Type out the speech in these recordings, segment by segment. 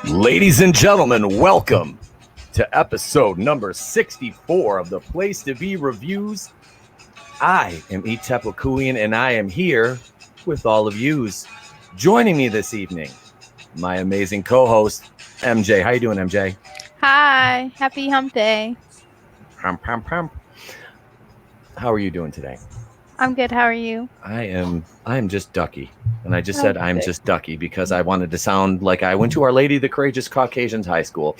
Ladies and gentlemen, welcome to episode number 64 of the Place to Be Reviews. I am Etepakuian, and I am here with all of yous. Joining me this evening, my amazing co-host, MJ. How you doing, MJ? Hi, happy hump day. Pum, pum, pum. How are you doing today? I'm good. How are you? I am just Ducky. And I just said I'm Okay. just Ducky because I wanted to sound like I went to Our Lady of the Courageous Caucasians High School.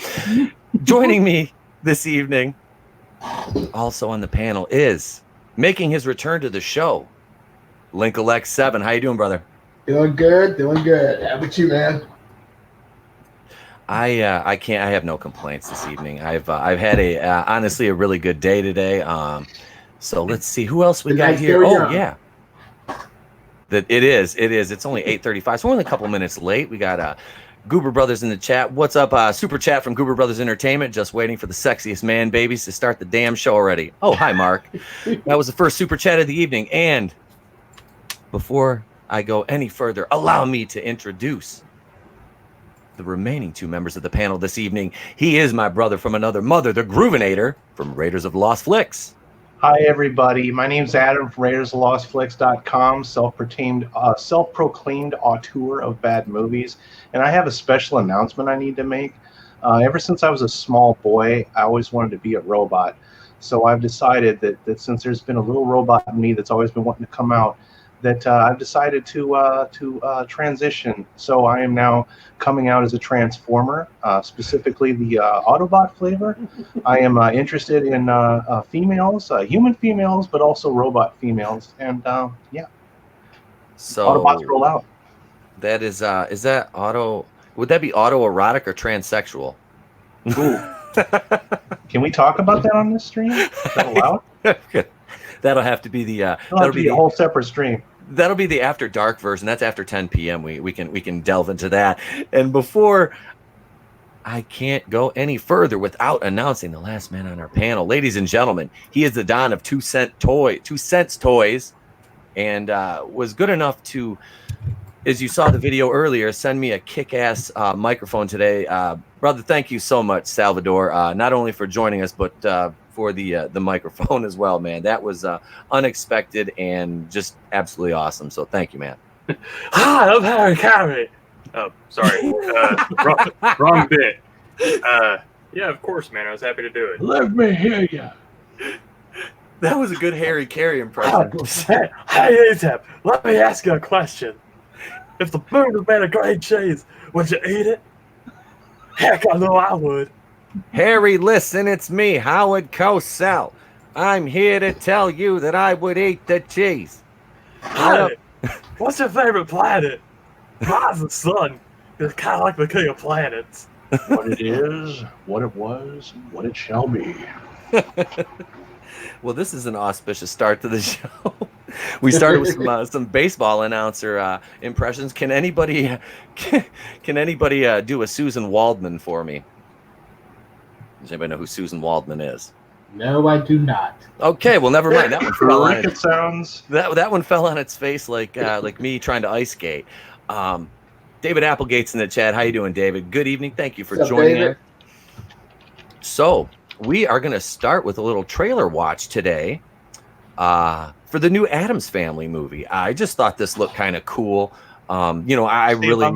Joining me this evening, also on the panel, is making his return to the show, Lincoln 7. How you doing, brother? Doing good. How about you, man? I can't. I have no complaints this evening. I've had a honestly a really good day today. So let's see who else we got here. Oh yeah, that it is. It's only 8:35, so we're only a couple minutes late. We got Goober Brothers in the chat. What's up? Super chat from Goober Brothers Entertainment. Just waiting for the sexiest man babies to start the damn show already. Oh, hi, Mark. That was the first super chat of the evening. And before I go any further, allow me to introduce the remaining two members of the panel this evening. He is my brother from another mother, the Groovinator from Raiders of Lost Flicks. Hi, everybody. My name's Adam from RaidersOfLostFlicks.com, self-proclaimed auteur of bad movies. And I have a special announcement I need to make. Ever since I was a small boy, I always wanted to be a robot. So I've decided that since there's been a little robot in me that's always been wanting to come out, that I've decided to transition. So I am now coming out as a transformer, specifically the Autobot flavor. I am interested in females, human females, but also robot females. And yeah, So Autobots roll out. that is that auto? Would that be autoerotic or transsexual? Can we talk about that on this stream? Is that allowed? That'll have to be the That'll be a whole separate stream. That'll be the after dark version. That's after 10 p.m. We can delve into that. And before I can't go any further without announcing the last man on our panel, ladies and gentlemen, he is the Don of 2 cents toys, and was good enough to, as you saw the video earlier, send me a kick-ass microphone today. Brother, thank you so much, Salvador, not only for joining us, but for the microphone as well, man. That was unexpected and just absolutely awesome. So thank you, man. Hi, I'm Harry Carey. Oh, sorry. Wrong bit. Yeah, of course, man. I was happy to do it. Let me hear you. That was a good Harry Carey impression. Hey, Etep, let me ask you a question. If the moon was made of green cheese, would you eat it? Heck, I know I would. Harry, listen, it's me, Howard Cosell. I'm here to tell you that I would eat the cheese. Hey, what's your favorite planet? Mine's the sun. It's kind of like the king of planets. What it is, what it was, what it shall be. Well, this is an auspicious start to the show. We started with some baseball announcer impressions. Can anybody do a Susan Waldman for me? Does anybody know who Susan Waldman is? No, I do not. Okay, well, never mind. That one fell on It sounds. that one fell on its face like me trying to ice skate. David Applegate's in the chat. How you doing, David? Good evening. Thank you for joining us. So we are going to start with a little trailer watch today for the new Addams Family movie. I just thought this looked kind of cool. I really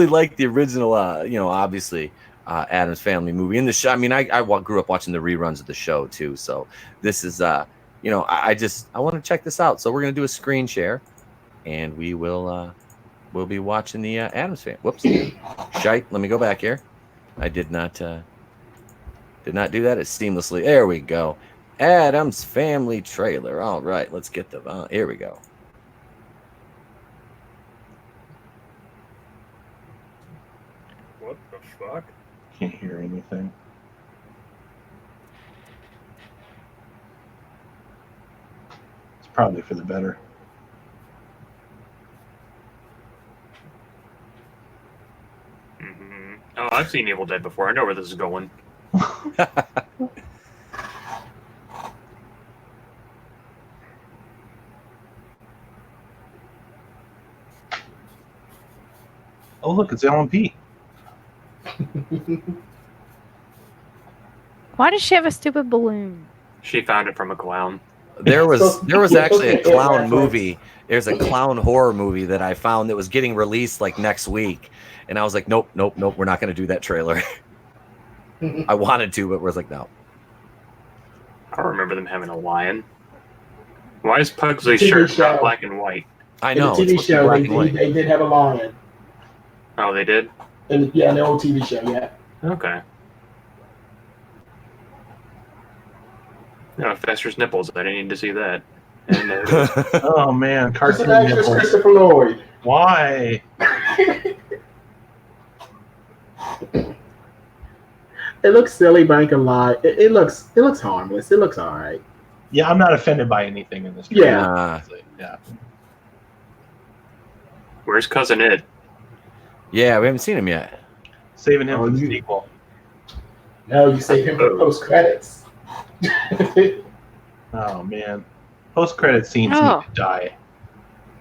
like the original. Obviously. Addams Family movie in the show. I mean, I grew up watching the reruns of the show too. So this is, I want to check this out. So we're going to do a screen share and we'll be watching the Addams Family. Whoops. Shite. Let me go back here. I did not do that as seamlessly. There we go. Addams Family trailer. All right. Let's get the, here we go. What the fuck? Can't hear anything. It's probably for the better. Mm-hmm. Oh, I've seen Evil Dead before. I know where this is going. Oh, look, it's LMP. Why does she have a stupid balloon? She found it from a clown. There was Yeah, actually a okay, clown reference. movie. There's a clown horror movie that I found that was getting released like next week, and I was like, nope, we're not going to do that trailer. I wanted to, but was like, no. I remember them having a lion. Why is Pugsley's TV shirt show. not black and white? I In the know. it's TV supposed to be show, black and white. they did have a lion. Oh, they did? In the old TV show, yeah. Okay. No, Fester's nipples. I didn't need to see that. And Oh man, That's cartoon an actress, nipples. Christopher Lloyd. Why? It looks silly, but I ain't gonna lie. It looks harmless. It looks alright. Yeah, I'm not offended by anything in this. Yeah. honestly. Yeah. where's Cousin Ed? Yeah, we haven't seen him yet. Saving him Oh, for the you- sequel. No, you save him for post credits. Oh man, post-credit scenes Oh. need to die.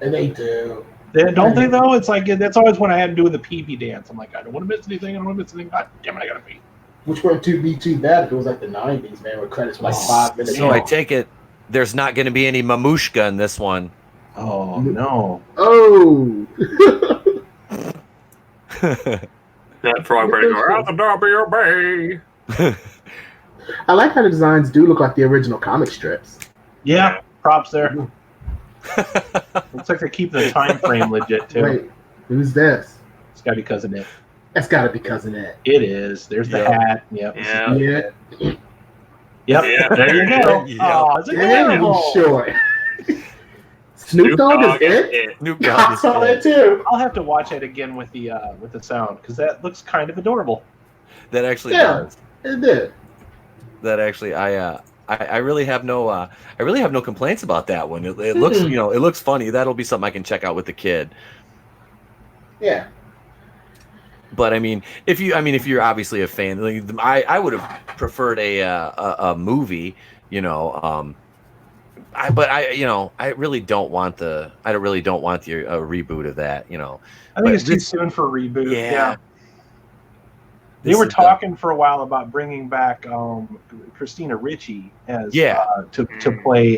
And they do. Don't they though? It's like that's always when I had to do with the pee-pee dance. I'm like, I don't want to miss anything. I don't want to miss anything. God damn it, I gotta pee. Which weren't to be too bad if it was like the 90s, man, where credits were like 5 minutes So I long. take it there's not going to be any mamushka in this one. Oh no. Oh! That frog bird going out the top of your bay. I like how the designs do look like the original comic strips. Yeah, props there. Looks like they're keeping the time frame legit too. Wait, who's this? It's gotta be Cousin It. That's gotta be Cousin Ed. It is. There's the Yep. hat. Yep. Yeah. Yeah. Yep. Yeah, There you go. Yep. Oh, it's Damn, adorable. sure. Snoop Dogg is it? Snoop I Dogg saw is that too. I'll have to watch it again with the sound because that looks kind of adorable. that actually Yeah. does. It did. That actually I really have no complaints about that one. It looks it looks funny. That'll be something I can check out with the kid. Yeah. But I mean, if you're obviously a fan, like, I would have preferred a movie, I really don't want the reboot of that, I think But it's too this- soon for a reboot. Yeah. They This were is talking for a while about bringing back Christina Ricci as to play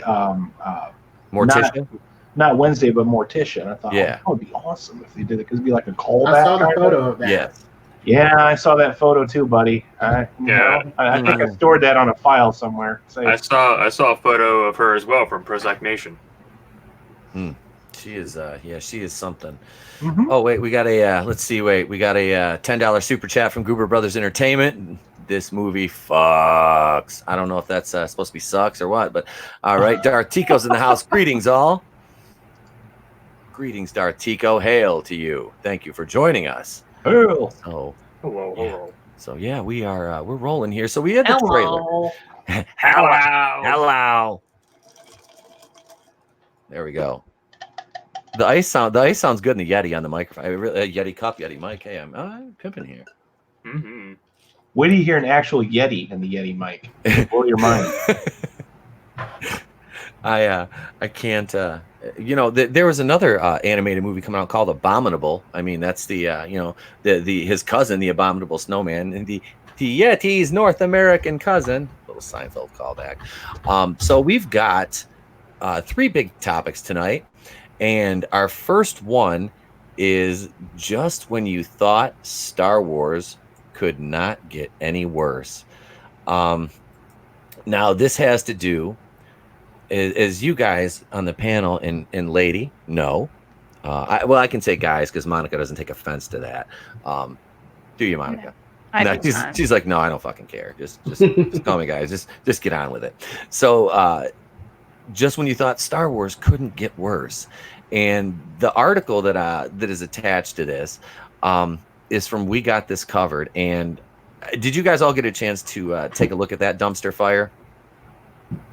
Morticia. not Wednesday but Morticia. And I thought, Yeah. that would be awesome if they did it because it'd be like a I callback. saw the kind of. photo of that. Yes. Yeah, I saw that photo too, buddy. I think I stored that on a file somewhere. So, I saw a photo of her as well from Prozac Nation. She is she is something. Mhm. Oh wait, we got a we got a $10 super chat from Goober Brothers Entertainment. This movie fucks. I don't know if that's supposed to be sucks or what, but all right. Dartico's in the house. Greetings, all. Greetings, Dartico. Hail to you. Thank you for joining us. Oh, So, Hello, hello. we are we're rolling here. So we had the trailer. Hello. Hello. There we go. The ice sounds good in the Yeti on the microphone. Yeti cup, Yeti mic. Hey, I'm pimping here. Mm-hmm. wait till you hear an actual Yeti in the Yeti mic. It'll blow your mind. I can't. There was another animated movie coming out called Abominable. I mean, that's the his cousin, the Abominable Snowman, and the Yeti's North American cousin. Little Seinfeld callback. So we've got 3 big topics tonight, and our first one is just when you thought Star Wars could not get any worse. Now this has to do. As you guys on the panel and lady know, I can say guys because Monica doesn't take offense to that. Do you, Monica? I No, do not. she's like, no, I don't fucking care. Just call me guys. Just get on with it. So just when you thought Star Wars couldn't get worse, and the article that is attached to this is from We Got This Covered. And did you guys all get a chance to take a look at that dumpster fire?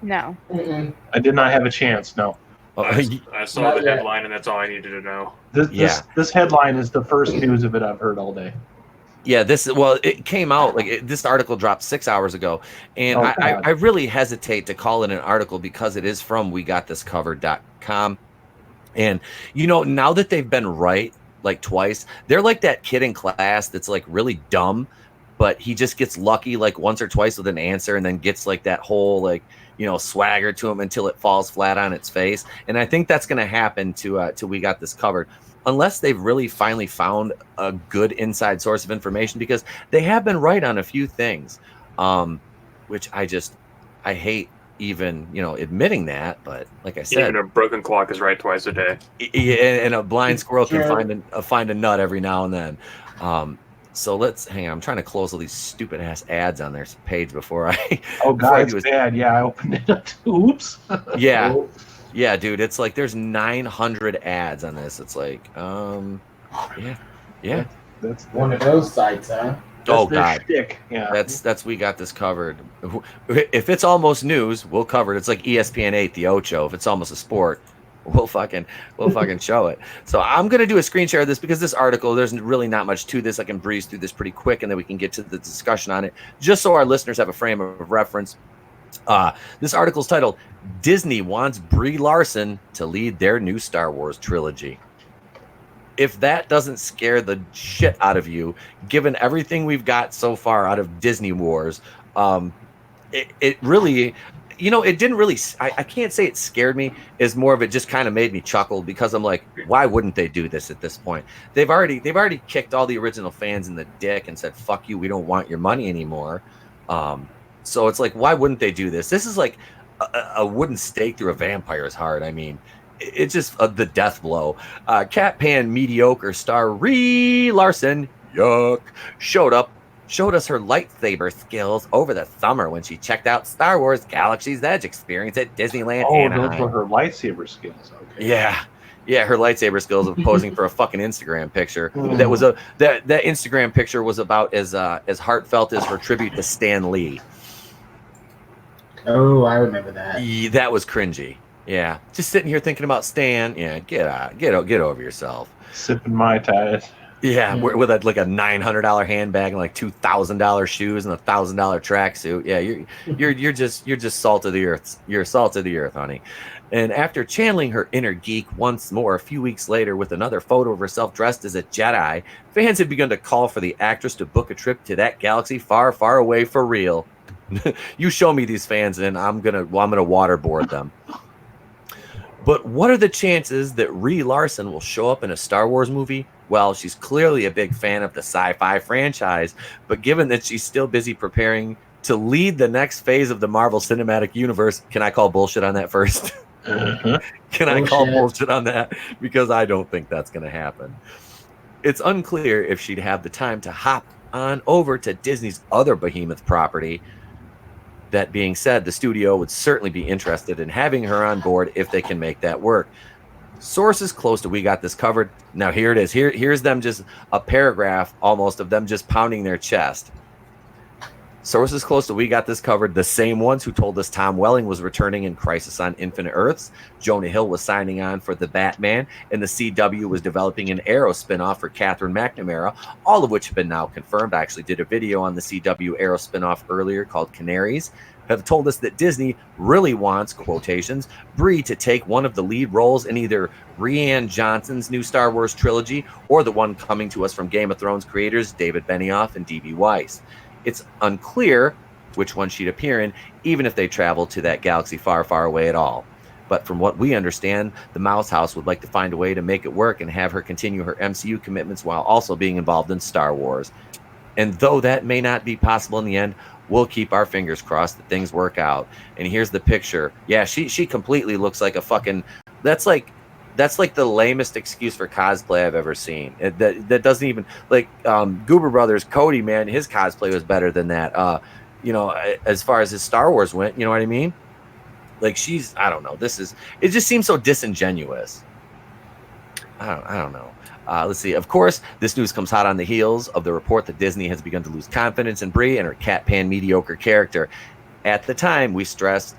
No. Mm-mm. I did not have a chance. No. I saw Not the yet. headline, and that's all I needed to know. This headline is the first news of it I've heard all day. Yeah, it came out this article dropped 6 hours ago, and Oh, I God. really hesitate to call it an article because it is from WeGotThisCovered.com. And now that they've been right like twice. They're like that kid in class that's like really dumb, but he just gets lucky like once or twice with an answer and then gets like that whole like, swagger to him until it falls flat on its face. And I think that's going to happen to We Got This Covered, unless they've really finally found a good inside source of information, because they have been right on a few things, which I hate even, admitting that. But like I said, even a broken clock is right twice a day. And a blind squirrel can find a nut every now and then. So let's hang on. I'm trying to close all these stupid ass ads on their page before I. Oh God, it's bad. Yeah, I opened it up. Oops. Yeah, yeah, dude. It's like there's 900 ads on this. It's like, yeah. That's one of those sites, huh? Oh God, shtick. Yeah. That's We Got This Covered. If it's almost news, we'll cover it. It's like ESPN 8, the Ocho. If it's almost a sport, we'll fucking show it. So I'm gonna do a screen share of this because this article, there's really not much to this. I can breeze through this pretty quick, and then we can get to the discussion on it, just so our listeners have a frame of reference. This article is titled "Disney Wants Brie Larson to Lead Their New Star Wars Trilogy." If that doesn't scare the shit out of you, given everything we've got so far out of Disney Wars, it really, it didn't really, I can't say it scared me, is more of it just kind of made me chuckle, because I'm like, why wouldn't they do this at this point? They've already kicked all the original fans in the dick and said, fuck you, we don't want your money anymore. So it's like, why wouldn't they do this? This is like a wooden stake through a vampire's heart. I mean, it's just the death blow. Cat Pan mediocre star Brie Larson, yuck, showed us her lightsaber skills over the summer when she checked out Star Wars Galaxy's Edge experience at Disneyland Anaheim. Those were her lightsaber skills. Okay. Yeah, her lightsaber skills of posing for a fucking Instagram picture. That Instagram picture was about as heartfelt as her tribute to Stan Lee. Oh, I remember that. Yeah, that was cringy. Yeah, just sitting here thinking about Stan. Yeah, get over yourself. Sipping Mai Tais. Yeah, with a $900 handbag and like $2,000 shoes and a $1,000 tracksuit. Yeah, you're just salt of the earth. You're salt of the earth, honey. And after channeling her inner geek once more a few weeks later with another photo of herself dressed as a Jedi, fans had begun to call for the actress to book a trip to that galaxy far, far away for real. You show me these fans, and I'm gonna waterboard them. But what are the chances that Brie Larson will show up in a Star Wars movie? Well, she's clearly a big fan of the sci-fi franchise, but given that she's still busy preparing to lead the next phase of the Marvel Cinematic Universe, can I call bullshit on that first? Can I call bullshit on that? Because I don't think that's going to happen. It's unclear if she'd have the time to hop on over to Disney's other behemoth property. That being said, the studio would certainly be interested in having her on board if they can make that work. Sources close to We Got This Covered. Now here it is. Here's them, just a paragraph almost of them just pounding their chest. Sources close to We Got This Covered, the same ones who told us Tom Welling was returning in Crisis on Infinite Earths, Jonah Hill was signing on for The Batman, and the CW was developing an Arrow spinoff for Catherine McNamara, all of which have been now confirmed. I actually did a video on the CW Arrow spinoff earlier called Canaries. Have told us that Disney really wants, quotations, Brie to take one of the lead roles in either Rian Johnson's new Star Wars trilogy or the one coming to us from Game of Thrones creators David Benioff and D.B. Weiss. It's unclear which one she'd appear in, even if they travel to that galaxy far, far away at all. But from what we understand, the Mouse House would like to find a way to make it work and have her continue her MCU commitments while also being involved in Star Wars. And though that may not be possible in the end, we'll keep our fingers crossed that things work out. And here's the picture. Yeah, she completely looks like a fucking... That's like the lamest excuse for cosplay I've ever seen. That doesn't even... Like, Goober Brothers, Cody, man, his cosplay was better than that. As far as his Star Wars went, you know what I mean? Like, she's... I don't know. It just seems so disingenuous. I don't know. Let's see. Of course, this news comes hot on the heels of the report that Disney has begun to lose confidence in Brie and her Cat Pan mediocre character. At the time, we stressed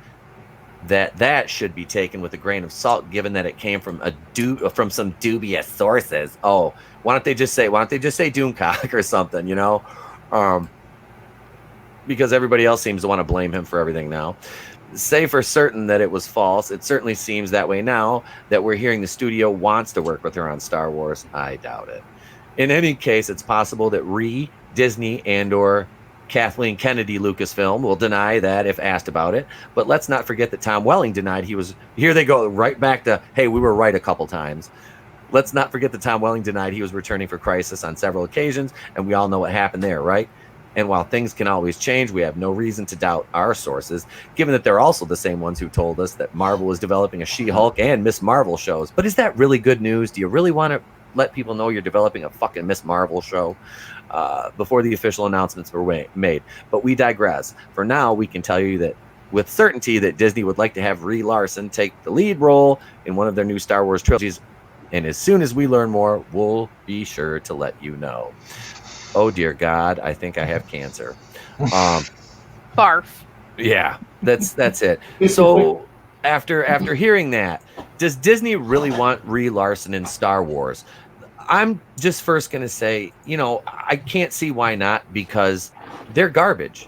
that should be taken with a grain of salt, given that it came from from some dubious sources. Oh, why don't they just say Doomcock or something? Because everybody else seems to want to blame him for everything now. say for certain that it was false. It certainly seems that way now that we're hearing the studio wants to work with her on Star Wars. I doubt it. In any case, it's possible that Disney and or Kathleen Kennedy Lucasfilm will deny that if asked about it. But let's not forget that Tom Welling denied he was. Here they go right back to, hey, we were right a couple times. Let's not forget that Tom Welling denied he was returning for Crisis on several occasions, and we all know what happened there, right? And while things can always change, we have no reason to doubt our sources, given that they're also the same ones who told us that Marvel is developing a She-Hulk and Miss Marvel shows. But is that really good news? Do you really want to let people know you're developing a fucking Miss Marvel show before the official announcements were made? But we digress. For now, we can tell you that with certainty that Disney would like to have Brie Larson take the lead role in one of their new Star Wars trilogies. And as soon as we learn more, we'll be sure to let you know. Oh, dear God, I think I have cancer. Barf. Yeah, that's it. So after hearing that, does Disney really want Brie Larson in Star Wars? I'm just first going to say, I can't see why not, because they're garbage.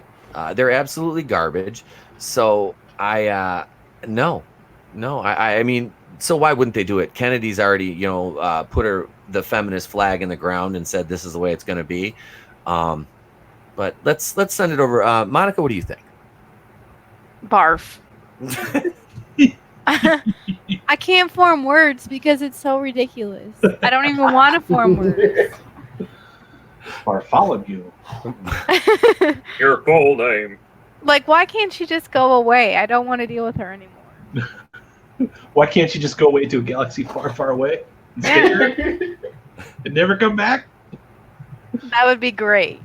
They're absolutely garbage. So I mean, so why wouldn't they do it? Kennedy's already, put the feminist flag in the ground and said this is the way it's going to be. But let's send it over. Monica, what do you think? Barf. I can't form words because it's so ridiculous. I don't even want to form words. Bartholomew. Your full name. Like, why can't she just go away? I don't want to deal with her anymore. Why can't you just go away to a galaxy far, far away and stay there and never come back? That would be great.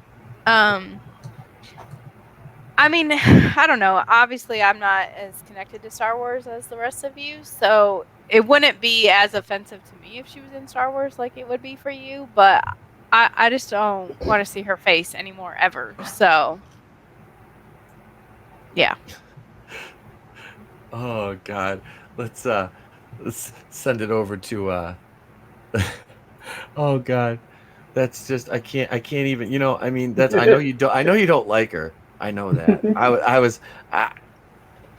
I mean, I don't know. Obviously, I'm not as connected to Star Wars as the rest of you, so it wouldn't be as offensive to me if she was in Star Wars like it would be for you, but I just don't want to see her face anymore, ever. So, yeah. Oh, God. Let's send it over to oh, God. That's just I can't even, I mean, that's I know you don't like her. I know that.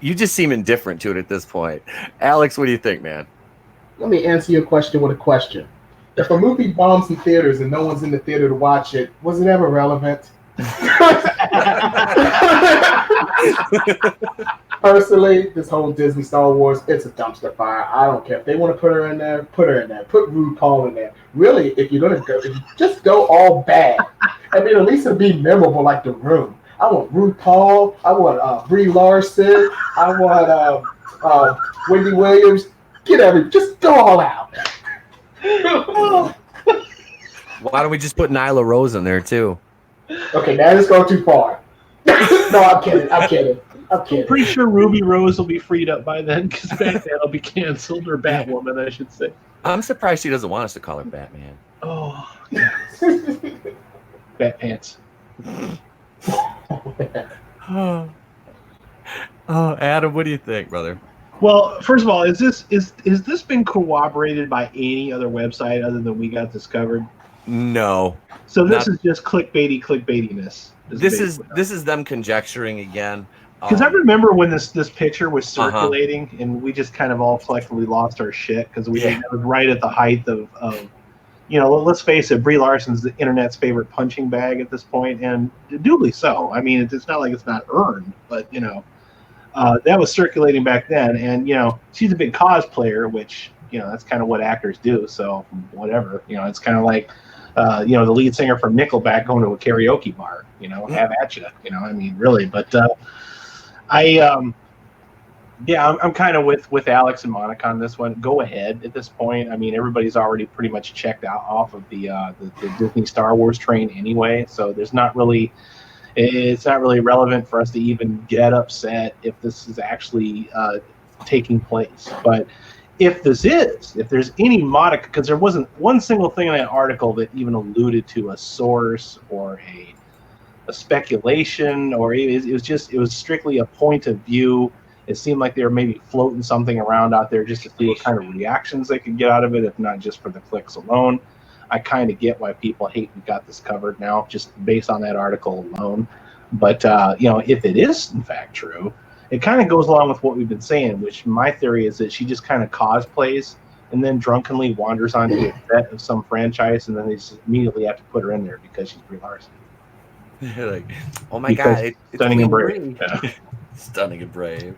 You just seem indifferent to it at this point. Alex, what do you think, man? Let me answer your question with a question. If a movie bombs in theaters and no one's in the theater to watch it, was it ever relevant? Personally, this whole Disney Star Wars, it's a dumpster fire. I don't care. If they want to put her in there, put her in there. Put RuPaul in there. Really, if you're going to go, just go all bad. I mean, at least it'll be memorable like The Room. I want RuPaul. I want Brie Larson. I want Wendy Williams. Just go all out. Why don't we just put Nyla Rose in there too? Okay, now it's going too far. No, I'm kidding. I'm pretty sure Ruby Rose will be freed up by then because Batman will be canceled, or Batwoman, I should say. I'm surprised she doesn't want us to call her Batman. Oh, Bat Pants. Oh, Adam, what do you think, brother? Well, first of all, is this been corroborated by any other website other than We Got This Covered? No. So this is just clickbaitiness. This is them conjecturing again. Because I remember when this picture was circulating, and we just kind of all collectively lost our shit because it was right at the height of let's face it, Brie Larson's the internet's favorite punching bag at this point, and duly so. I mean, it's not like it's not earned, but that was circulating back then, and she's a big cosplayer, which that's kind of what actors do. So whatever, it's kind of like the lead singer from Nickelback going to a karaoke bar. Have at you. I mean, really, but I'm kind of with Alex and Monica on this one. Go ahead at this point. I mean, everybody's already pretty much checked out off of the Disney Star Wars train anyway. So it's not really relevant for us to even get upset if this is actually taking place. But if there's any Monica, because there wasn't one single thing in that article that even alluded to a source or a speculation, or it was strictly a point of view. It seemed like they were maybe floating something around out there just to see what kind of reactions they could get out of it, if not just for the clicks alone. I kind of get why people hate We Got This Covered now, just based on that article alone. But if it is in fact true, It kind of goes along with what we've been saying, which my theory is that she just kind of cosplays and then drunkenly wanders onto a set of some franchise, and then they just immediately have to put her in there because she's Brie Larson. Like, oh my Because God, it's stunning and Queen brave. Brie. Stunning and brave.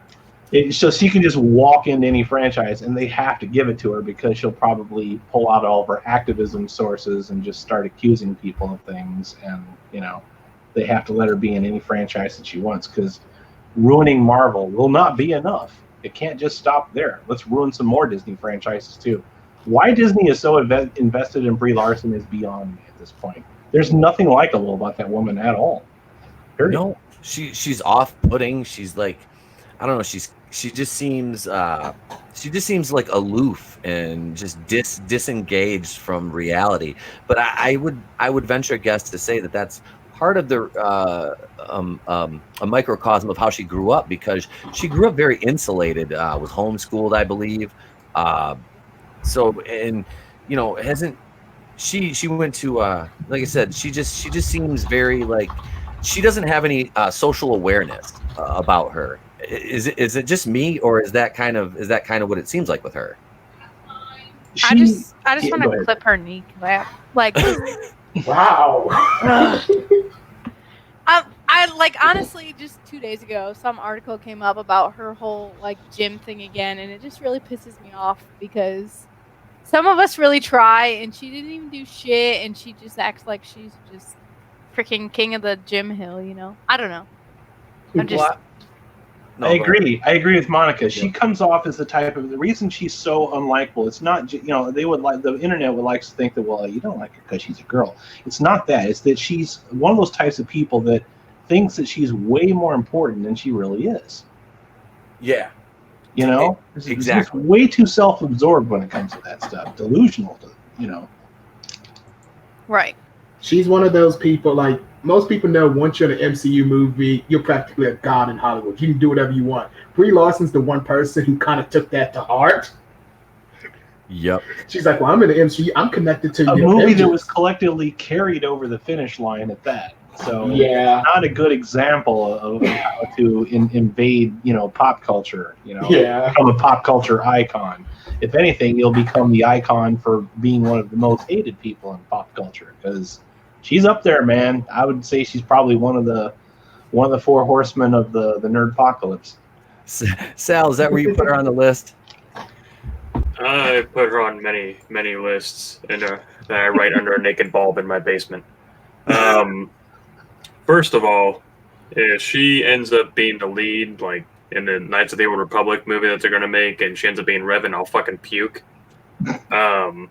So she can just walk into any franchise, and they have to give it to her because she'll probably pull out all of her activism sources and just start accusing people of things. And, you know, they have to let her be in any franchise that she wants because ruining Marvel will not be enough. It can't just stop there. Let's ruin some more Disney franchises, too. Why Disney is so invested in Brie Larson is beyond me at this point. There's nothing likable about that woman at all. Period. No, she's off-putting. She's like, I don't know. She just seems like aloof and just disengaged from reality. But I would venture a guess to say that that's part of the a microcosm of how she grew up, because she grew up very insulated, was homeschooled, I believe. So, and you know, hasn't she went to like I said, she just seems very like she doesn't have any social awareness about her. Is it just me, or is that kind of what it seems like with her? I just Yeah, want go to ahead. clip her kneecap. Like, Wow. I like, honestly, just 2 days ago, some article came up about her whole like gym thing again, and it just really pisses me off because some of us really try, and she didn't even do shit, and she just acts like she's just freaking king of the gym hill, you know? I don't know. I'm just. No, I go ahead. agree. I agree with Monica. She Yeah. comes off as the type of the reason she's so unlikable. It's not, you know, they would like the internet would like to think that, well, you don't like her because she's a girl. It's not that. It's that she's one of those types of people that thinks that she's way more important than she really is. Yeah. You know, Exactly. She's way too self-absorbed when it comes to that stuff. Delusional, you know. Right. She's one of those people, like, most people know once you're in an MCU movie, you're practically a god in Hollywood. You can do whatever you want. Brie Larson's the one person who kind of took that to heart. Yep. She's like, well, I'm in the MCU. I'm connected to A the movie Avengers. that was collectively carried over the finish line at that. So Yeah. not a good example of how to invade, you know, pop culture. You know, Yeah. become a pop culture icon. If anything, you'll become the icon for being one of the most hated people in pop culture because she's up there, man. I would say she's probably one of the four horsemen of the nerd apocalypse. Sal, is that where you put her on the list? I put her on many lists that I write under a naked bulb in my basement. First of all, if she ends up being the lead, like in the Knights of the Old Republic movie that they're gonna make, and she ends up being Revan, I'll fucking puke. Beyond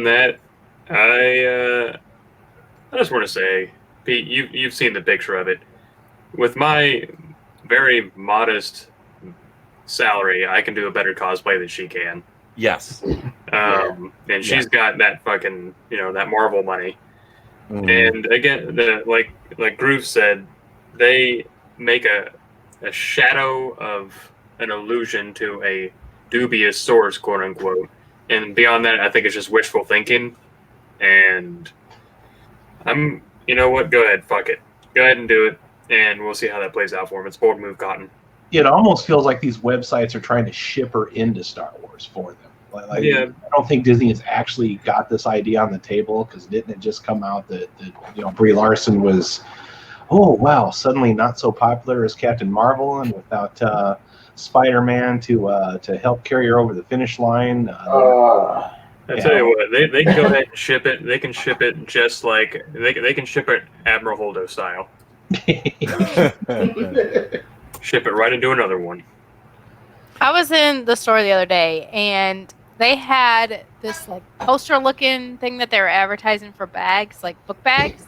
that, I just want to say, Pete, you've seen the picture of it. With my very modest salary, I can do a better cosplay than she can. Yes. And she's got that fucking, you know, that Marvel money. And again, like Groove said, they make a shadow of an allusion to a dubious source, quote unquote. And beyond that, I think it's just wishful thinking. And you know what? Go ahead, fuck it. Go ahead and do it, and we'll see how that plays out for him. It's bold move, Cotton. It almost feels like these websites are trying to ship her into Star Wars for them. Like, Yeah. I don't think Disney has actually got this idea on the table because didn't it just come out that you know Brie Larson was, oh wow, suddenly not so popular as Captain Marvel, and without Spider-Man to help carry her over the finish line. I tell you what, they can go ahead and ship it. They can ship it just like they can ship it Admiral Holdo style. Ship it right into another one. I was in the store the other day, and they had this like poster-looking thing that they were advertising for bags, like book bags,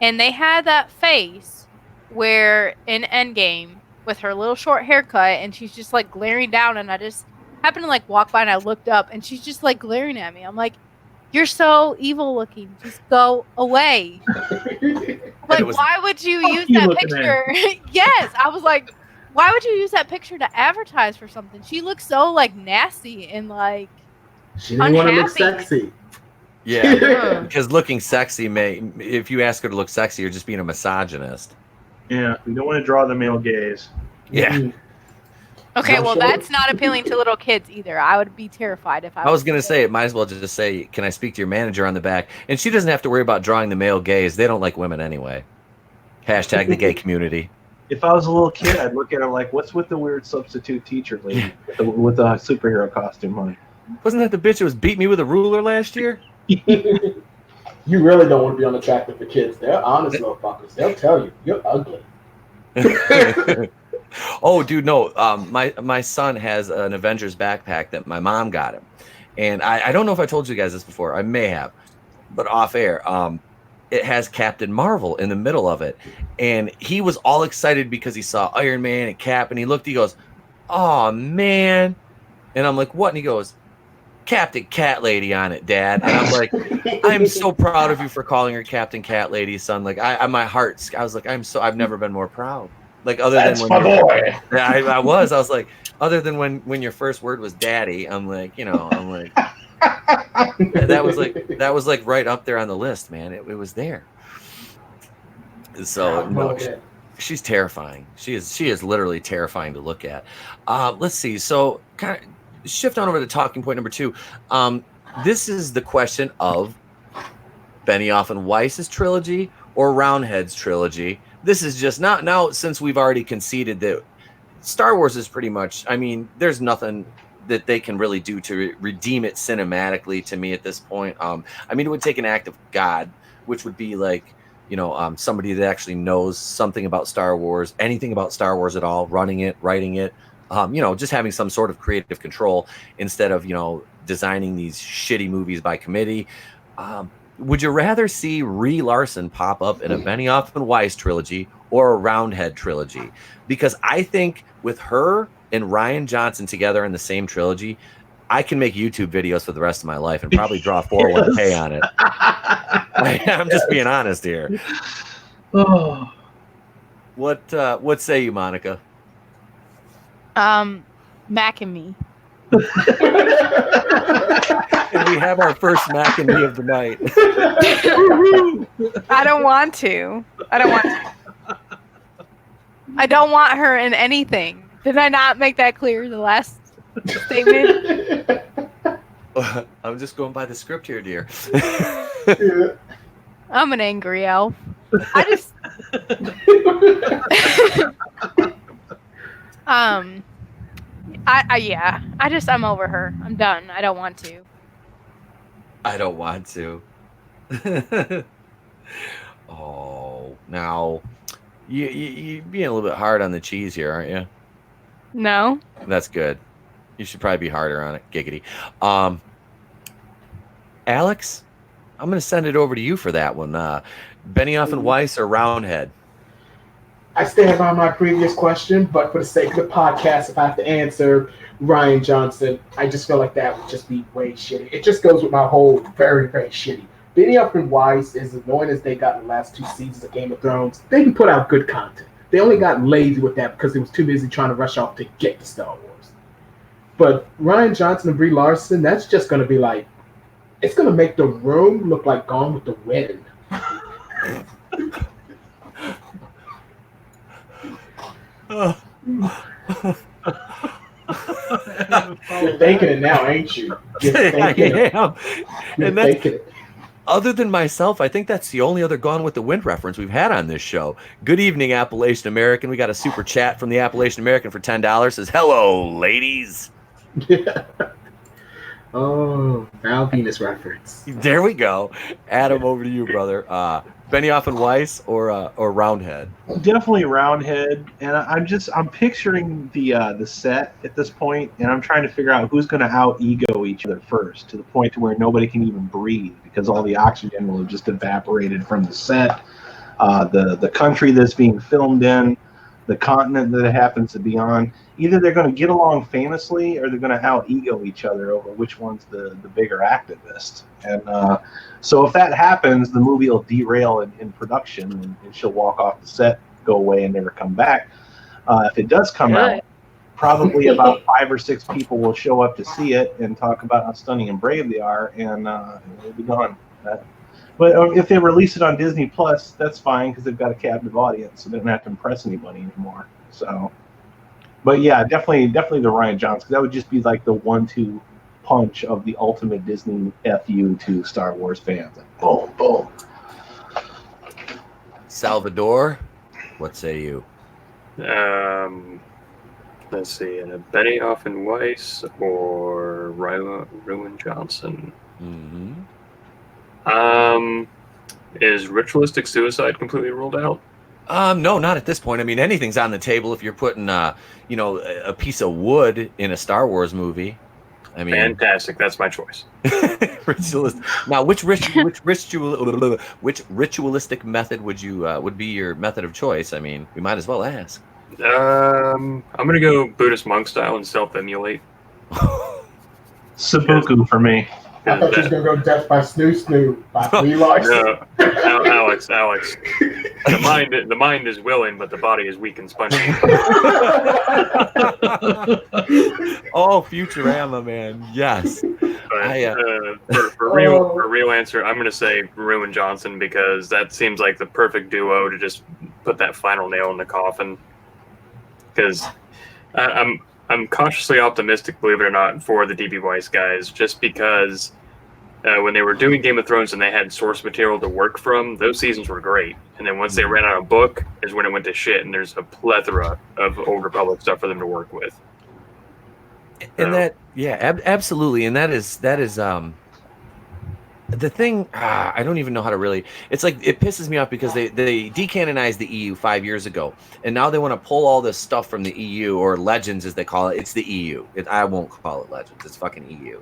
and they had that face where in Endgame with her little short haircut, and she's just like glaring down, and I just happened to like walk by, and I looked up, and she's just like glaring at me. I'm like, "You're so evil looking. Just go away." Like, why would you use that picture? Yes, I was like, why would you use that picture to advertise for something? She looks so like nasty and like she didn't want to look unhappy. sexy. Yeah, because looking sexy if you ask her to look sexy, you're just being a misogynist. Yeah, we don't want to draw the male gaze. Yeah. Mhm. Okay, I'm well, sure. that's not appealing to little kids either. I would be terrified if I I was going to say, it might as well just say, can I speak to your manager on the back? And she doesn't have to worry about drawing the male gaze. They don't like women anyway. Hashtag the gay community. If I was a little kid, I'd look at her like, what's with the weird substitute teacher lady with the superhero costume on? Wasn't that the bitch that was beating me with a ruler last year? You really don't want to be unattractive for kids. They're honest little fuckers. They'll tell you, you're ugly. Oh, dude, no. My son has an Avengers backpack that my mom got him. And I don't know if I told you guys this before. I may have, but off air. It has Captain Marvel in the middle of it. And he was all excited because he saw Iron Man and Cap, and he goes, "Oh, man." And I'm like, "What?" And he goes, "Captain Cat Lady on it, Dad." And I'm like, "I'm so proud of you for calling her Captain Cat Lady, son." Like, my heart, I was like, I've never been more proud. Like, other That's than my when boy. I was like, other than when your first word was daddy, I'm like, that was like right up there on the list, man. It was there. So no, she's terrifying. She is literally terrifying to look at. Let's see. So kind of shift on over to talking point number 2. This is the question of Benioff and Weiss's trilogy or Roundhead's trilogy. This is just now since we've already conceded that Star Wars is pretty much, I mean, there's nothing that they can really do to redeem it cinematically to me at this point. I mean, it would take an act of God, which would be like, somebody that actually knows something about Star Wars, anything about Star Wars at all, running it, writing it, just having some sort of creative control instead of, designing these shitty movies by committee. Would you rather see Brie Larson pop up in a Benioff and Weiss trilogy or a Roundhead trilogy? Because I think with her and Rian Johnson together in the same trilogy, I can make YouTube videos for the rest of my life and probably draw 401k on it. I'm just being honest here. Oh. What say you, Monica? Mac and me. And we have our first Mac and me of the night. I don't want to. I don't want her in anything. Did I not make that clear the last statement? I'm just going by the script here, dear. Yeah. I'm an angry elf. I just I'm over her. I'm done. I don't want to. I don't want to. Oh, now you being a little bit hard on the cheese here, aren't you? No. That's good. You should probably be harder on it, giggity. Alex, I'm going to send it over to you for that one. Benioff and Weiss or Roundhead? I stand by my previous question, but for the sake of the podcast, if I have to answer Rian Johnson, I just feel like that would just be way shitty. It just goes with my whole very, very shitty. Benioff and Weiss, as annoying as they got in the last 2 seasons of Game of Thrones, they can put out good content. They only got lazy with that because they was too busy trying to rush off to get to Star Wars. But Rian Johnson and Brie Larson, that's just going to be like, it's going to make The Room look like Gone with the Wind. You're thinking it now, ain't you? You're thinking I am. You're thinking it. Other than myself, I think that's the only other Gone with the Wind reference we've had on this show. Good evening, Appalachian American. We got a super chat from the Appalachian American for $10. Says, "Hello, ladies." Yeah. Oh, Val Venus reference. There we go. Adam, over to you, brother. Benioff and Weiss or Roundhead? Definitely Roundhead, and I'm picturing the set at this point, and I'm trying to figure out who's going to out-ego each other first, to the point to where nobody can even breathe because all the oxygen will have just evaporated from the set, the country that's being filmed in, the continent that it happens to be on. Either they're going to get along famously, or they're going to out-ego each other over which one's the bigger activist. And so if that happens, the movie will derail in production, and she'll walk off the set, go away, and never come back. If it does come out, probably about 5 or 6 people will show up to see it and talk about how stunning and brave they are, and it'll be gone. But if they release it on Disney Plus, that's fine because they've got a captive audience, so they don't have to impress anybody anymore. So But yeah, definitely the Rian Johnson. 'Cause that would just be like the 1-2 punch of the ultimate Disney FU to Star Wars fans. Like, boom, boom. Salvador, what say you? Let's see, Benioff and Weiss or Ruin Johnson. Mm-hmm. Is ritualistic suicide completely ruled out? No, not at this point. I mean, anything's on the table if you're putting, a piece of wood in a Star Wars movie. I mean, fantastic. That's my choice. Ritualist. Now, which ritualistic method would be your method of choice? I mean, we might as well ask. I'm gonna go Buddhist monk style and self-emulate. Seppuku for me. I thought you was gonna go Death by Snoo by Brie Larson. No, Alex. The mind is willing, but the body is weak and spongy. Oh, Futurama, man. Yes. But for real answer, I'm gonna say Ruin Johnson because that seems like the perfect duo to just put that final nail in the coffin. Because I'm cautiously optimistic, believe it or not, for the DB Weiss guys, just because when they were doing Game of Thrones and they had source material to work from, those seasons were great. And then once they ran out of book is when it went to shit, and there's a plethora of Old Republic stuff for them to work with. And absolutely. And that is the thing. I don't even know how to really. It's like it pisses me off because they decanonized the EU 5 years ago, and now they want to pull all this stuff from the EU, or Legends as they call it. It's the EU. I won't call it Legends. It's fucking EU.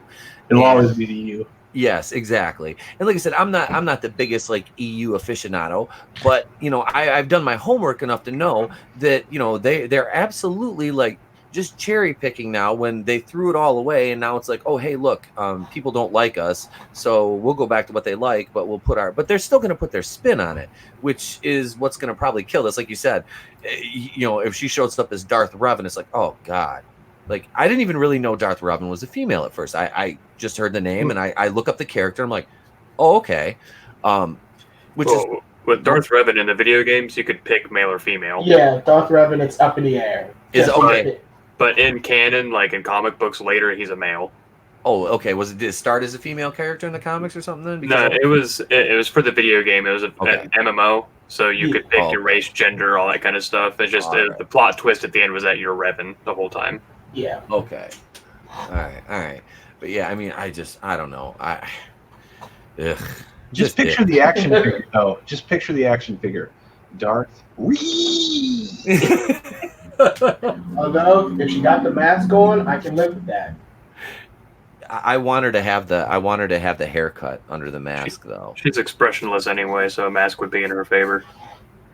It'll always be the EU. Yes, exactly. And like I said, I'm not the biggest like EU aficionado, but I've done my homework enough to know that they're absolutely like just cherry picking now when they threw it all away, and now it's like, oh hey, look, people don't like us, so we'll go back to what they like, but but they're still going to put their spin on it, which is what's going to probably kill this. Like you said, if she shows up as Darth Revan, it's like, oh god. Like, I didn't even really know Darth Revan was a female at first. I just heard the name, and I look up the character. I'm like, oh, okay. With Darth Revan in the video games, you could pick male or female. Yeah, Darth Revan, it's up in the air. Is okay. But in canon, like in comic books later, he's a male. Oh, okay. Did it start as a female character in the comics or something then? No, it was for the video game. It was an MMO, so you could pick your race, gender, all that kind of stuff. It's just the plot twist at the end was that you're Revan the whole time. Yeah. Okay. All right. But yeah, I mean, I don't know. Just picture the action figure. Oh, just picture the action figure. Darth. Although, if she got the mask on, I can live with that. I want her to have the haircut under the mask, though. She's expressionless anyway, so a mask would be in her favor.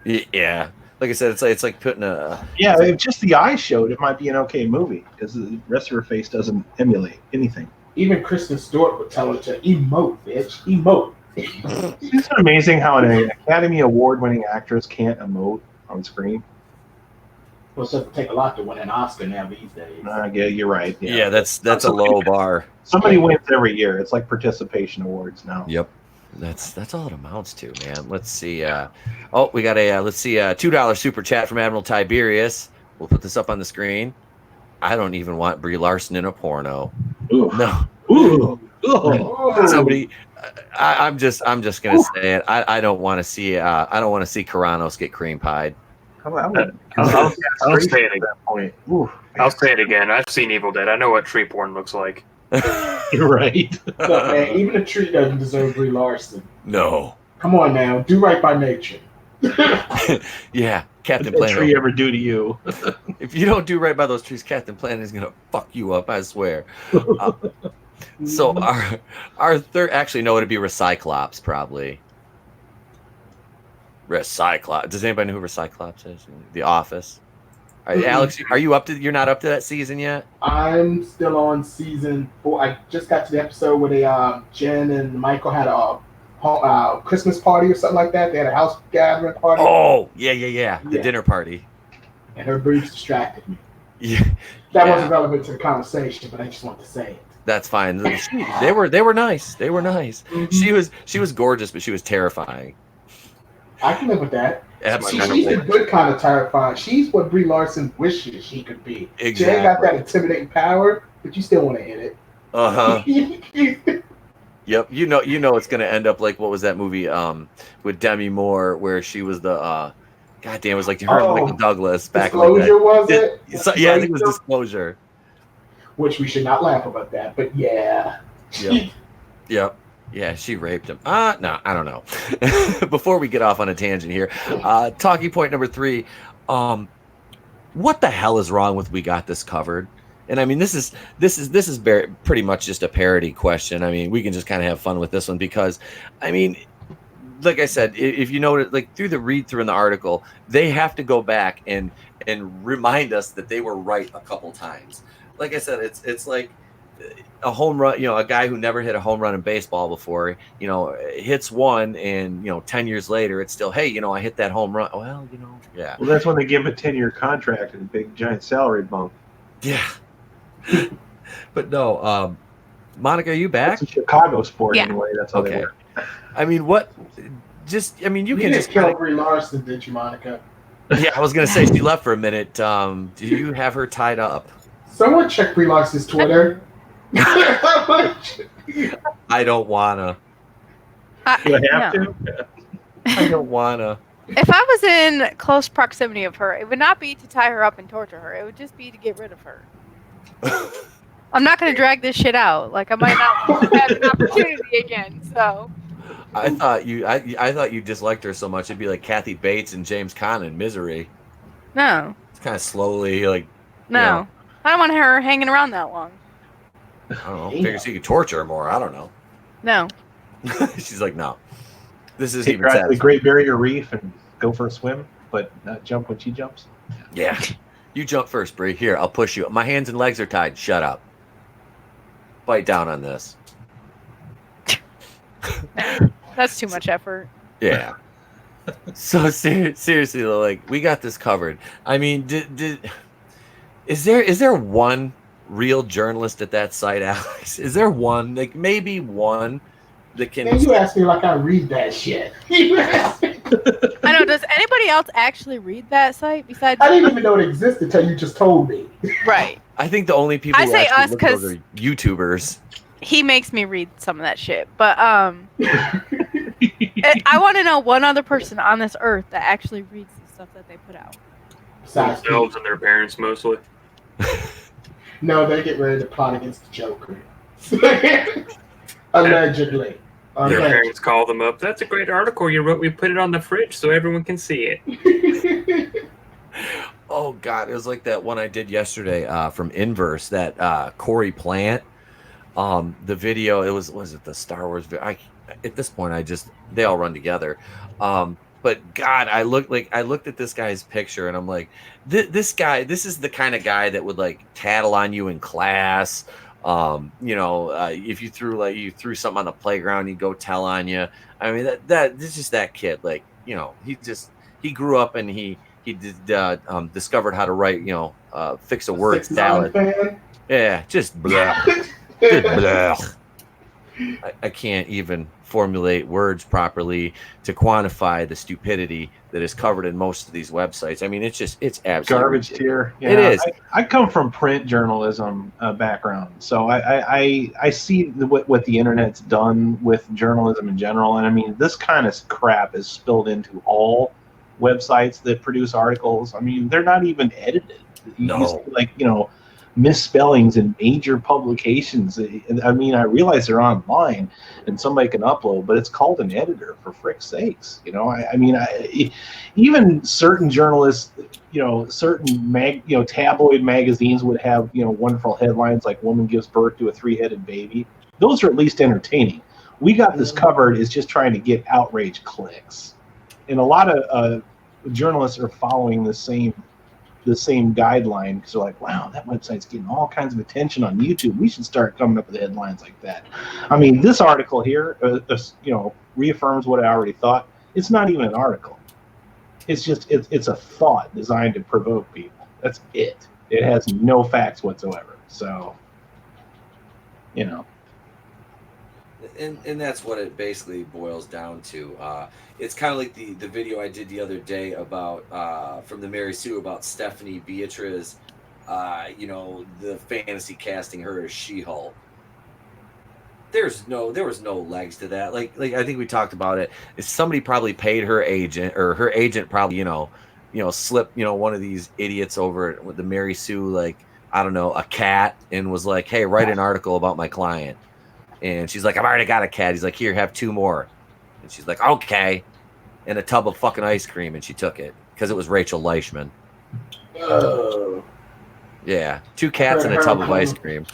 Yeah. Like I said, it's like putting a... Yeah, if just the eyes showed, it might be an okay movie, because the rest of her face doesn't emulate anything. Even Kristen Stewart would tell her to emote, bitch. Emote. Isn't it amazing how an Academy Award-winning actress can't emote on screen? Well, it doesn't take a lot to win an Oscar now these days. Yeah, you're right. Yeah, that's a low bar. Somebody wins every year. It's like participation awards now. Yep. That's all it amounts to, man. Let's see. We got a $2 super chat from Admiral Tiberius. We'll put this up on the screen. I don't even want Brie Larson in a porno. Ooh. No. Ooh. Somebody. I'm just gonna say it. I don't want to see. Karanos get cream pied. I'll say it again. I'll say it again. I've seen Evil Dead. I know what tree porn looks like. You're right. Look, man, even a tree doesn't deserve Brie Larson. No. Come on now, do right by nature. Yeah, Captain What Planet. did a tree ever do to you? If you don't do right by those trees, Captain Planet is gonna fuck you up. I swear. So our third, actually no, it'd be Recyclops probably. Recyclops. Does anybody know who Recyclops is? The Office. Alex, are you up to? You're not up to that season yet? I'm still on season 4. I just got to the episode where Jen and Michael had a Christmas party or something like that. They had a house gathering party. Oh, yeah. The dinner party. And her briefs distracted me. Yeah. That wasn't relevant to the conversation, but I just wanted to say it. That's fine. They were nice. They were nice. Mm-hmm. She was gorgeous, but she was terrifying. I can live with that. Absolutely. She's a good kind of terrifying. She's what Brie Larson wishes she could be. Exactly. She ain't got that intimidating power, but you still want to hit it. Yep. You know it's gonna end up like, what was that movie with Demi Moore where she was the goddamn, it was like her and Michael Douglas back in the day. Disclosure, was it? Yeah, I think it was Disclosure. Which we should not laugh about that, but yeah. Yep. Yeah, she raped him. No, I don't know. Before we get off on a tangent here, talking point number 3, what the hell is wrong with We Got This Covered? And I mean, this is pretty much just a parody question. I mean, we can just kind of have fun with this one because, I mean, like I said, if you notice, like through the read through in the article, they have to go back and remind us that they were right a couple times. Like I said, it's like a home run, a guy who never hit a home run in baseball before, hits one, and 10 years later it's still, hey, I hit that home run. Well, yeah. Well, that's when they give him a 10-year contract and a big giant salary bump. Yeah. But no, Monica, are you back? It's a Chicago sport anyway. That's how they work. I mean, you can just kill Brie Larson, did you, Monica? Yeah, I was gonna say she left for a minute. Do you have her tied up? Someone check Brie Larson's Twitter. I don't wanna. Do I have to? I don't wanna. If I was in close proximity of her, it would not be to tie her up and torture her. It would just be to get rid of her. I'm not going to drag this shit out. Like, I might not have an opportunity again. So. I thought you disliked her so much it'd be like Kathy Bates and James Caan in Misery. No. It's kind of slowly like. No, I don't want her hanging around that long. I don't know. Figure so you could torture her more. I don't know. No. She's like, no. This isn't Take even her out to sad. the Great Barrier Reef and go for a swim, but not jump when she jumps. Yeah. You jump first, Bree. Here, I'll push you. My hands and legs are tied. Shut up. Bite down on this. That's too much effort. Yeah. So seriously, like, we got this covered. I mean, is there one real journalist at that site, Alex? Is there one? Like, maybe one that can. Man, you asked me like I read that shit. I know. Does anybody else actually read that site besides? I didn't even know it existed until you just told me. Right. I think the only people I who say actually us look at those 'cause are YouTubers. He makes me read some of that shit, but I want to know one other person on this earth that actually reads the stuff that they put out. Besides Themselves and their parents mostly. No, they get ready to plot against the Joker. Allegedly. Their parents call them up. That's a great article you wrote. We put it on the fridge so everyone can see it. Oh God, it was like that one I did yesterday from Inverse, that Corey Plant. The video, was it the Star Wars video? At this point, they all run together. But God, I looked at this guy's picture and I'm like, this guy, this is the kind of guy that would like tattle on you in class. If you threw something on the playground, he'd go tell on you. I mean, this is just that kid. Like, he grew up and he discovered how to write, fix a word salad. Yeah, just blah. Just blah. I can't even formulate words properly to quantify the stupidity that is covered in most of these websites. I mean, it's absolutely garbage tier. Yeah, it is. I come from print journalism background, so I see what the internet's done with journalism in general, and I mean, this kind of crap is spilled into all websites that produce articles. I mean, they're not even edited. You see, misspellings in major publications. I mean, I realize they're online and somebody can upload, but it's called an editor, for frick's sakes. Even certain journalists, certain tabloid magazines would have, wonderful headlines like "Woman gives birth to a 3-headed baby." Those are at least entertaining. We Got This Covered is just trying to get outrage clicks, and a lot of journalists are following the same guideline, because they're like, wow, that website's getting all kinds of attention on YouTube. We should start coming up with headlines like that. I mean, this article here, reaffirms what I already thought. It's not even an article. It's just it's a thought designed to provoke people. That's it. It has no facts whatsoever. So, And that's what it basically boils down to. It's kind of like the video I did the other day about from the Mary Sue about Stephanie Beatriz, the fantasy casting her as She-Hulk. There was no legs to that. Like I think we talked about it. Somebody probably paid her agent, or her agent probably slipped one of these idiots over with the Mary Sue, like, I don't know, a cat, and was like, hey, write an article about my client. And she's like, I've already got a cat. He's like, here, have 2 more. And she's like, okay. And a tub of fucking ice cream, and she took it because it was Rachel Leichman. Oh. Yeah, 2 cats and a tub of ice cream.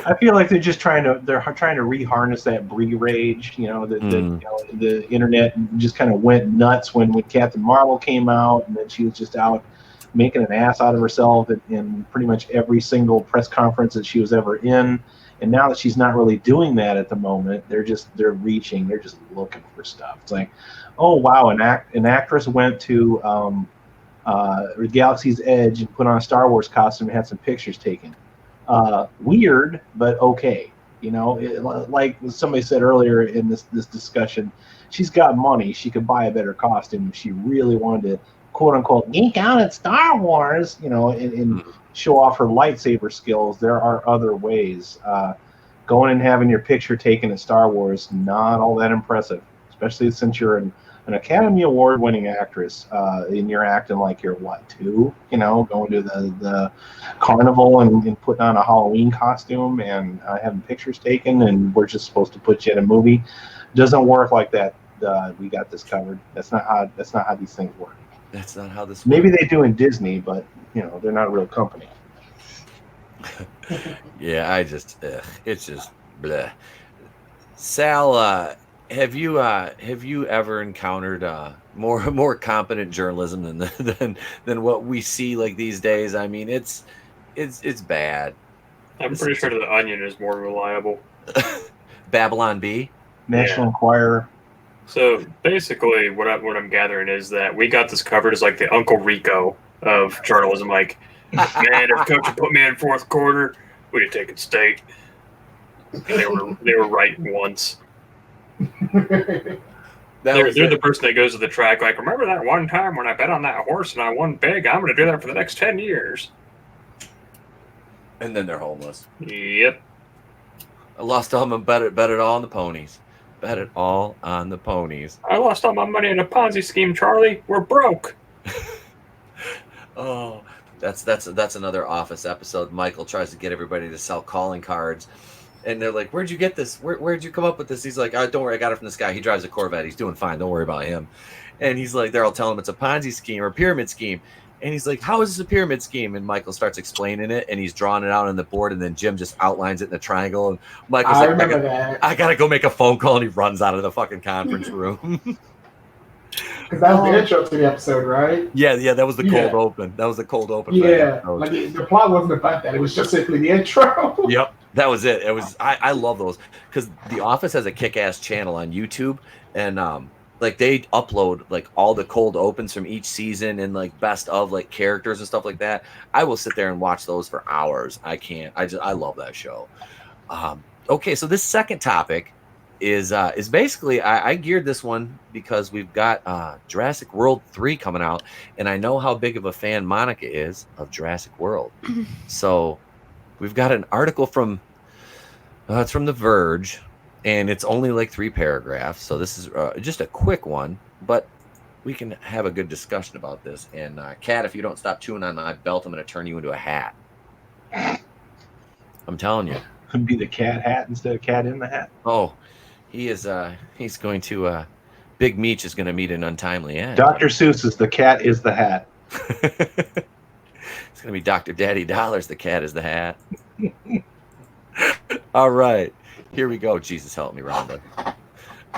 I feel like they're trying to re-harness that Brie rage. The internet just kind of went nuts when Captain Marvel came out, and then she was just out making an ass out of herself in pretty much every single press conference that she was ever in. And now that she's not really doing that at the moment, they're just looking for stuff. It's like, oh wow, an actress went to Galaxy's Edge and put on a Star Wars costume and had some pictures taken. Weird, but okay. Like somebody said earlier in this discussion, she's got money. She could buy a better costume if she really wanted to, quote unquote, geek out at Star Wars, and show off her lightsaber skills. There are other ways. Going and having your picture taken at Star Wars, not all that impressive, especially since you're an Academy Award winning actress, and you're acting like you're 2, going to the carnival and putting on a Halloween costume and having pictures taken, and we're just supposed to put you in a movie. Doesn't work like that. We got this covered. That's not how these things work. That's not how this works. Maybe they do in Disney, but they're not a real company. Yeah, it's just bleh. Sal, have you ever encountered more competent journalism than what we see like these days? I mean, it's bad. I'm pretty sure the Onion is more reliable. Babylon Bee, National Enquirer. So basically, what I'm gathering is that we got this covered as like the Uncle Rico of journalism. Like, man, if coach had put me in 4th quarter, we'd have taken state. And they were right once. They're the person that goes to the track like, remember that one time when I bet on that horse and I won big? I'm going to do that for the next 10 years. And then they're homeless. Yep. I lost all my bet it all on the ponies. Bet it all on the ponies. I lost all my money in a Ponzi scheme, Charlie. We're broke. Oh, that's another Office episode. Michael tries to get everybody to sell calling cards. And they're like, where'd you get this? Where'd you come up with this? He's like, oh, don't worry, I got it from this guy. He drives a Corvette. He's doing fine. Don't worry about him. And he's like, they're all telling him it's a Ponzi scheme or a pyramid scheme. And he's like, how is this a pyramid scheme? And Michael starts explaining it, and he's drawing it out on the board, and then Jim just outlines it in a triangle. And Michael's like, I got to go make a phone call, and he runs out of the fucking conference room. Because that was the intro to the episode, right? Yeah, that was the cold open. That was the cold open. Yeah, like the plot wasn't about that. It was just simply the intro. Yep, that was it. It was. I love those because The Office has a kick-ass channel on YouTube, and like they upload like all the cold opens from each season and like best of like characters and stuff like that. I will sit there and watch those for hours. I love that show. Okay, so this second topic is basically I geared this one because we've got Jurassic World 3 coming out, and I know how big of a fan Monica is of Jurassic World. So we've got an article from it's from The Verge, and it's only like 3 paragraphs. So this is just a quick one, but we can have a good discussion about this. And Kat, if you don't stop chewing on my belt, I'm going to turn you into a hat. I'm telling you. Could be the cat hat instead of cat in the hat. Oh, he is. He's going to. Big Meech is going to meet an untimely end. Dr. Seuss is the cat is the hat. It's going to be Dr. Daddy Dollars. The cat is the hat. All right, here we go. Jesus help me, Rhonda.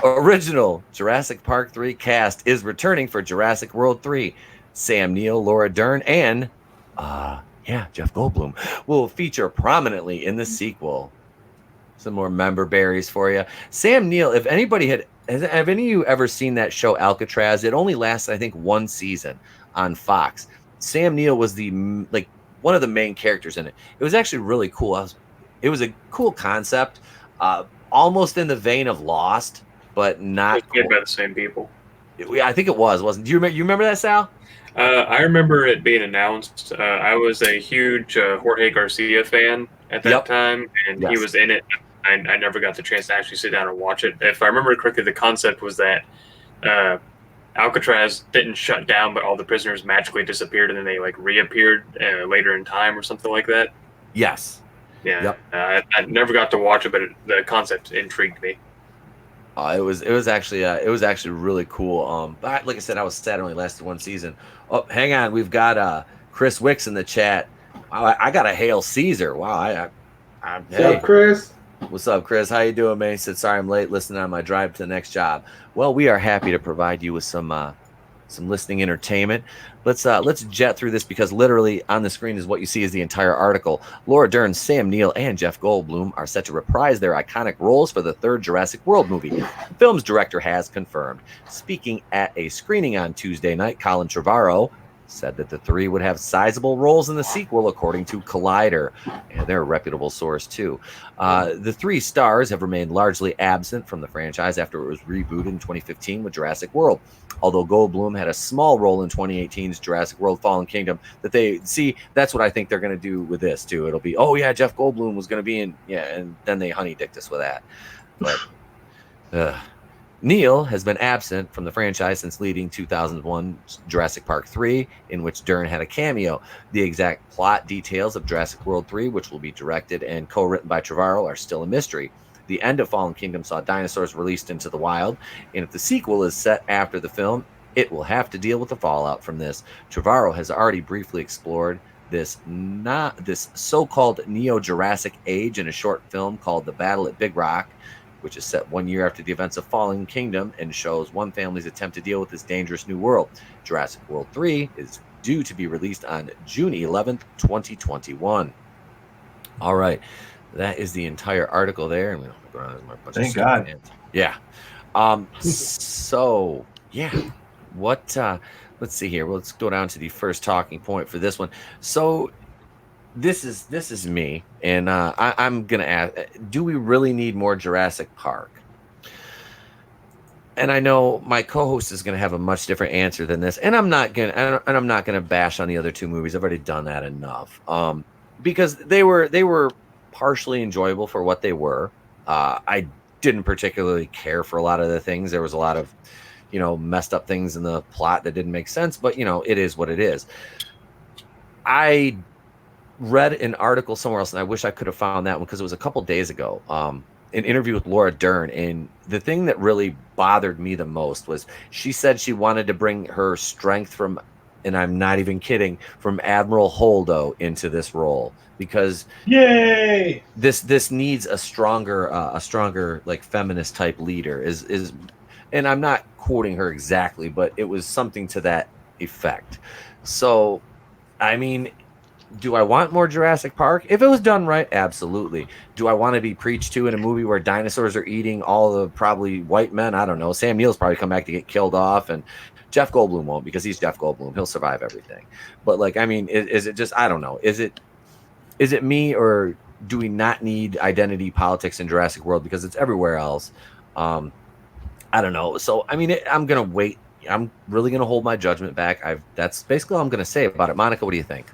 Original Jurassic Park 3 cast is returning for Jurassic World 3. Sam Neill, Laura Dern, and Jeff Goldblum will feature prominently in the sequel. Some more member berries for you. Sam Neill, if anybody have any of you ever seen that show Alcatraz? It only lasts, I think, 1 season on Fox. Sam Neill was one of the main characters in it. It was actually really cool. It was a cool concept. almost in the vein of Lost, but not It's made by the same people. I think it wasn't. Do you remember that, Sal? I remember it being announced. I was a huge Jorge Garcia fan at that time, and he was in it. I never got the chance to actually sit down and watch it. If I remember correctly, the concept was that Alcatraz didn't shut down, but all the prisoners magically disappeared, and then they like reappeared later in time or something like that. Yes. Yeah. Yep. I never got to watch it, but the concept intrigued me. It was actually really cool. But like I said, I was sad it only lasted one season. Oh, hang on, we've got Chris Wicks in the chat. Wow, I got a Hail Caesar. Wow, What's up, Chris? What's up, Chris? How you doing, man? He said, sorry I'm late listening on my drive to the next job. Well, we are happy to provide you with some listening entertainment. Let's jet through this because literally on the screen is what you see is the entire article. Laura Dern, Sam Neill, and Jeff Goldblum are set to reprise their iconic roles for the third Jurassic World movie. The film's director has confirmed. Speaking at a screening on Tuesday night, Colin Trevorrow said that the three would have sizable roles in the sequel, according to Collider, and they're a reputable source too. The three stars have remained largely absent from the franchise after it was rebooted in 2015 with Jurassic World. Although Goldblum had a small role in 2018's Jurassic World Fallen Kingdom, that's what I think they're going to do with this too. It'll be, oh yeah, Jeff Goldblum was going to be in, and then they honey-dicked us with that. But Neil has been absent from the franchise since leading 2001 Jurassic Park 3, in which Dern had a cameo. The exact plot details of Jurassic World 3, which will be directed and co-written by Trevorrow, are still a mystery. The end of Fallen Kingdom saw dinosaurs released into the wild, and if the sequel is set after the film, it will have to deal with the fallout from this. Trevorrow has already briefly explored this so-called Neo-Jurassic age in a short film called The Battle at Big Rock, which is set 1 year after the events of Fallen Kingdom and shows one family's attempt to deal with this dangerous new world. Jurassic World 3 is due to be released on June 11th, 2021. All right. That is the entire article there. And thank God. Yeah. So, yeah. What, let's see here. Well, let's go down to the first talking point for this one. So, this is me, and I'm gonna ask: do we really need more Jurassic Park? And I know my co-host is gonna have a much different answer than this, and I'm not gonna bash on the other two movies. I've already done that enough, because they were partially enjoyable for what they were. I didn't particularly care for a lot of the things. There was a lot of, messed up things in the plot that didn't make sense, but it is what it is. I read an article somewhere else, and I wish I could have found that one because it was a couple days ago. An interview with Laura Dern, and the thing that really bothered me the most was she said she wanted to bring her strength from, and I'm not even kidding, from Admiral Holdo into this role because yay, this needs a stronger like feminist type leader is, and I'm not quoting her exactly, but it was something to that effect. So, I mean, do I want more Jurassic Park? If it was done right, absolutely. Do I want to be preached to in a movie where dinosaurs are eating all the probably white men? I don't know. Sam Neill's probably come back to get killed off, and Jeff Goldblum won't because he's Jeff Goldblum. He'll survive everything. But like, I mean, is it just, I don't know. Is it me, or do we not need identity politics in Jurassic World because it's everywhere else? I don't know. So, I mean, I'm going to wait. I'm really going to hold my judgment back. That's basically all I'm going to say about it. Monica, what do you think?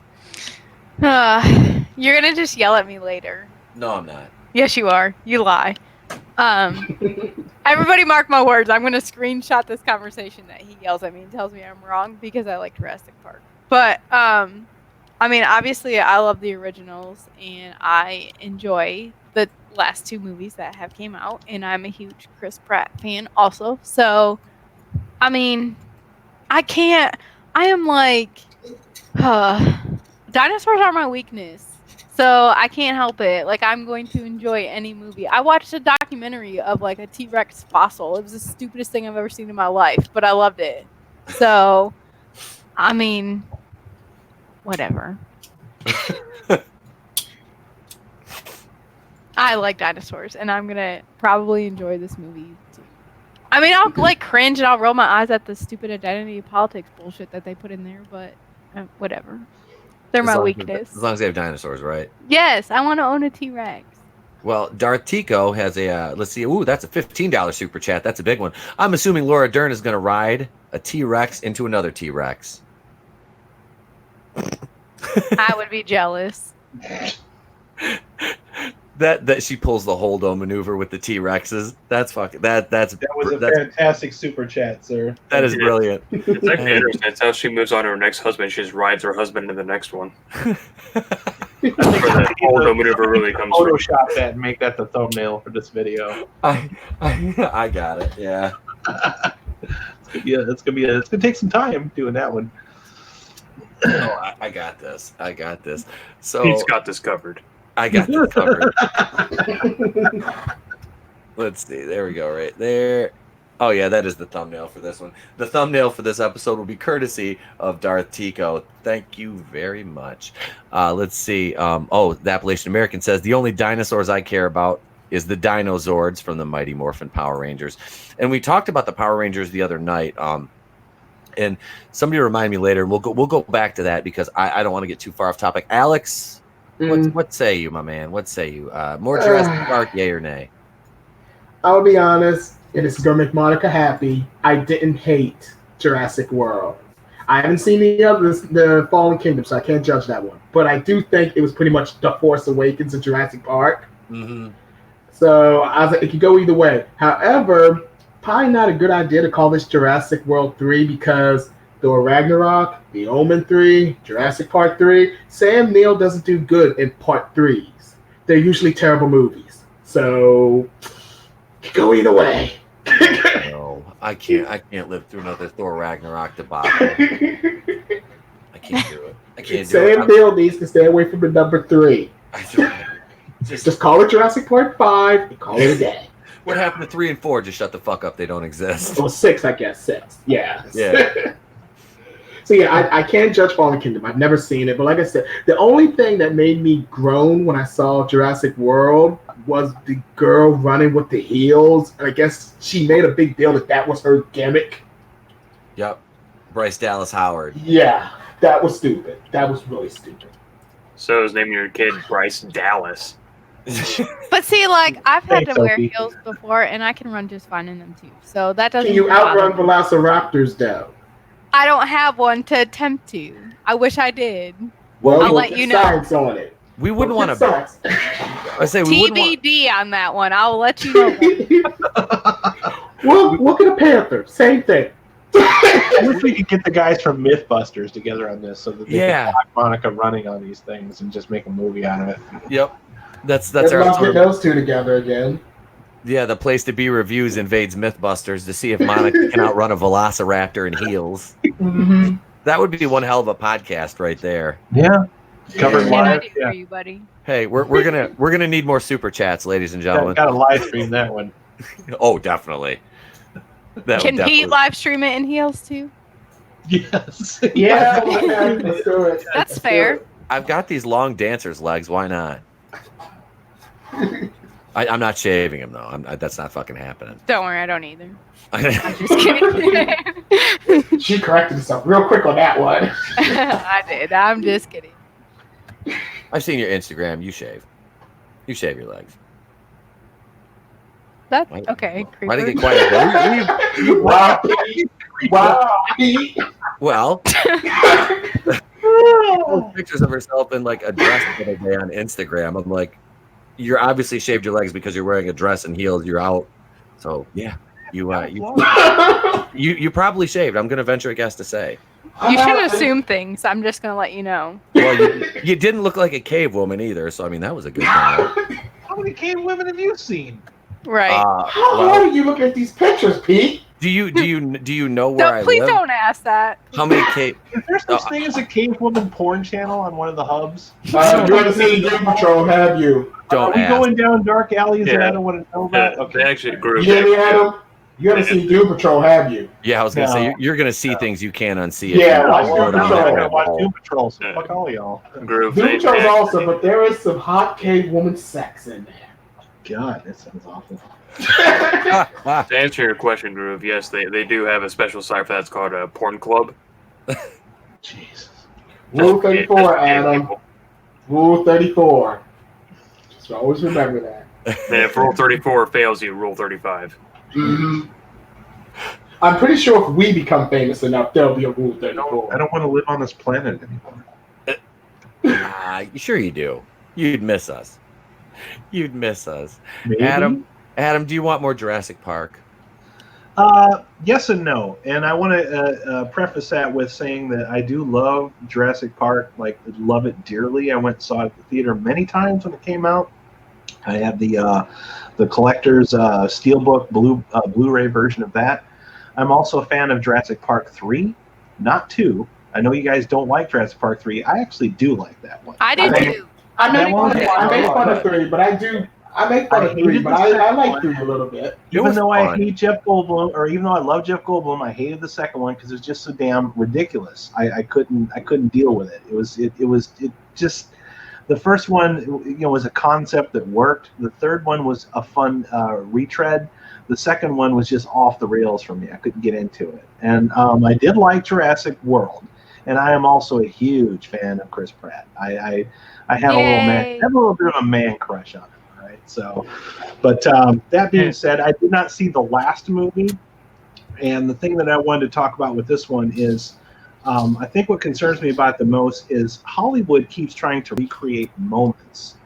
You're gonna just yell at me later. No, I'm not. Yes, you are. You lie. Everybody mark my words. I'm gonna screenshot this conversation that he yells at me and tells me I'm wrong because I like Jurassic Park. But I mean, obviously, I love the originals and I enjoy the last two movies that have came out, and I'm a huge Chris Pratt fan also. So, I mean, I am like, dinosaurs are my weakness, so I can't help it. Like, I'm going to enjoy any movie. I watched a documentary of like a T-Rex fossil. It was the stupidest thing I've ever seen in my life, but I loved it. So, I mean, whatever. I like dinosaurs, and I'm gonna probably enjoy this movie too. I mean, I'll like cringe and I'll roll my eyes at the stupid identity politics bullshit that they put in there, but whatever. They're my weakness. As long as they have dinosaurs, right? Yes, I want to own a T-Rex. Well, Darth Tico has a, let's see, ooh, that's a $15 super chat. That's a big one. I'm assuming Laura Dern is going to ride a T-Rex into another T-Rex. I would be jealous. That she pulls the hold-on maneuver with the T-Rexes. That's fucking, that was a fantastic super chat, sir. That is brilliant. It's actually interesting. It's how she moves on to her next husband. She just rides her husband into the next one. Where the hold-on maneuver really comes from. Photoshop that and make that the thumbnail for this video. I got it. Yeah. It's gonna take some time doing that one. Oh, I got this. So He's got this covered. I got this covered. Let's see. There we go. Right there. Oh yeah, that is the thumbnail for this one. The thumbnail for this episode will be courtesy of Darth Tico. Thank you very much. Let's see. The Appalachian American says the only dinosaurs I care about is the Dinozords from the Mighty Morphin Power Rangers. And we talked about the Power Rangers the other night. And somebody remind me later. We'll go back to that because I don't want to get too far off topic. Alex, what say you, my man? What say you? More Jurassic Park, yay or nay? I'll be honest, and this is gonna make Monica happy. I didn't hate Jurassic World. I haven't seen the Fallen Kingdom, so I can't judge that one. But I do think it was pretty much The Force Awakens of Jurassic Park. Mm-hmm. So I was like, it could go either way. However, probably not a good idea to call this Jurassic World 3 because Thor Ragnarok, The Omen 3, Jurassic Park 3, Sam Neill doesn't do good in Part 3s. They're usually terrible movies. So it could go either way. No, I can't live through another Thor Ragnarok debacle. I can't do it. Sam Neill needs to stay away from the number 3. Just call it Jurassic Park 5 and call it a day. What happened to 3 and 4? Just shut the fuck up. They don't exist. Well, 6, I guess. 6. Yeah. Yeah. So yeah, I can't judge Fallen Kingdom. I've never seen it, but like I said, the only thing that made me groan when I saw Jurassic World was the girl running with the heels. And I guess she made a big deal that was her gimmick. Yep. Bryce Dallas Howard. Yeah, that was stupid. That was really stupid. So is naming your kid Bryce Dallas. But see, like, I've had Thanks, to wear Sophie. heels before, and I can run just fine in them too. So that doesn't. Can you even bother outrun me. Velociraptors, though? I don't have one to attempt to. I wish I did. Well, I'll we'll let get you know. science on it. We wouldn't We'll want get to. science. I say we wouldn't want. TBD on that one. I'll let you know. We'll look at a panther. Same thing. I wish we could get the guys from Mythbusters together on this so that they Yeah. can block Monica running on these things and just make a movie out of it. Yep. That's Let's our not sort get of, those two together again. yeah. The place to be reviews invades Mythbusters to see if Monica can outrun a Velociraptor in heels. Mm-hmm. That would be one hell of a podcast right there. Yeah. Covered Good live. idea Yeah. for you, buddy. Hey, we're gonna need more super chats, ladies and gentlemen. Got to live stream that one. Oh, definitely. That Can would definitely. Pete live stream it in heels too? Yes. Yeah, okay, let's do it. That's Let's fair. do I've got these long dancer's legs. Why not? I'm not shaving them though. That's not fucking happening. Don't worry, I don't either. I'm I've just kidding. it. She corrected herself real quick on that one. I did. I'm just kidding. seen your Instagram. You shave. You shave your legs. That's Why- okay. Why did you Creeper. get quiet? Wow, Pete. Wow, Pete. Well, pictures of herself in like a dress the other day on Instagram. I'm like, you're obviously shaved your legs because you're wearing a dress and heels. You're out. So yeah, you probably shaved. I'm gonna venture a guess to say. You shouldn't assume things. I'm just gonna let you know. Well, you didn't look like a cave woman either. So I mean, that was a good thing. How many cave women have you seen? Right. How Well, hard are you looking at these pictures, Pete? do you know where I Please live? don't ask that. How many cave? Is there such thing as a cave woman porn channel on one of the hubs? You haven't seen Doom Patrol, have you? Don't Are we ask. going down dark alleys and Yeah. I don't want to know that? They actually grew. You hear me, Adam? You haven't seen Doom Patrol, have you? Yeah, I was gonna say No. you're gonna see things you can't unsee. Yeah, if you watch go Doom down Patrol. that I rabbit watch hole. Doom Patrol, so Yeah. fuck all y'all. Groove. Doom Patrol's awesome, but there is some hot cave woman sex in there. God, that sounds awful. To answer your question, Groove, yes, they do have a special site for that. It's called a Porn Club. Jesus. Rule Just- 34, just- Adam. Rule 34. Just always remember that. And if Rule 34 fails you, Rule 35. Mm-hmm. I'm pretty sure if we become famous enough, there'll be a Rule 34. I don't want to live on this planet anymore. Sure you do. You'd miss us. You'd miss us. Maybe. Adam, do you want more Jurassic Park? Yes and no. And I want to preface that with saying that I do love Jurassic Park, like love it dearly. I went and saw it at the theater many times when it came out. I have the collector's steelbook Blu-ray version of that. I'm also a fan of Jurassic Park 3, not 2. I know you guys don't like Jurassic Park 3. I actually do like that one. I do too. I make fun of 3, but I do. I make fun of 3, but I like 3 a little bit. Even though I hate Jeff Goldblum, or even though I love Jeff Goldblum, I hated the second one because it's just so damn ridiculous. I couldn't deal with it. It was just the first one, was a concept that worked. The third one was a fun retread. The second one was just off the rails for me. I couldn't get into it. And I did like Jurassic World, and I am also a huge fan of Chris Pratt. I have a little bit of a man crush on him. Right? So, but that being said, I did not see the last movie, and the thing that I wanted to talk about with this one is, I think what concerns me about it the most is Hollywood keeps trying to recreate moments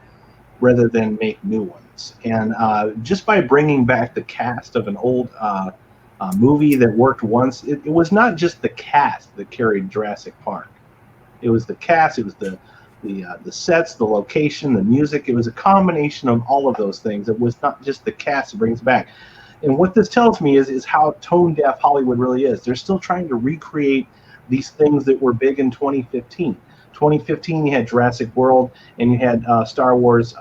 rather than make new ones, and just by bringing back the cast of an old movie that worked once, it was not just the cast that carried Jurassic Park. It was the cast. It was the sets, the location, the music. It was a combination of all of those things. It was not just the cast that brings back. And what this tells me is how tone deaf Hollywood really is. They're still trying to recreate these things that were big in 2015. 2015, you had Jurassic World, and you had Star Wars.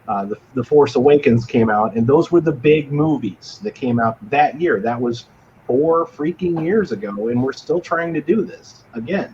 The Force Awakens came out, and those were the big movies that came out that year. That was 4 freaking years ago, and we're still trying to do this again.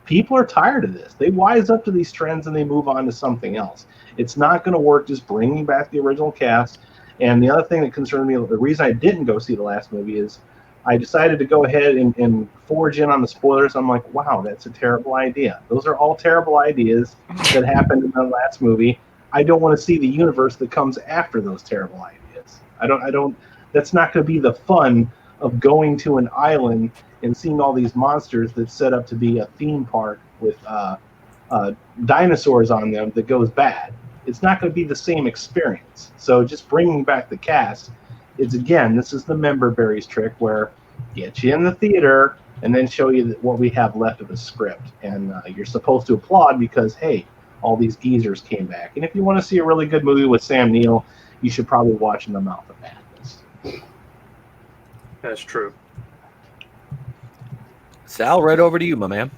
People are tired of this. They wise up to these trends and they move on to something else. It's not going to work just bringing back the original cast. And the other thing that concerned me, the reason I didn't go see the last movie is I decided to go ahead and forge in on the spoilers. I'm like, wow, that's a terrible idea. Those are all terrible ideas that happened in the last movie. I don't want to see the universe that comes after those terrible ideas. I don't, that's not going to be the fun of going to an island and seeing all these monsters that's set up to be a theme park with dinosaurs on them that goes bad. It's not going to be the same experience. So just bringing back the cast is, again, this is the member berries trick where get you in the theater and then show you what we have left of the script. And you're supposed to applaud because, hey, all these geezers came back. And if you want to see a really good movie with Sam Neill, you should probably watch In the Mouth of Madness. That's true. Sal, right over to you, my man.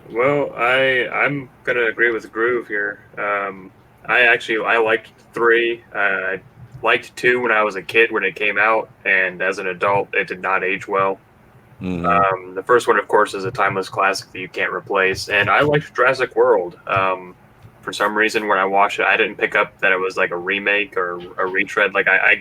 Well, I'm gonna agree with Groove here. I liked 3. I liked 2 when I was a kid when it came out, and as an adult, it did not age well. Mm-hmm. The first one, of course, is a timeless classic that you can't replace, and I liked Jurassic World. For some reason, when I watched it, I didn't pick up that it was like a remake or a retread. Like I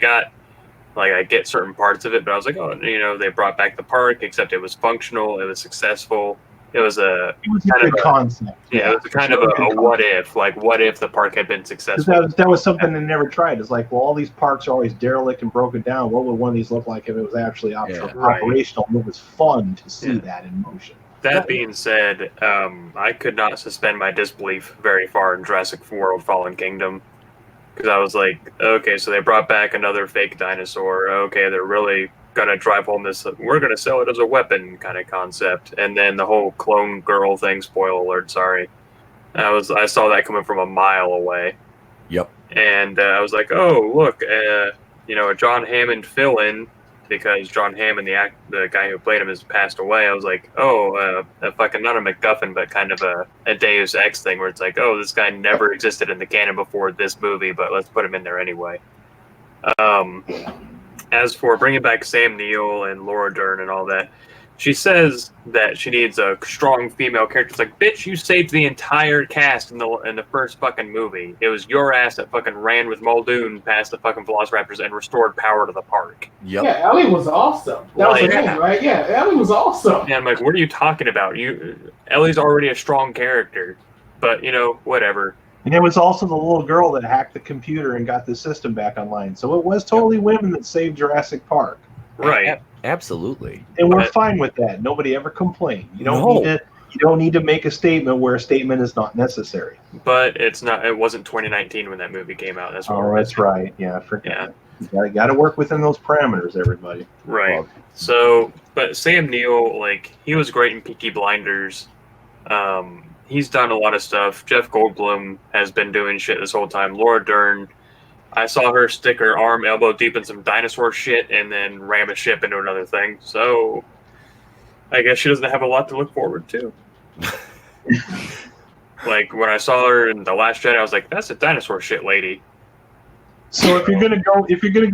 get certain parts of it, but I was like, oh, they brought back the park, except it was functional, it was successful. It was a good concept. Yeah, it was kind of a what if, like what if the park had been successful? That was something they never tried. It's like, well, all these parks are always derelict and broken down. What would one of these look like if it was actually operational? And it was fun to see that in motion. That being said, I could not suspend my disbelief very far in Jurassic World: Fallen Kingdom. Because I was like, okay, so they brought back another fake dinosaur. Okay, they're really going to drive home this, we're going to sell it as a weapon kind of concept. And then the whole clone girl thing, spoiler alert, sorry. I saw that coming from a mile away. Yep. And I was like, oh, look, a John Hammond fill-in, because John Hammond, the guy who played him, has passed away. I was like, oh, fucking not a MacGuffin, but kind of a Deus Ex thing where it's like, oh, this guy never existed in the canon before this movie, but let's put him in there anyway. As for bringing back Sam Neill and Laura Dern and all that, she says that she needs a strong female character. It's like, bitch, you saved the entire cast in the first fucking movie. It was your ass that fucking ran with Muldoon past the fucking Velociraptors and restored power to the park. Yep. Yeah, Ellie was awesome. That was her name, right? Yeah, Ellie was awesome. And I'm like, what are you talking about? Ellie's already a strong character, but whatever. And it was also the little girl that hacked the computer and got the system back online. So it was totally women that saved Jurassic Park. Right. Absolutely. And we're fine with that. Nobody ever complained. You don't need to make a statement where a statement is not necessary. But it's not. It wasn't 2019 when that movie came out. That's what that's right. Yeah, I forgot. You got to work within those parameters, everybody. Right. Well, So, but Sam Neill, like, he was great in Peaky Blinders. He's done a lot of stuff. Jeff Goldblum has been doing shit this whole time. Laura Dern, I saw her stick her arm elbow deep in some dinosaur shit and then ram a ship into another thing. So, I guess she doesn't have a lot to look forward to. Like, when I saw her in The Last Jedi, I was like, that's a dinosaur shit lady. So if you're gonna go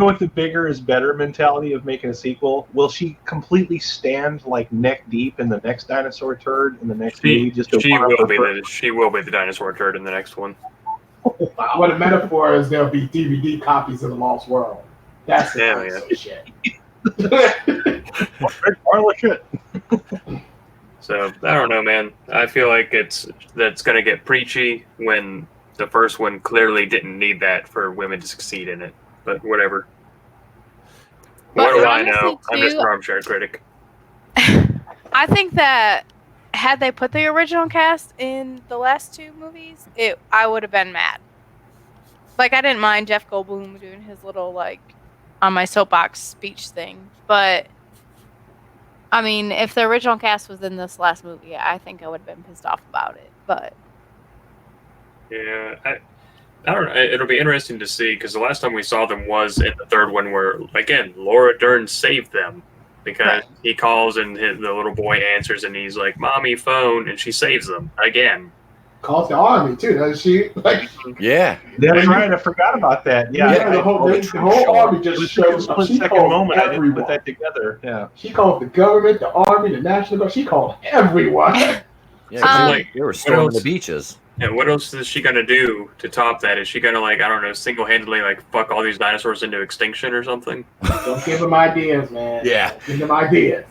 with the bigger is better mentality of making a sequel, will she completely stand like neck deep in the next dinosaur turd in the next movie? She will be the dinosaur turd in the next one. Oh, wow. What a metaphor is, there'll be DVD copies of The Lost World. That's the dinosaur shit. Shit. So I don't know, man. I feel like that's gonna get preachy when the first one clearly didn't need that for women to succeed in it. But whatever. But what do I honestly, know? I'm just too, an armchair critic. I think that had they put the original cast in the last two movies, I would have been mad. Like, I didn't mind Jeff Goldblum doing his little, like, on my soapbox speech thing. But, I mean, if the original cast was in this last movie, I think I would have been pissed off about it. But Yeah, I don't know. It'll be interesting to see because the last time we saw them was in the third one where, again, Laura Dern saved them because he calls and the little boy answers and he's like, "Mommy, phone," and she saves them again. Calls the army too, doesn't she? Like, yeah, that's right. I forgot about that. Yeah, the whole army just shows up. She second moment, everyone. I didn't put that together. Yeah, she called the government, the army, the National Guard. She called everyone. Yeah, like, they were storming the beaches. And what else is she gonna do to top that? Is she gonna, like, I don't know, single-handedly like fuck all these dinosaurs into extinction or something? Don't give them ideas, man. Yeah, don't give them ideas.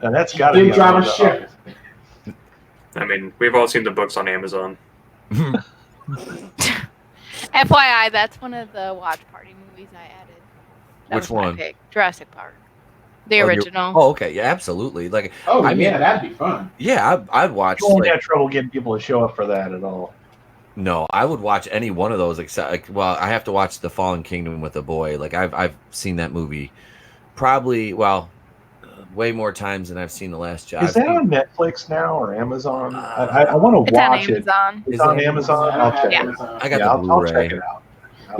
And that's got to be drive a ship. I mean, we've all seen the books on Amazon. FYI, that's one of the watch party movies I added. Which one? Jurassic Park, the original. Oh, okay, yeah, absolutely. Like, I mean, that'd be fun. Yeah, I'd watch. You won't have trouble getting people to show up for that at all. No, I would watch any one of those except, like, well, I have to watch The Fallen Kingdom with a boy. Like, I've seen that movie probably, way more times than I've seen The Last Jedi. Is that on Netflix now or Amazon? I want to watch it. It's on Amazon. I'll check it out. I got the Blu-ray. I'll check it out.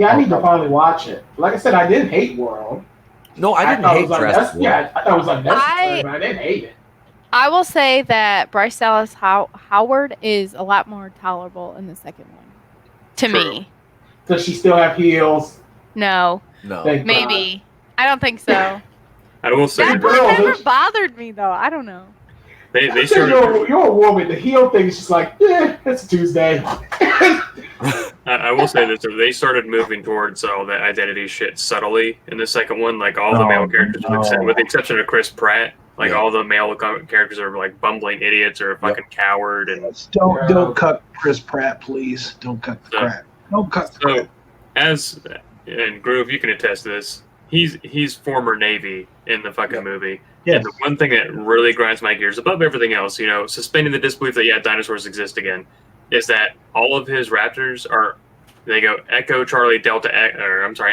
I need to finally watch it. Like I said, I didn't hate World. No, I didn't hate Jurassic World. Yeah, I thought it was unnecessary, but I didn't hate it. I will say that Bryce Dallas Howard is a lot more tolerable in the second one. To me. Does she still have heels? No. Maybe. I don't think so. I will say that never bothered me though. I don't know. They you're a woman. The heel thing is just like, it's Tuesday. I will say this: they started moving towards all that identity shit subtly in the second one. Like all the male characters, with the exception of Chris Pratt, all the male characters are like bumbling idiots or a fucking coward. And don't cut Chris Pratt, please. Don't cut Pratt. Don't cut. So, and Groove, you can attest to this. He's former Navy in the fucking movie. Yes. And the one thing that really grinds my gears above everything else, suspending the disbelief that dinosaurs exist again, is that all of his raptors they go Echo Charlie Delta,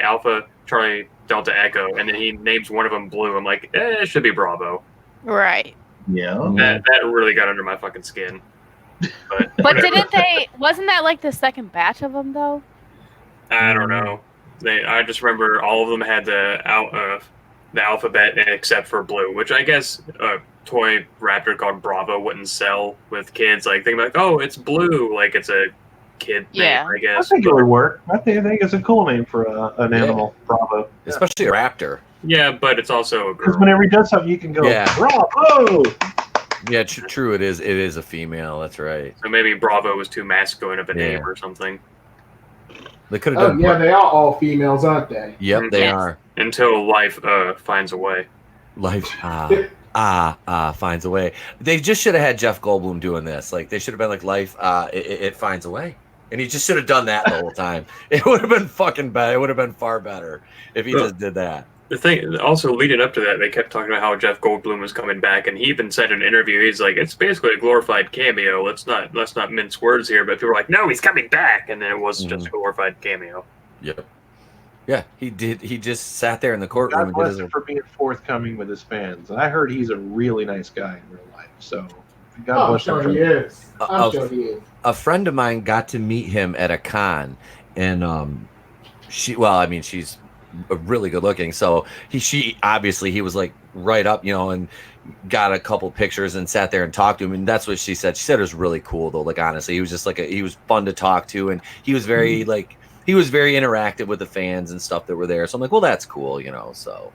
Alpha Charlie Delta Echo, and then he names one of them Blue. I'm like, it should be Bravo. Right. Yeah. That really got under my fucking skin. But wasn't that like the second batch of them though? I don't know. I just remember all of them had the alphabet except for Blue, which I guess a toy raptor called Bravo wouldn't sell with kids. Like, think like, oh, it's Blue, like it's a kid name, I guess. I think it would work. I think it's a cool name for an animal, Bravo. Especially a raptor. Yeah, but it's also a girl. Because whenever he does something, you can go, Bravo! Yeah, true. It is a female. That's right. So maybe Bravo was too masculine of a name or something. They could have done. Yeah, they are all females, aren't they? Yep, they are. Until life finds a way. Life finds a way. They just should have had Jeff Goldblum doing this. Like, they should have been like, life it finds a way. And he just should have done that the whole time. It would have been fucking bad. It would have been far better if he just did that. The thing, also leading up to that, they kept talking about how Jeff Goldblum was coming back, and he even said in an interview, he's like, "It's basically a glorified cameo. Let's not mince words here." But people were like, "No, he's coming back," and then it was just a glorified cameo. Yep. Yeah, he did. He just sat there in the courtroom God bless him for being forthcoming with his fans. I heard he's a really nice guy in real life. So, God bless him. I'm sure he is. I'm sure he is. A friend of mine got to meet him at a con, and she's really good looking. So she obviously, he was like right up, and got a couple pictures and sat there and talked to him. And that's what she said. She said it was really cool though. Like, honestly, he was just he was fun to talk to. And he was very he was very interactive with the fans and stuff that were there. So I'm like, well, that's cool, so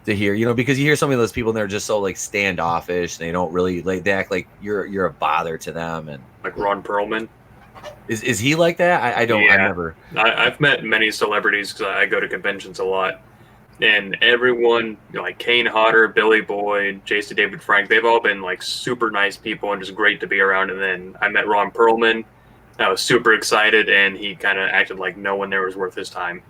to hear, because you hear some of those people and they're just so like standoffish. They don't really they act like you're a bother to them. And like Ron Perlman. Is he like that? I don't. Yeah. I've met many celebrities because I go to conventions a lot, and everyone like Kane Hodder, Billy Boyd, Jason David Frank, they've all been like super nice people and just great to be around. And then I met Ron Perlman. I was super excited, and he kind of acted like no one there was worth his time.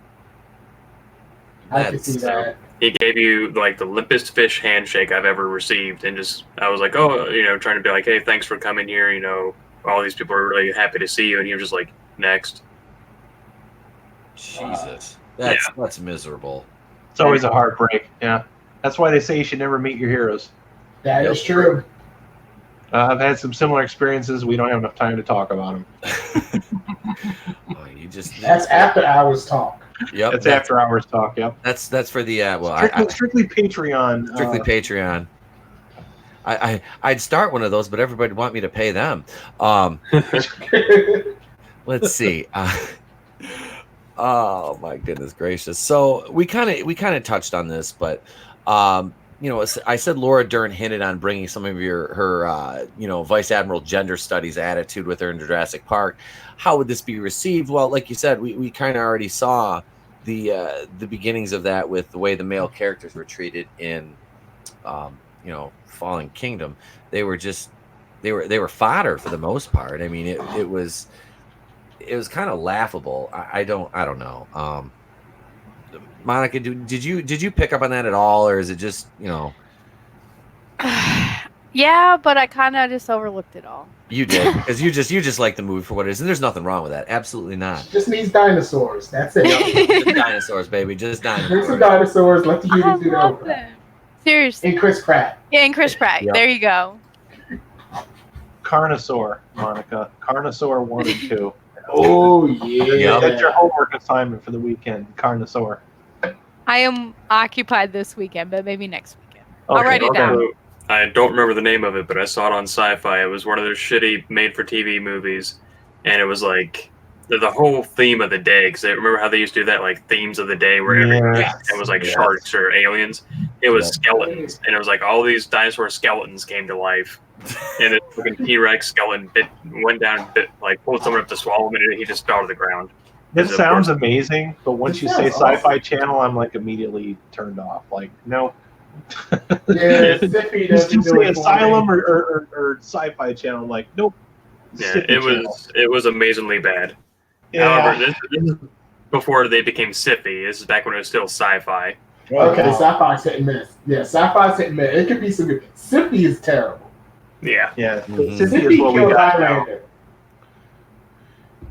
I can see that. He gave you like the limpest fish handshake I've ever received, and I was like, oh, trying to be like, hey, thanks for coming here. All these people are really happy to see you, and he was just like, next. Jesus, that's miserable. It's always a heartbreak. Yeah, that's why they say you should never meet your heroes. That is true. I've had some similar experiences. We don't have enough time to talk about them. That's after hours talk. Yep, that's after hours talk. Yep. That's for the strictly Patreon. Strictly Patreon. I'd start one of those, but everybody want me to pay them. Let's see. Oh my goodness gracious! So we kind of touched on this, but I said Laura Dern hinted on bringing some of her Vice Admiral gender studies attitude with her in Jurassic Park. How would this be received? Well, like you said, we kind of already saw the beginnings of that with the way the male characters were treated in Fallen Kingdom. They were fodder for the most part. I mean, it was kind of laughable. I don't know. Monica, did you pick up on that at all, or is it just Yeah, but I kind of just overlooked it all. You did, because you just like the movie for what it is, and there's nothing wrong with that. Absolutely not. Just needs dinosaurs. That's it. Just dinosaurs, baby. Just dinosaurs. Bring some dinosaurs. Let the humans do that. Seriously. And Chris Pratt. Yeah, and Chris Pratt. Yep. There you go. Carnosaur, Monica. Carnosaur 1 and 2. Oh yeah. That's your homework assignment for the weekend. Carnosaur. I am occupied this weekend, but maybe next weekend. Okay, I'll write it down. I don't remember the name of it, but I saw it on Sci-Fi. It was one of their shitty made-for-TV movies, and it was like the whole theme of the day. Because remember how they used to do that, like themes of the day, where it was like sharks or aliens. It was skeletons, and it was like all these dinosaur skeletons came to life, and this fucking T-Rex skeleton went down, pulled someone up to swallow him, and he just fell to the ground. This sounds amazing, but once you say Sci-Fi Channel, I'm like immediately turned off. Like, no. Yeah, Just say Asylum or Sci-Fi Channel. I'm like, nope. Yeah, it was amazingly bad. Yeah. However, this is before they became Sippy. This is back when it was still Sci-Fi. Okay, Sci-Fi's hit and miss. Yeah, Sci-Fi's hit and miss. It could be some good. Sippy is terrible. Yeah. Yeah. Sippy is what we got now.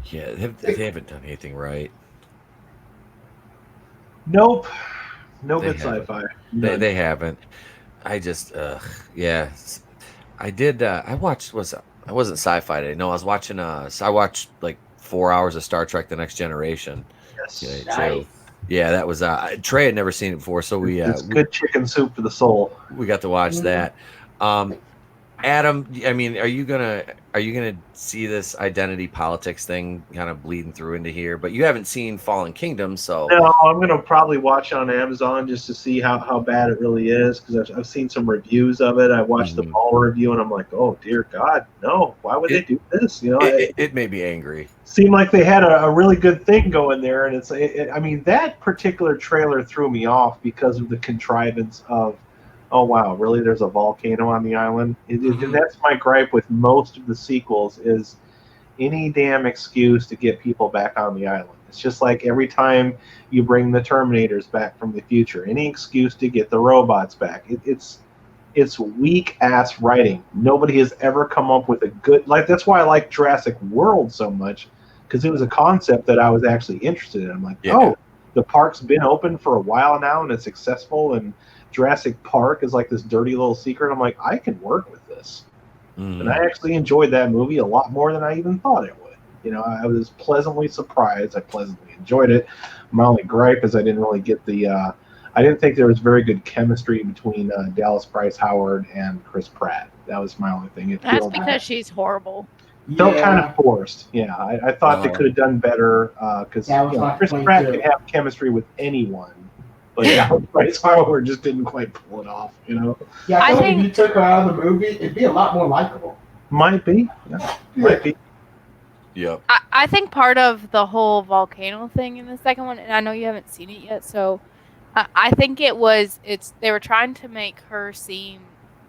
Yeah, they haven't done anything right. Nope. No good sci-fi. They haven't. I just, I did. I watched. I wasn't sci-fi today. No, I was watching. I watched like 4 hours of Star Trek: The Next Generation. Yes. Nice. So, yeah, that was. Trey had never seen it before, so it's good chicken soup for the soul. We got to watch that. Adam, I mean, are you gonna see this identity politics thing kind of bleeding through into here? But you haven't seen Fallen Kingdom, so no, I'm gonna probably watch it on Amazon just to see how bad it really is, because I've seen some reviews of it. I watched the Paul review, and I'm like, oh dear God, no! Why would they do this? It made me angry. Seemed like they had a really good thing going there, and I mean, that particular trailer threw me off because of the contrivance of, oh wow, really? There's a volcano on the island. That's my gripe with most of the sequels. Is any damn excuse to get people back on the island. It's just like every time you bring the Terminators back from the future, any excuse to get the robots back. It's weak ass writing. Nobody has ever come up with a good, like, that's why I like Jurassic World so much, because it was a concept that I was actually interested in. I'm like, oh, the park's been open for a while now and it's successful, and Jurassic Park is like this dirty little secret. I'm like, I can work with this. And I actually enjoyed that movie a lot more than I even thought it would. You know, I was pleasantly surprised. I pleasantly enjoyed it. My only gripe is I didn't really get the I didn't think there was very good chemistry between Dallas Bryce Howard and Chris Pratt. That was my only thing. That's because she's horrible. Felt kind of forced. Yeah, I thought they could have done better because Chris Pratt can have chemistry with anyone, but Dallas Bryce Howard just didn't quite pull it off. You know. Yeah, I think if you took her out of the movie, it'd be a lot more likable. Might be. Yeah. Might be. Yep. I think part of the whole volcano thing in the second one, and I know you haven't seen it yet, so I think they were trying to make her seem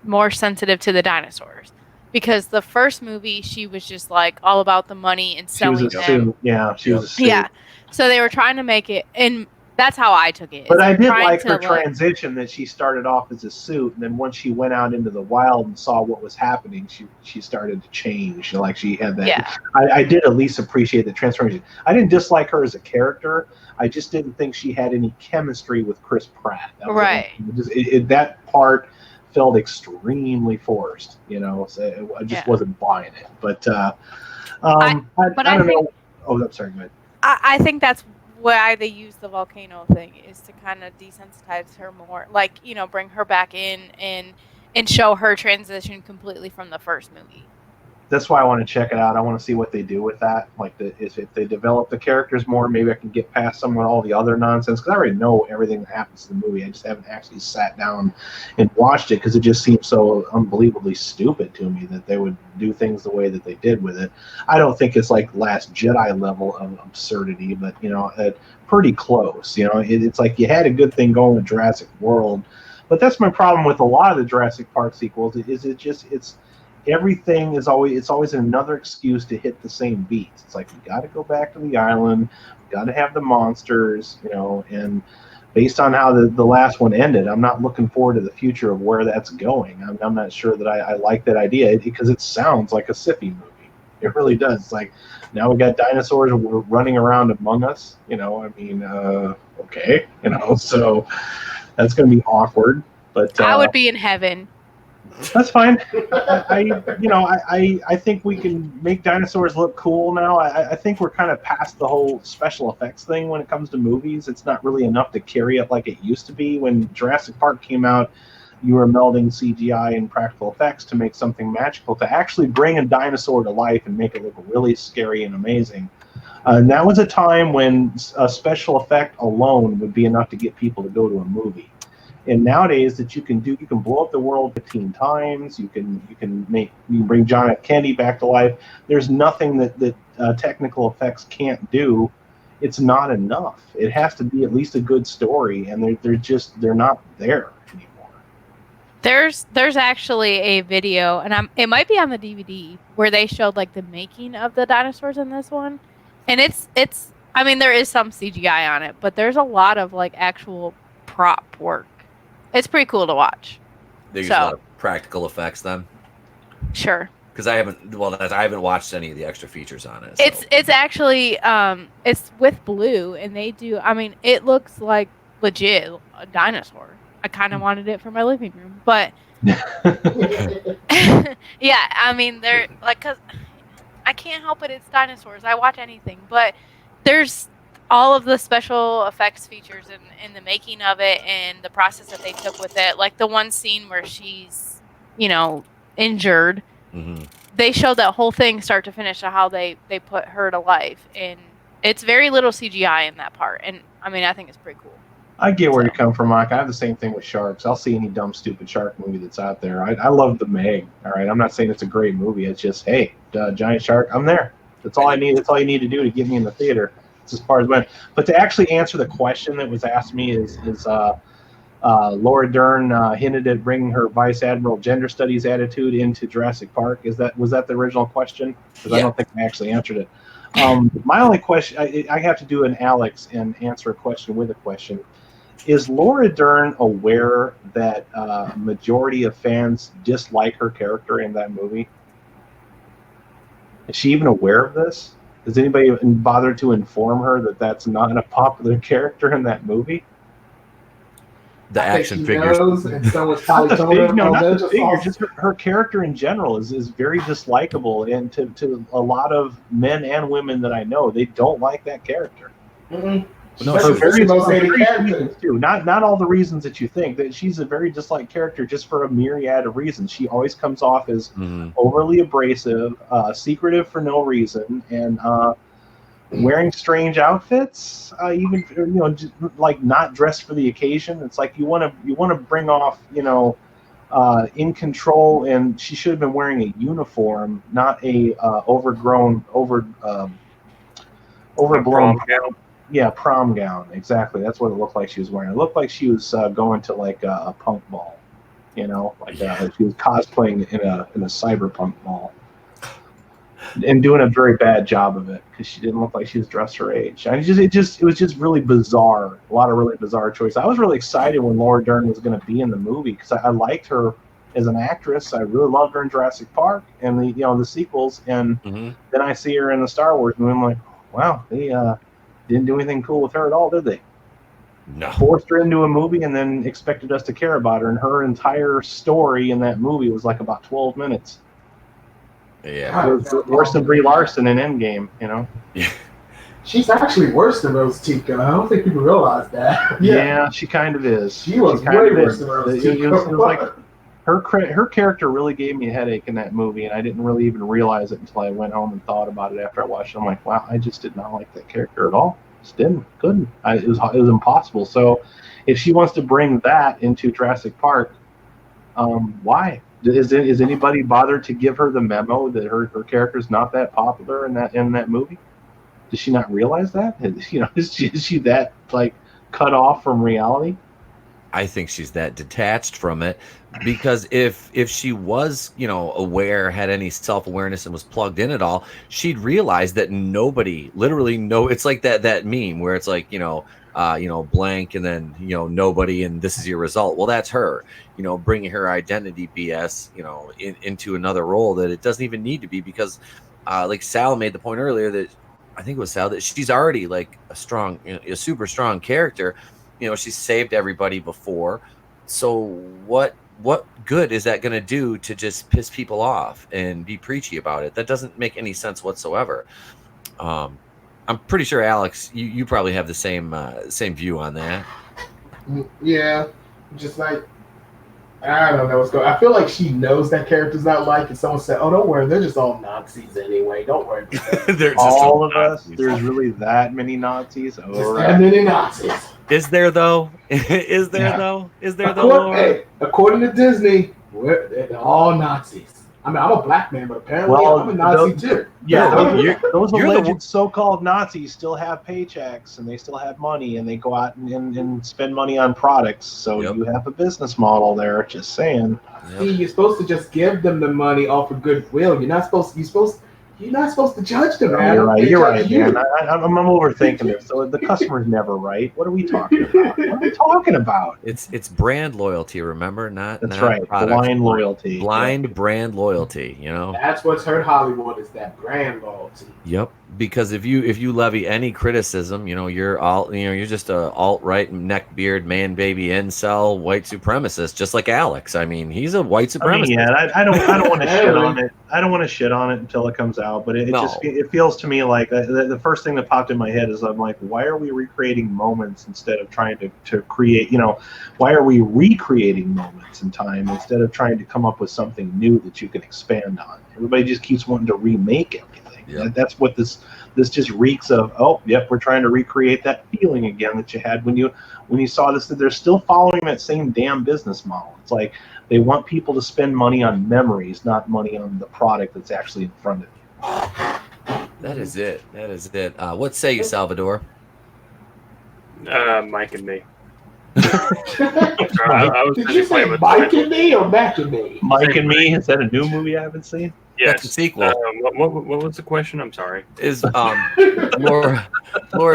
more sensitive to the dinosaurs, because the first movie she was just like all about the money and selling them. Yeah, she was a suit. Yeah, so they were trying to make it, and that's how I took it. But I did like her transition that she started off as a suit, and then once she went out into the wild and saw what was happening, she started to change. Like she had that. Yeah. I did at least appreciate the transformation. I didn't dislike her as a character. I just didn't think she had any chemistry with Chris Pratt. Right. That part felt extremely forced. You know, so I just wasn't buying it. But I don't know. Oh, I'm sorry. Go ahead. I think that's why they use the volcano thing, is to kind of desensitize her more, like, you know, bring her back in and show her transition completely from the first movie. That's why I want to check it out. I want to see what they do with that. Like, if they develop the characters more, maybe I can get past some of all the other nonsense, because I already know everything that happens in the movie. I just haven't actually sat down and watched it, because it just seems so unbelievably stupid to me that they would do things the way that they did with it. I don't think it's like Last Jedi level of absurdity, but, you know, pretty close. You know, it's like you had a good thing going with Jurassic World, but that's my problem with a lot of the Jurassic Park sequels. Everything is always another excuse to hit the same beats. It's like, we got to go back to the island, we got to have the monsters, you know. And based on how the last one ended, I'm not looking forward to the future of where that's going. I'm not sure that I like that idea, because it sounds like a sci-fi movie. It really does. It's like, now we got dinosaurs running around among us. You know, I mean, okay, you know, so that's going to be awkward. But I would be in heaven. That's fine. I think we can make dinosaurs look cool now. I think we're kind of past the whole special effects thing when it comes to movies. It's not really enough to carry it like it used to be. When Jurassic Park came out, you were melding CGI and practical effects to make something magical, to actually bring a dinosaur to life and make it look really scary and amazing. And that was a time when a special effect alone would be enough to get people to go to a movie. And nowadays, that you can blow up the world 15 times. You can bring John F. Kennedy back to life. There's nothing that technical effects can't do. It's not enough. It has to be at least a good story, and they're not there anymore. There's actually a video, and it might be on the DVD, where they showed like the making of the dinosaurs in this one, and it's I mean, there is some CGI on it, but there's a lot of like actual prop work. It's pretty cool to watch. They use a lot of practical effects then? Sure. Because I haven't watched any of the extra features on it. So. It's actually it's with Blue, and they do. I mean, it looks like legit a dinosaur. I kind of wanted it for my living room, but yeah, I mean, they're like, 'cause I can't help it. It's dinosaurs. I watch anything, but there's all of the special effects features in the making of it, and the process that they took with it. Like the one scene where she's, you know, injured. Mm-hmm. They showed that whole thing start to finish of how they put her to life, and it's very little CGI in that part. And I mean, I think it's pretty cool. I get where you come from, Mike. I have the same thing with sharks. I'll see any dumb, stupid shark movie that's out there. I love The Meg. All right, I'm not saying it's a great movie. It's just, hey, giant shark, I'm there. That's all I need. That's all you need to do to get me in the theater. It's as far as when. But to actually answer the question that was asked me is Laura Dern hinted at bringing her Vice Admiral gender studies attitude into Jurassic Park. Was that the original question? Because I don't think I actually answered it. My only question, I have to do an Alex and answer a question with a question. Is Laura Dern aware that majority of fans dislike her character in that movie? Is she even aware of this? Does anybody bother to inform her that that's not a popular character in that movie? The action figures. Knows, and someone's probably told her. Not the figure, just her character in general is very dislikable, and to a lot of men and women that I know, they don't like that character. Mm-hmm. No, for very reasons too. Not all the reasons that you think. That she's a very disliked character just for a myriad of reasons. She always comes off as overly abrasive, secretive for no reason, and wearing strange outfits, even just, like not dressed for the occasion. It's like you want to bring off in control, and she should have been wearing a uniform, not a overblown. Yeah, prom gown. Exactly. That's what it looked like she was wearing. It looked like she was going to like a punk ball, she was cosplaying in a cyberpunk ball, and doing a very bad job of it because she didn't look like she was dressed her age. It was just really bizarre. A lot of really bizarre choices. I was really excited when Laura Dern was going to be in the movie because I liked her as an actress. I really loved her in Jurassic Park and the sequels, and then I see her in the Star Wars movie. I'm like, wow, they didn't do anything cool with her at all, did they? No. Forced her into a movie and then expected us to care about her, and her entire story in that movie was like about 12 minutes. Yeah. It was worse than Brie Larson in Endgame, Yeah. She's actually worse than Rose Tico. I don't think people realize that. Yeah, she kind of is. She was way worse than Rose Tico. It was like her character really gave me a headache in that movie, and I didn't really even realize it until I went home and thought about it after I watched it. I'm like, wow, I just did not like that character at all. Just couldn't. It was impossible. So, if she wants to bring that into Jurassic Park, why? Is anybody bothered to give her the memo that her character's not that popular in that movie? Does she not realize that? Is she that like cut off from reality? I think she's that detached from it, because if she was, aware, had any self-awareness and was plugged in at all, she'd realize that it's like that meme where it's like, blank and then, nobody, and this is your result. Well, that's her, bringing her identity BS, into another role that it doesn't even need to be, because like Sal made the point earlier that I think it was Sal, that she's already like a strong, a super strong character. She's saved everybody before. So what good is that going to do to just piss people off and be preachy about it? That doesn't make any sense whatsoever. I'm pretty sure, Alex, you probably have the same view on that. Yeah, just like, I don't know what's going on. I feel like she knows that character's not liked, and someone said, oh, don't worry, they're just all Nazis anyway. Don't worry about it. They're just all of us? There's really that many Nazis? That many Nazis. Is there, though? Is there, though? According to Disney, they're all Nazis. I mean, I'm a black man, but apparently I'm a Nazi too. Yeah, those alleged so-called Nazis still have paychecks, and they still have money, and they go out and spend money on products. So you have a business model there. Just saying. See, you're supposed to just give them the money off of goodwill. You're not supposed to judge them, man. You're right, man. I'm overthinking this. So the customer's never right. What are we talking about? What are we talking about? It's brand loyalty, remember? That's right. Product. Blind loyalty. Blind brand loyalty, That's what's hurt Hollywood, is that brand loyalty. Yep. Because if you levy any criticism, you're just a alt-right neckbeard man baby incel white supremacist, just like Alex. I mean, he's a white supremacist. I don't want to shit on it. I don't want to shit on it until it comes out, but it feels to me like the first thing that popped in my head is I'm like, why are we recreating moments instead of trying to create, why are we recreating moments in time instead of trying to come up with something new that you can expand on? Everybody just keeps wanting to remake everything. Yep. That's what this just reeks of. Oh, yep, we're trying to recreate that feeling again that you had when you saw this. That they're still following that same damn business model. It's like they want people to spend money on memories, not money on the product that's actually in front of you. That is it. What say you, Salvador? Mike and me. I was Did busy you say playing with Mike toys. and Me or Mac and Me? Mike and Me, is that a new movie I haven't seen? Yes. That's a sequel. What was the question? I'm sorry. Is Laura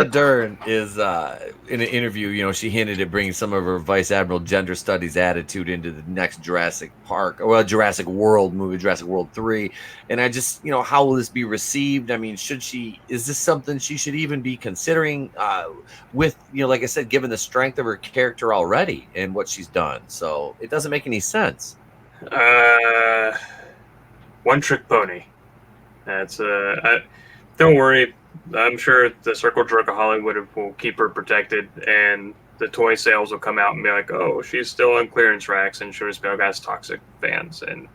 Dern is in an interview, you know, she hinted at bringing some of her Vice Admiral gender studies attitude into the next Jurassic Jurassic World movie, Jurassic World 3. And I just, you know, how will this be received? I mean, is this something she should even be considering with, you know, like I said, given the strength of her character already and what she's done. So it doesn't make any sense. One trick pony. That's don't worry. I'm sure the Circle Jerk of Hollywood will keep her protected, and the toy sales will come out and be like, "Oh, she's still on clearance racks," and she'll just be like, "That's toxic fans." And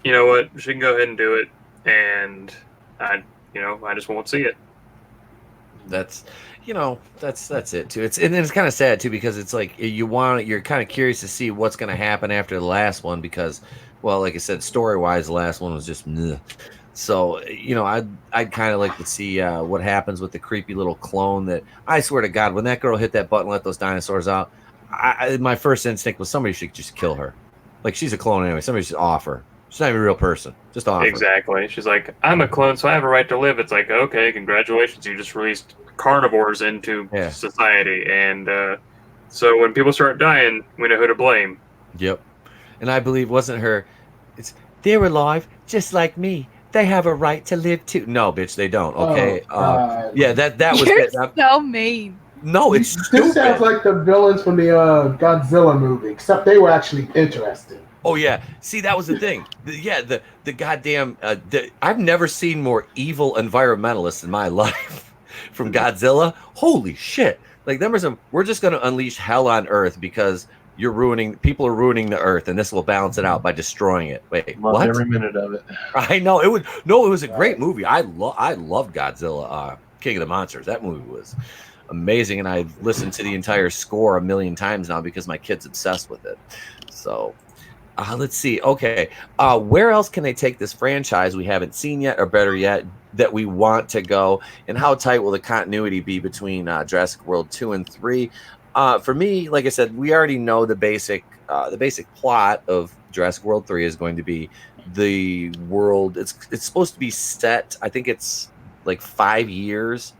you know what? She can go ahead and do it, and I just won't see it. That's it too. It's kind of sad too, because it's like you're kind of curious to see what's going to happen after the last one, because, well, like I said, story wise, the last one was just meh. So, you know, I'd kind of like to see what happens with the creepy little clone that, I swear to God, when that girl hit that button, let those dinosaurs out, my first instinct was somebody should just kill her. Like, she's a clone anyway. Somebody should off her. She's not even a real person. Just off her. Exactly. She's like, I'm a clone, so I have a right to live. It's like, okay, congratulations. You just released carnivores into society. And so when people start dying, we know who to blame. Yep. And I believe, wasn't her, they're alive just like me. They have a right to live too. No, bitch, they don't. Okay. Yeah, that was You're so mean. No, it's stupid. This sounds like the villains from the Godzilla movie, except they were actually interesting. Oh yeah, see, that was the thing. The goddamn. I've never seen more evil environmentalists in my life. From Godzilla, holy shit! Like, we're just gonna unleash hell on Earth because people are ruining the Earth, and this will balance it out by destroying it. Wait, Loved what? every minute of it. I know it was a great movie. I loved Godzilla, King of the Monsters. That movie was amazing, and I've listened to the entire score 1,000,000 times now because my kid's obsessed with it. So. Let's see. Okay. Where else can they take this franchise we haven't seen yet, or better yet, that we want to go? And how tight will the continuity be between Jurassic World 2 and 3? For me, like I said, we already know the basic plot of Jurassic World 3 is going to be the world. It's supposed to be set, I think it's like 5 years.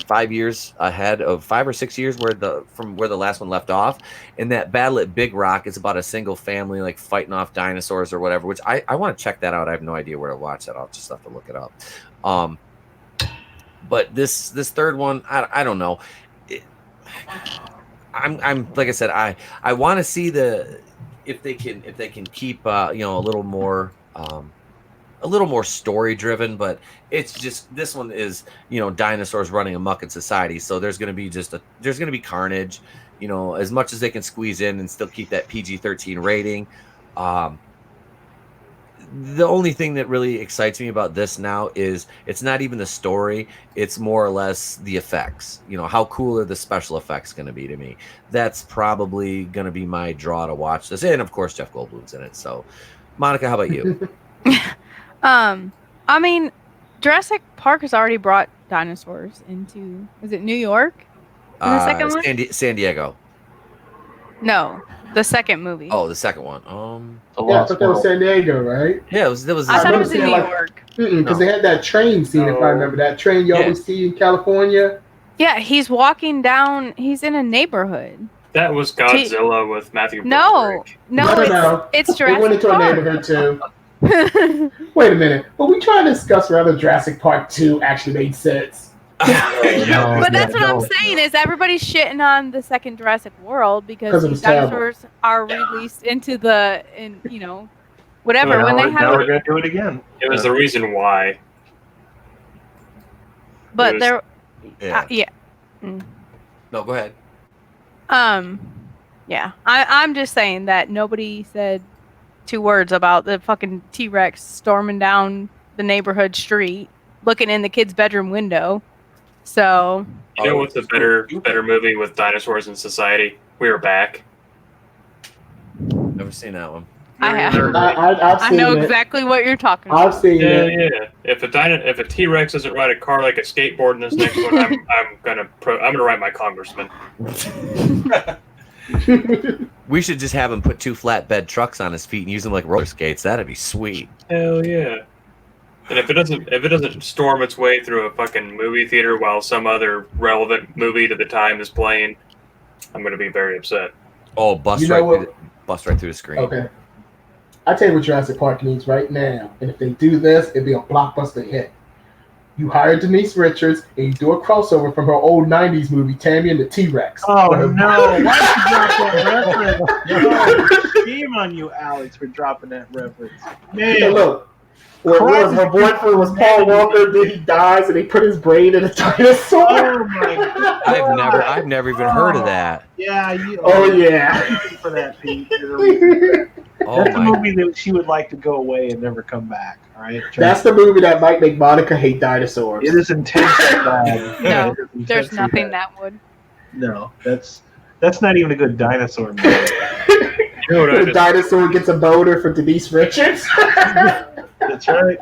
5 years ahead of 5 or 6 years from where the last one left off. And that battle at Big Rock is about a single family like fighting off dinosaurs or whatever, which I want to check that out. I have no idea where to watch that. I'll just have to look it up. But this third one, I don't know. I'm like I said, I want to see if they can keep a little more story driven, but it's just, this one is, dinosaurs running amok in society. So there's going to be carnage, as much as they can squeeze in and still keep that PG-13 rating. The only thing that really excites me about this now is it's not even the story. It's more or less the effects. How cool are the special effects going to be to me? That's probably going to be my draw to watch this. And of course, Jeff Goldblum's in it. So Monica, how about you? I mean, Jurassic Park has already brought dinosaurs into, is it New York? In the second one? San Diego. No, the second movie. Oh, the second one. Yeah, I thought that was San Diego, right? Yeah, it was. I thought it was in New York. Because they had that train scene, if I remember. That train you always see in California. Yeah, he's walking down. He's in a neighborhood. That was Godzilla with Matthew Broderick. No. It's Jurassic Park. They went into a neighborhood too. Wait a minute. But we trying to discuss whether Jurassic Park 2 actually made sense. But that's what I'm saying is everybody's shitting on the second Jurassic World because these dinosaurs are released into whatever. Well, when they now we're gonna do it again. It was the reason why. But there, yeah. No, go ahead. Yeah. I'm just saying that nobody said 2 words about the fucking T-Rex storming down the neighborhood street, looking in the kid's bedroom window. So you know what's a better movie with dinosaurs in society? We Are Back. Never seen that one. I have. I've I seen know it. exactly what you're talking about. I've seen Yeah, it. yeah. If a T-Rex doesn't ride a car like a skateboard in this next one, I'm gonna write my congressman. We should just have him put 2 flatbed trucks on his feet and use them like roller skates. That'd be sweet. Hell yeah. And if it doesn't storm its way through a fucking movie theater while some other relevant movie to the time is playing, I'm gonna be very upset. Oh, bust right through the screen. Okay. I tell you what Jurassic Park needs right now, and if they do this, it'd be a blockbuster hit. You hire Denise Richards, and you do a crossover from her old '90s movie Tammy and the T-Rex. Oh no! Why did you drop that reference? No, shame on you, Alex, for dropping that reference. Man, Hey, look. Her boyfriend was Paul Walker, then he dies, and they put his brain in a dinosaur. Oh my God! I've never even heard of that. Yeah. Yeah. For that, Pete. Oh That's a my. movie that she would like to go away and never come back. All right. That's the movie that might make Monica hate dinosaurs. It is intensely bad. No, It is intensely there's nothing bad. that would. No, that's not even a good dinosaur movie. You know what I The just, dinosaur gets a boner for Denise Richards. That's right.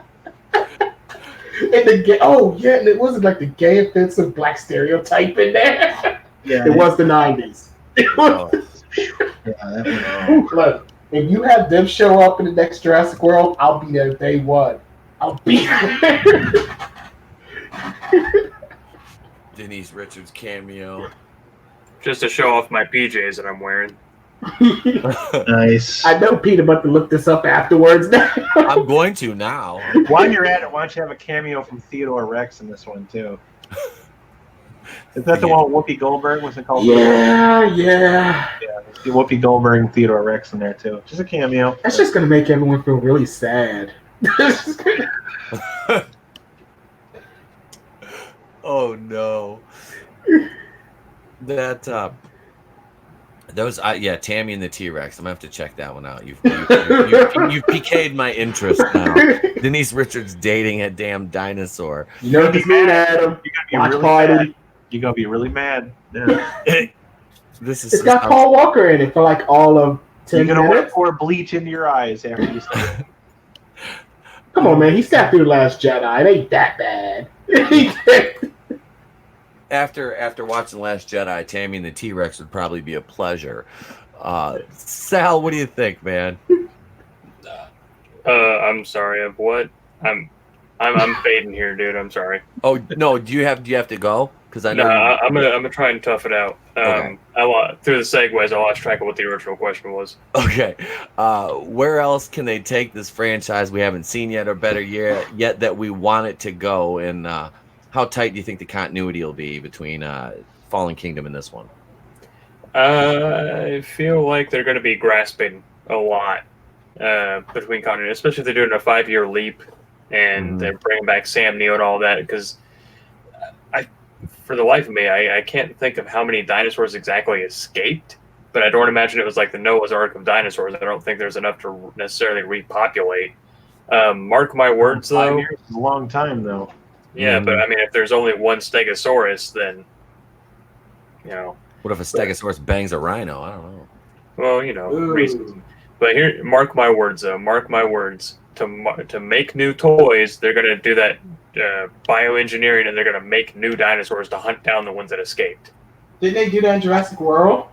And and it wasn't like the gay offensive black stereotype in there. Yeah. It was the '90s. Oh. Yeah, that was, Look, if you have them show up in the next Jurassic World, I'll be there day one. I'll be there. Denise Richards cameo. just to show off my PJs that I'm wearing. nice. I know Peter about to look this up afterwards now. I'm going to now. While you're at it, why don't you have a cameo from Theodore Rex in this one too? Is that the one with Whoopi Goldberg? What's it called? Yeah. Yeah. Whoopi Goldberg and Theodore Rex in there too. Just a cameo. That's just gonna make everyone feel really sad. Oh no. That Tammy and the T-Rex. I'm gonna have to check that one out. You've piqued my interest now. Denise Richards dating a damn dinosaur. You know what this mean, Adam? Watch party. You're gonna be really mad. Yeah. This is It's got Paul Walker in it for like all of 10 You're gonna want to minutes. pour bleach into your eyes after you see it. Come on, man. He sat through The Last Jedi. It ain't that bad. After watching Last Jedi, Tammy and the T-Rex would probably be a pleasure. Sal, what do you think, man? I'm sorry. Of what? I'm fading here, dude. I'm sorry. Oh no, do you have to go? Because I know. I'm gonna try and tough it out. Okay. Through the segues, I lost track of what the original question was. Okay. Where else can they take this franchise we haven't seen yet, or better yet that we want it to go? And how tight do you think the continuity will be between Fallen Kingdom and this one? I feel like they're going to be grasping a lot between continuity, especially if they're doing a 5-year leap and they're bringing back Sam Neill and all that. Because for the life of me, I can't think of how many dinosaurs exactly escaped. But I don't imagine it was like the Noah's Ark of dinosaurs. I don't think there's enough to necessarily repopulate. Mark my words, 5 though. years is a long time, though. Yeah, but I mean, if there's only one Stegosaurus, then, you know. What if a Stegosaurus bangs a rhino? I don't know. Well, you know, reasons. But here, mark my words, though. Mark my words. To make new toys, they're going to do that bioengineering, and they're going to make new dinosaurs to hunt down the ones that escaped. Didn't they do that in Jurassic World?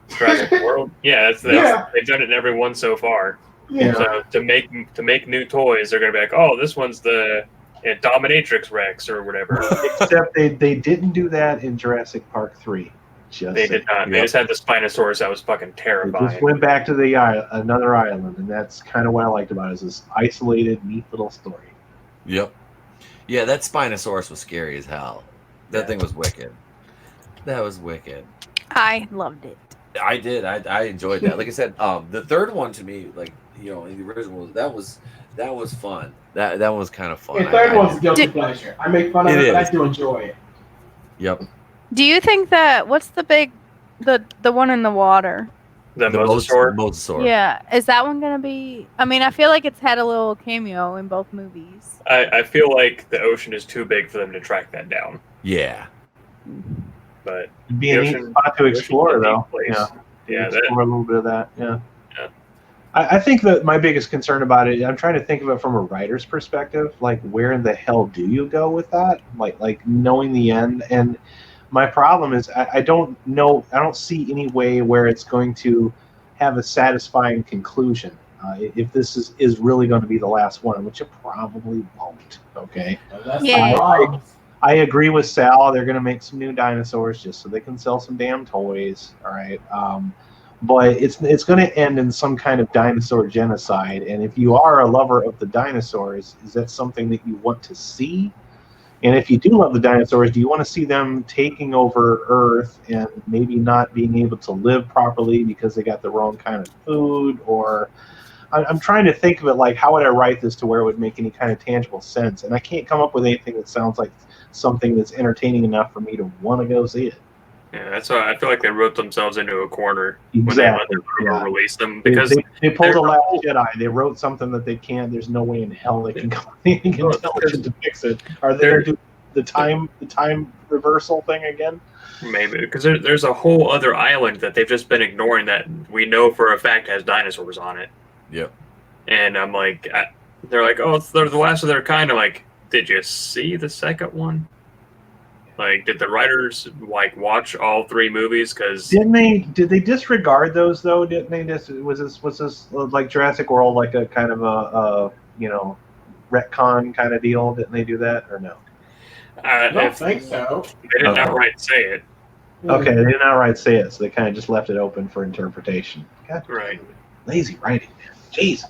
Jurassic World? Yeah, they've done it in every one so far. Yeah. So to make new toys, they're going to be like, oh, this one's the Dominatrix Rex or whatever. Except they didn't do that in Jurassic Park 3. They did not. They just had the Spinosaurus that was fucking They terrifying. just went back to the another island, and that's kind of what I liked about it, is this isolated, neat little story. Yep. Yeah, that Spinosaurus was scary as hell. That thing was wicked. That was wicked. I loved it. I did. I enjoyed that. Like I said, the third one to me, like, you know, in the original, that was fun. That one was kind of fun. The third one's a guilty pleasure. I make fun of it, but I do enjoy it. Yep. Do you think that what's the big the one in the water? The Mosasaur? Mosasaur. Yeah. Is that one gonna be I mean, I feel like it's had a little cameo in both movies. I feel like the ocean is too big for them to track that down. Yeah. But It'd be a neat spot to explore, though. Yeah, Explore a little bit of that. Yeah. I think that my biggest concern about it, I'm trying to think of it from a writer's perspective. Like, where in the hell do you go with that? Like knowing the end. And my problem is I don't know. I don't see any way where it's going to have a satisfying conclusion. If this is really going to be the last one, which it probably won't. Okay. Yeah. I agree with Sal. They're going to make some new dinosaurs just so they can sell some damn toys. All right. But it's going to end in some kind of dinosaur genocide. And if you are a lover of the dinosaurs, is that something that you want to see? And if you do love the dinosaurs, do you want to see them taking over Earth and maybe not being able to live properly because they got the wrong kind of food? Or I'm trying to think of it like, how would I write this to where it would make any kind of tangible sense? And I can't come up with anything that sounds like something that's entertaining enough for me to want to go see it. Yeah, that's why I feel like they wrote themselves into a corner Exactly. when they let them release them, because they pulled a Last Jedi. They wrote something that they can't. There's no way in hell they can come anything intelligent to fix it. Are they going to do the time reversal thing again? Maybe, because there's a whole other island that they've just been ignoring that we know for a fact has dinosaurs on it. Yep. And I'm like, they're like, oh, they're the last of their kind. I'm like, did you see the second one? Like, did the writers like watch all 3 movies? Because did they disregard those though? Didn't they? Was this like Jurassic World, like a kind of a retcon kind of deal? Didn't they do that or no? I don't think so. They didn't outright say it. Okay, they didn't outright say it, so they kind of just left it open for interpretation. God, right. Lazy writing, man. Jeez.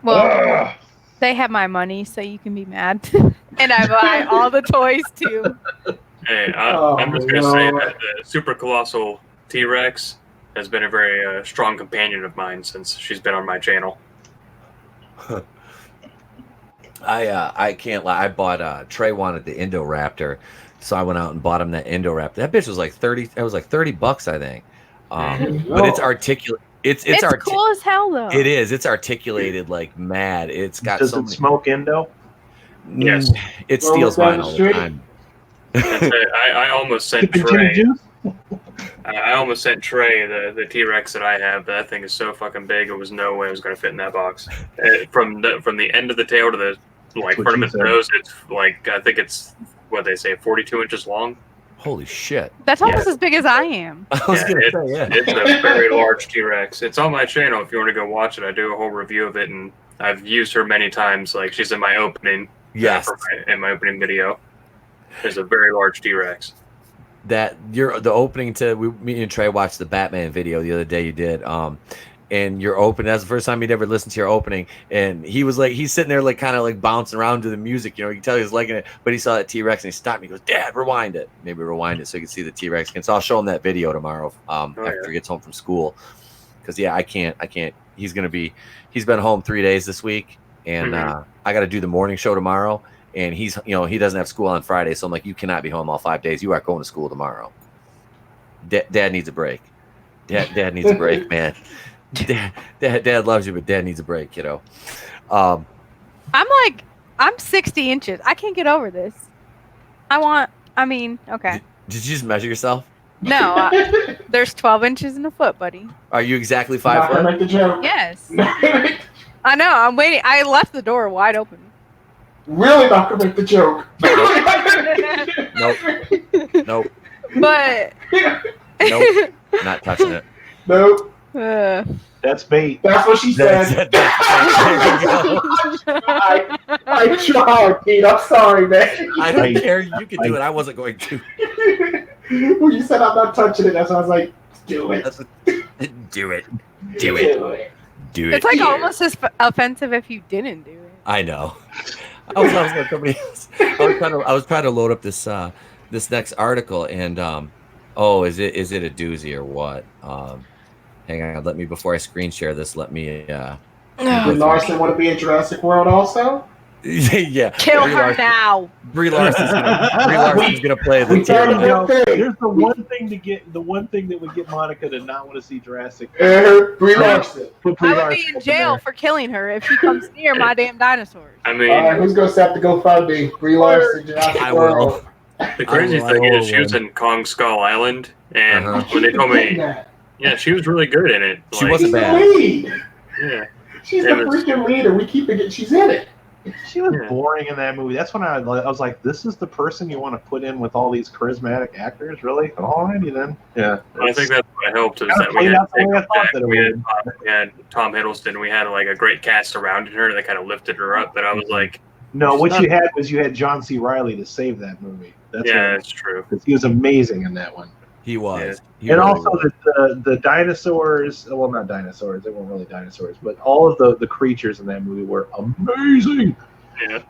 Well, they have my money, so you can be mad. And I buy all the toys, too. Hey, I'm just going to say that the super colossal T-Rex has been a very strong companion of mine since she's been on my channel. I can't lie. I bought Trey wanted the Indoraptor, so I went out and bought him that Indoraptor. That bitch was like $30. It was like $30, I think. But it's articulate. It's cool as hell though. It is. It's articulated like mad. It's got. Does it smoke Indo? Yes. It steals mine all the time. I almost sent Trey. I almost sent Trey the T-Rex that I have. That thing is so fucking big. It was no way it was going to fit in that box. From the end of the tail to the front of the nose, it's like, I think it's what they say, 42 inches long. Holy shit! That's almost as big as I am. I was gonna say, it's a very large T-Rex. It's on my channel if you want to go watch it. I do a whole review of it, and I've used her many times. Like, she's in my opening. Yes. In my opening video. There's a very large T-Rex. That the opening to me and Trey watched the Batman video the other day. You did, and your opening. That's the first time he'd ever listened to your opening, and he was like, he's sitting there like kind of like bouncing around to the music. You know, you can tell he was liking it, but he saw that T-Rex and he stopped me. He goes, "Dad, rewind it. Maybe rewind it so you can see the T-Rex." And so I'll show him that video tomorrow after he gets home from school, because I can't. He's been home 3 days this week, and I got to do the morning show tomorrow. And he doesn't have school on Friday, so I'm like, you cannot be home all 5 days. You are going to school tomorrow. Dad needs a break. Dad needs a break, man. Dad loves you, but Dad needs a break, kiddo. I'm 60 inches. I can't get over this. Okay. Did you just measure yourself? No, there's 12 inches in a foot, buddy. Are you exactly 5 foot? Make the joke. Yes. I know. I'm waiting. I left the door wide open. Really not gonna make the joke. Nope. But nope. Not touching it. Nope. That's bait. That's what she said. I tried, Pete. I'm sorry, man. I don't care. You can do it. I wasn't going to. When you said I'm not touching it, that's why I was like, do it. Do it. Do it. Do it. It's like almost as offensive if you didn't do it. I know. I was like somebody else. I was trying to load up this next article, and is it a doozy or what? Hang on, before I screen share this, let me. Does Larson want to be in Jurassic World also? Yeah. Kill her now. Brie Larson's gonna play the There's the one thing that would get Monica to not want to see Jurassic. Brie Larson. I would be in jail for killing her if she comes near my damn dinosaurs. I mean, who's gonna have to go find me? Brie Larson, Jurassic World. The crazy thing is, she was in Kong Skull Island, and when they told me Yeah, she was really good in it. She Like, wasn't She's the bad. lead. Yeah. She's the freaking lead, and we keep forgetting she's in it. She was boring in that movie. That's when I was like, this is the person you want to put in with all these charismatic actors? Really? Alrighty then. Yeah. I think that's what helped is that we played had, out the way I thought that it we had Tom Hiddleston. We had like a great cast surrounding her that kind of lifted her up. But I was like, no, what you had was you had John C. Reilly to save that movie. That's true. He was amazing in that one. He was. Yeah. He And really also was. the dinosaurs, well, not dinosaurs, they weren't really dinosaurs, but all of the creatures in that movie were amazing. Yeah.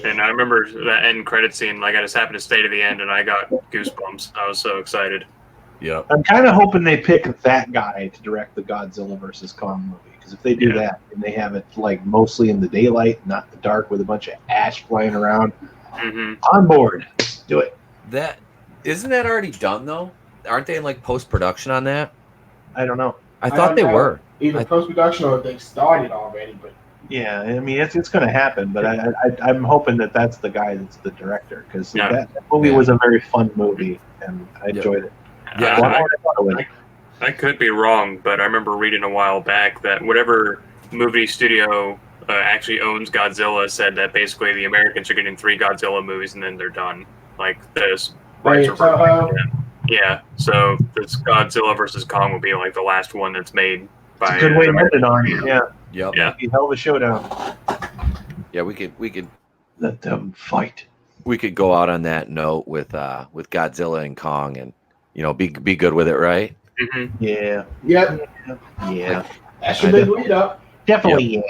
And I remember that end credit scene, like I just happened to stay to the end and I got goosebumps. I was so excited. Yep. I'm kind of hoping they pick that guy to direct the Godzilla versus Kong movie, because if they do that and they have it like mostly in the daylight, not the dark with a bunch of ash flying around, on board. Do it. That isn't that already done though? Aren't they in like post-production on that? I don't know. I thought they were. Either post-production or they started already, but yeah, I mean it's going to happen, but I'm hoping that that's the guy that's the director, because that movie was a very fun movie and I enjoyed it. Yeah, I could be wrong, but I remember reading a while back that whatever movie studio actually owns Godzilla said that basically the Americans are getting 3 Godzilla movies and then they're done. Like this. Yeah, so this Godzilla versus Kong will be like the last one that's made by. It's a good way to end it on. Yeah. Yep. Yeah. Be a hell of a showdown. Yeah, we could let them fight. We could go out on that note with Godzilla and Kong, and be good with it, right? Mm-hmm. Yeah. Yep. Yeah. That's your big lead up. Definitely,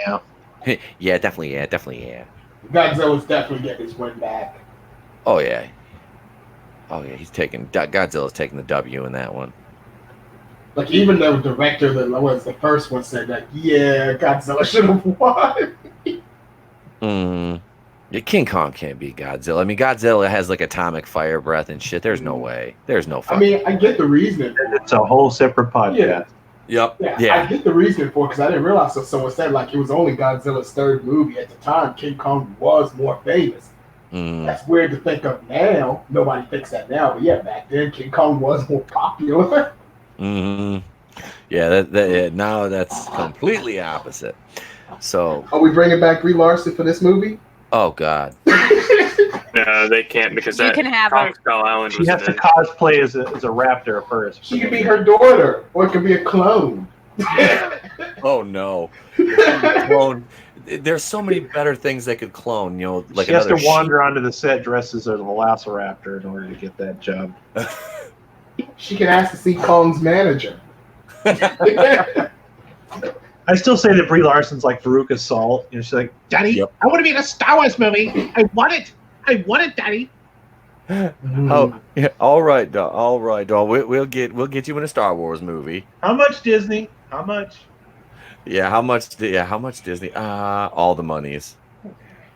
Yeah, definitely, yeah. Godzilla's definitely getting his win back. Oh yeah. Godzilla's taking the W in that one. Like even the director that was the first one said that Godzilla should have won. Yeah, King Kong can't beat Godzilla. I mean, Godzilla has like atomic fire breath and shit. There's no way. There's no fucking. I mean, I get the reasoning. It's a whole separate podcast. Yep. Yeah. I get the reasoning for it because I didn't realize. So someone said like it was only Godzilla's 3rd movie at the time. King Kong was more famous. That's weird to think of now. Nobody thinks that now, but back then King Kong was more popular. Yeah, now that's completely opposite. So are we bringing back Brie Larson for this movie? Oh God. No, they can't because you can have Kong Skull Island. She has to cosplay as a raptor first. She could be her daughter, or it could be a clone. Oh no. Clone. There's so many better things they could clone, like she has to wander onto the set dressed as a velociraptor in order to get that job. She can ask to see Kong's manager. I still say that Brie Larson's like Veruca Salt. She's like, Daddy, I want to be in a Star Wars movie. I want it, Daddy. Oh, yeah. All right, doll. We'll get you in a Star Wars movie. How much, Disney? How much? Yeah, how much Disney? All the monies.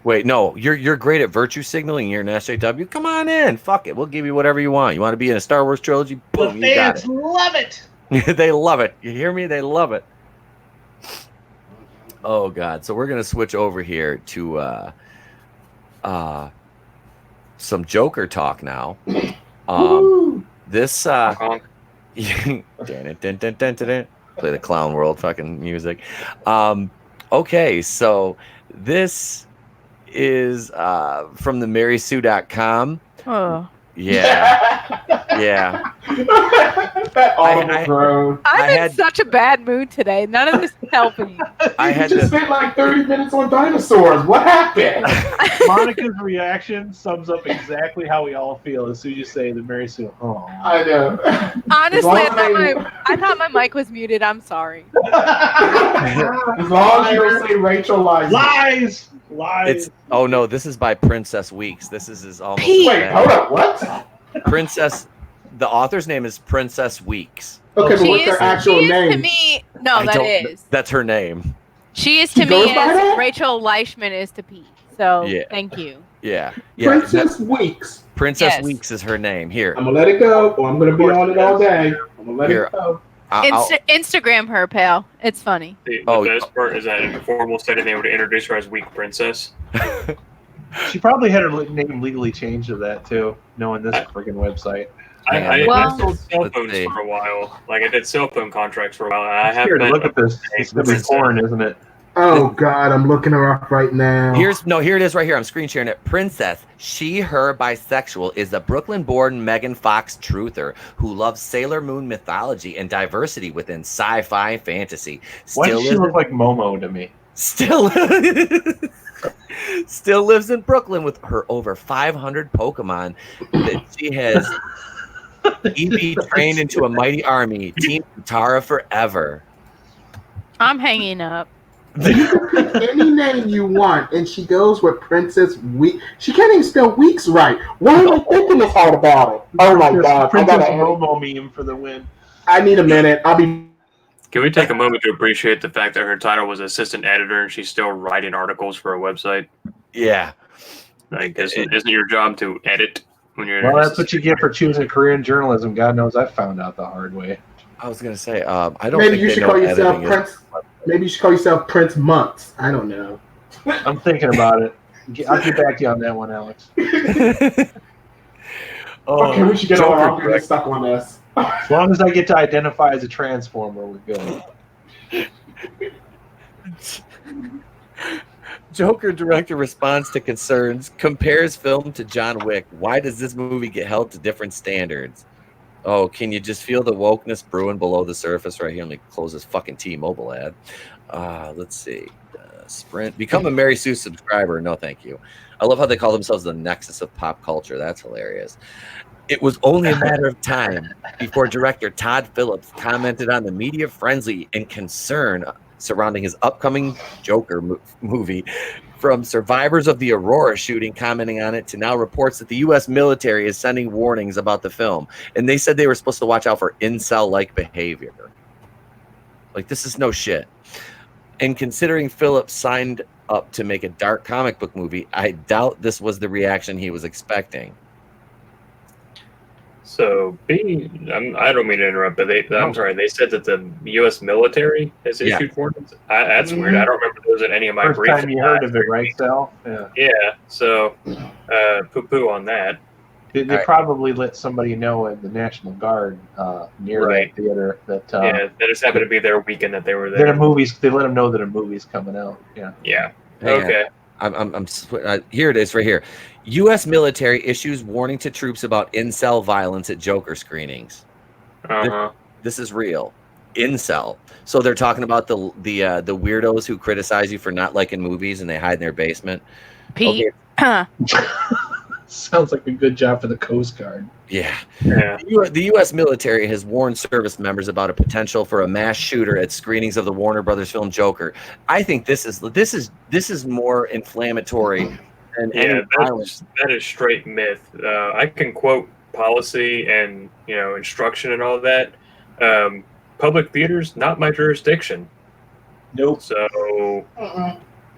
Wait, no, you're great at virtue signaling. You're an SJW. Come on in. Fuck it. We'll give you whatever you want. You want to be in a Star Wars trilogy? Boom, the fans love it. They love it. You hear me? They love it. Oh God. So we're gonna switch over here to some Joker talk now. This play the Clown World fucking music. Okay, so this is from the marysue.com. Oh. Yeah. That audible groan. I'm in such a bad mood today. None of this is helping. I had just spent like 30 minutes on dinosaurs. What happened? Monica's reaction sums up exactly how we all feel as soon as you say the Mary Sue. Oh. I know. Honestly, I thought my mic was muted. I'm sorry. As long as you don't say Rachel lies. Lies. Oh no, this is by Princess Weeks. This is his almost. Wait, hold up. What? Princess. The author's name is Princess Weeks. Okay, but what's her actual name? To me, that's her name. She is to me as Rachel Leishman is to Pete. So thank you. Yeah. Princess Weeks. Princess Weeks is her name. Here. I'm gonna let it go, or I'm gonna be on it all day. I'm gonna let it go. Instagram her, pal. It's funny. The best part is that in the formal setting, they would introduce her as Weak Princess. She probably had her name legally changed to that too, knowing this friggin' website. I sold cell phones for a while. Like I did cell phone contracts for a while. I haven't look at this. It's gonna be porn, isn't it? Oh God, I'm looking her up right now. Here it is right here. I'm screen sharing it. Princess, she, her, bisexual, is a Brooklyn-born Megan Fox truther who loves Sailor Moon mythology and diversity within sci-fi and fantasy. Why does she look like Momo to me? Still lives in Brooklyn with her over 500 Pokemon that she has EV trained into a mighty army. Team Tara forever. I'm hanging up. You can pick any name you want, and she goes with Princess Week. She can't even spell weeks right. Why am I thinking this hard about it? Oh my God! Princess Momo meme for the win. I need a minute. I'll be. Can we take a moment to appreciate the fact that her title was assistant editor and she's still writing articles for a website? Yeah. Like, isn't your job to edit when you're? Well, that's what you get for choosing a career in journalism. God knows I found out the hard way. I was gonna say, I don't. Maybe think you they should know call yourself editing Prince. Maybe you should call yourself Prince Months. I don't know. I'm thinking about it. I'll get back to you on that one, Alex. Okay, we should get on. I'm gonna get stuck on this. As long as I get to identify as a transformer, we're good. Joker director responds to concerns, compares film to John Wick. Why does this movie get held to different standards? Oh, can you just feel the wokeness brewing below the surface right here? Let me close this fucking T-Mobile ad. Let's see. Sprint. Become a Mary Sue subscriber. No, thank you. I love how they call themselves the nexus of pop culture. That's hilarious. It was only a matter of time before director Todd Phillips commented on the media frenzy and concern surrounding his upcoming Joker movie. From survivors of the Aurora shooting commenting on it to now reports that the U.S. military is sending warnings about the film. And they said they were supposed to watch out for incel-like behavior. Like, this is no shit. And considering Phillips signed up to make a dark comic book movie, I doubt this was the reaction he was expecting. So, I don't mean to interrupt, but I'm sorry. They said that the U.S. military has issued warnings. That's weird. I don't remember those in any of my briefs. First time you heard of it, right, Sal? Yeah. Yeah. So, poo-poo on that. They probably let somebody know in the National Guard near that theater that. That just happened to be their weekend that they were there. They let them know that a movie's coming out. Yeah. Yeah. Okay. Here it is right here. U.S. military issues warning to troops about incel violence at Joker screenings. This is real. Incel. So they're talking about the weirdos who criticize you for not liking movies and they hide in their basement. Pete. Okay. Sounds like a good job for the Coast Guard. Yeah. The U.S. military has warned service members about a potential for a mass shooter at screenings of the Warner Brothers film Joker. I think this is more inflammatory than any violence. That is straight myth. I can quote policy and instruction and all that. Public theaters, not my jurisdiction. Nope. So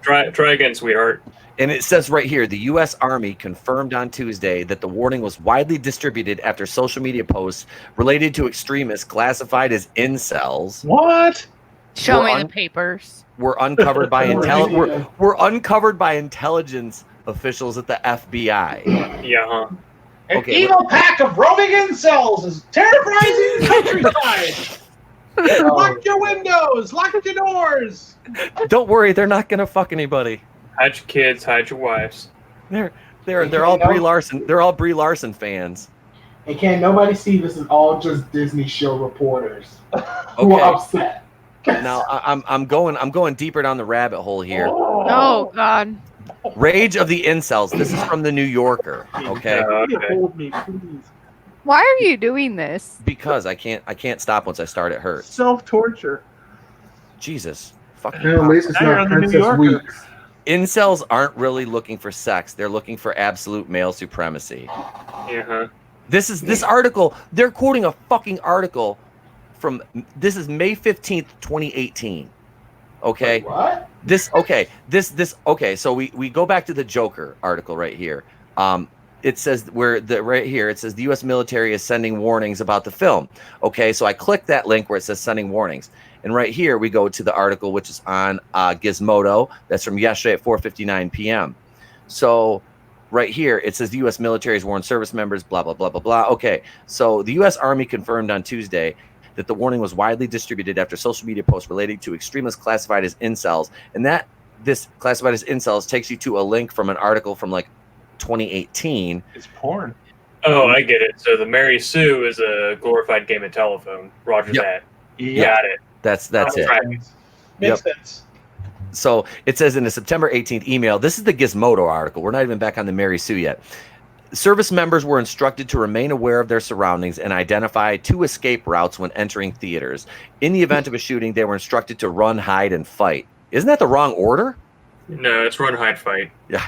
try again, sweetheart. And it says right here, the U.S. Army confirmed on Tuesday that the warning was widely distributed after social media posts related to extremists classified as incels. What? Show me the papers. Were uncovered by uncovered by intelligence officials at the FBI. Yeah. An evil pack of roaming incels is terrorizing the countryside. Lock your windows. Lock your doors. Don't worry, they're not gonna fuck anybody. Hide your kids, hide your wives. They're all Brie Larson. They're all Brie Larson fans. And can't nobody see this is all just Disney show reporters who are upset. Now I'm going deeper down the rabbit hole here. Oh God. Rage of the incels. This is from the New Yorker. Okay. Hold me, please. Why are you doing this? Because I can't stop once I start. It hurts. Self-torture. Jesus. Fucking. At least it's not Princess Weeks. Incels aren't really looking for sex. They're looking for absolute male supremacy. This article, they're quoting a fucking article from, this is May 15th, 2018. Okay. What? So we go back to the Joker article right here. It says right here, it says the U.S. military is sending warnings about the film. Okay. So I click that link where it says sending warnings. And right here, we go to the article, which is on Gizmodo. That's from yesterday at 4:59 p.m. So right here, it says the U.S. military has warned service members, blah, blah, blah, blah, blah. Okay, so the U.S. Army confirmed on Tuesday that the warning was widely distributed after social media posts relating to extremists classified as incels, and that this classified as incels takes you to a link from an article from like 2018. It's porn. Oh, I get it. So the Mary Sue is a glorified game of telephone. Roger that. Yeah. Got it. That's it. Makes sense. So it says in a September 18th email, this is the Gizmodo article. We're not even back on the Mary Sue yet. Service members were instructed to remain aware of their surroundings and identify 2 escape routes when entering theaters. In the event of a shooting, they were instructed to run, hide, and fight. Isn't that the wrong order? No, it's run, hide, fight. Yeah.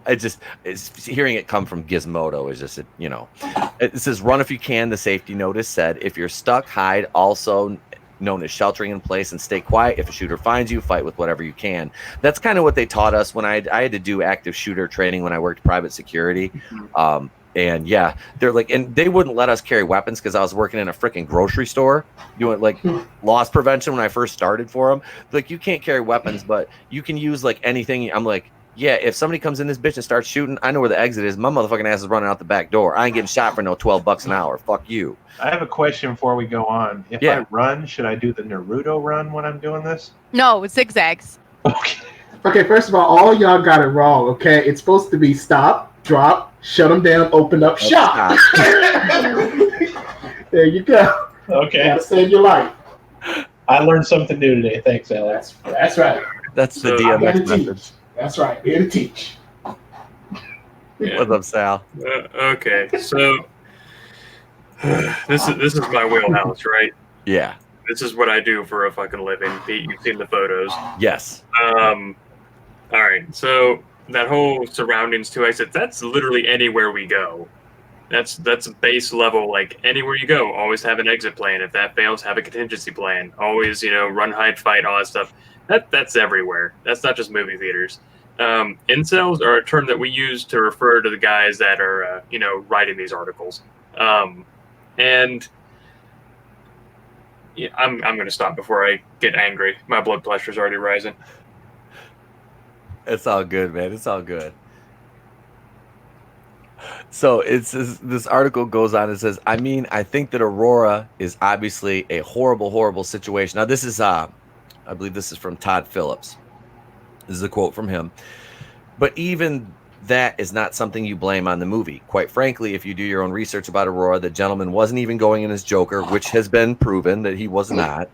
It's hearing it come from Gizmodo is just, it says run if you can. The safety notice said, if you're stuck, hide, also known as sheltering in place, and stay quiet. If a shooter finds you, fight with whatever you can. That's kind of what they taught us when I had to do active shooter training when I worked private security. And yeah, they're like, and they wouldn't let us carry weapons because I was working in a freaking grocery store doing like loss prevention when I first started for them. Like, you can't carry weapons, but you can use like anything. I'm like, yeah, if somebody comes in this bitch and starts shooting, I know where the exit is. My motherfucking ass is running out the back door. I ain't getting shot for no $12 an hour. Fuck you. I have a question before we go on. If I run, should I do the Naruto run when I'm doing this? No, it's zigzags. Okay. Okay, first of all y'all got it wrong, okay? It's supposed to be stop, drop, shut them down, open up, shot. There you go. Okay. Gotta save your life. I learned something new today. Thanks, Alex. That's right. That's the DMX method. That's right. Here to teach. Yeah. What's up, Sal? Okay, so this is my wheelhouse, right? Yeah. This is what I do for a fucking living. Pete, you've seen the photos. Yes. All right, so that whole surroundings too. I said that's literally anywhere we go. That's base level. Like anywhere you go, always have an exit plan. If that fails, have a contingency plan. Always, run, hide, fight, all that stuff. That's everywhere. That's not just movie theaters. Incels are a term that we use to refer to the guys that are, writing these articles. And yeah, I'm going to stop before I get angry. My blood pressure's already rising. It's all good, man. It's all good. So this article goes on and says, I think that Aurora is obviously a horrible, horrible situation. Now, this is, I believe this is from Todd Phillips. This is a quote from him. But even that is not something you blame on the movie. Quite frankly, if you do your own research about Aurora, the gentleman wasn't even going in as Joker, which has been proven that he was not.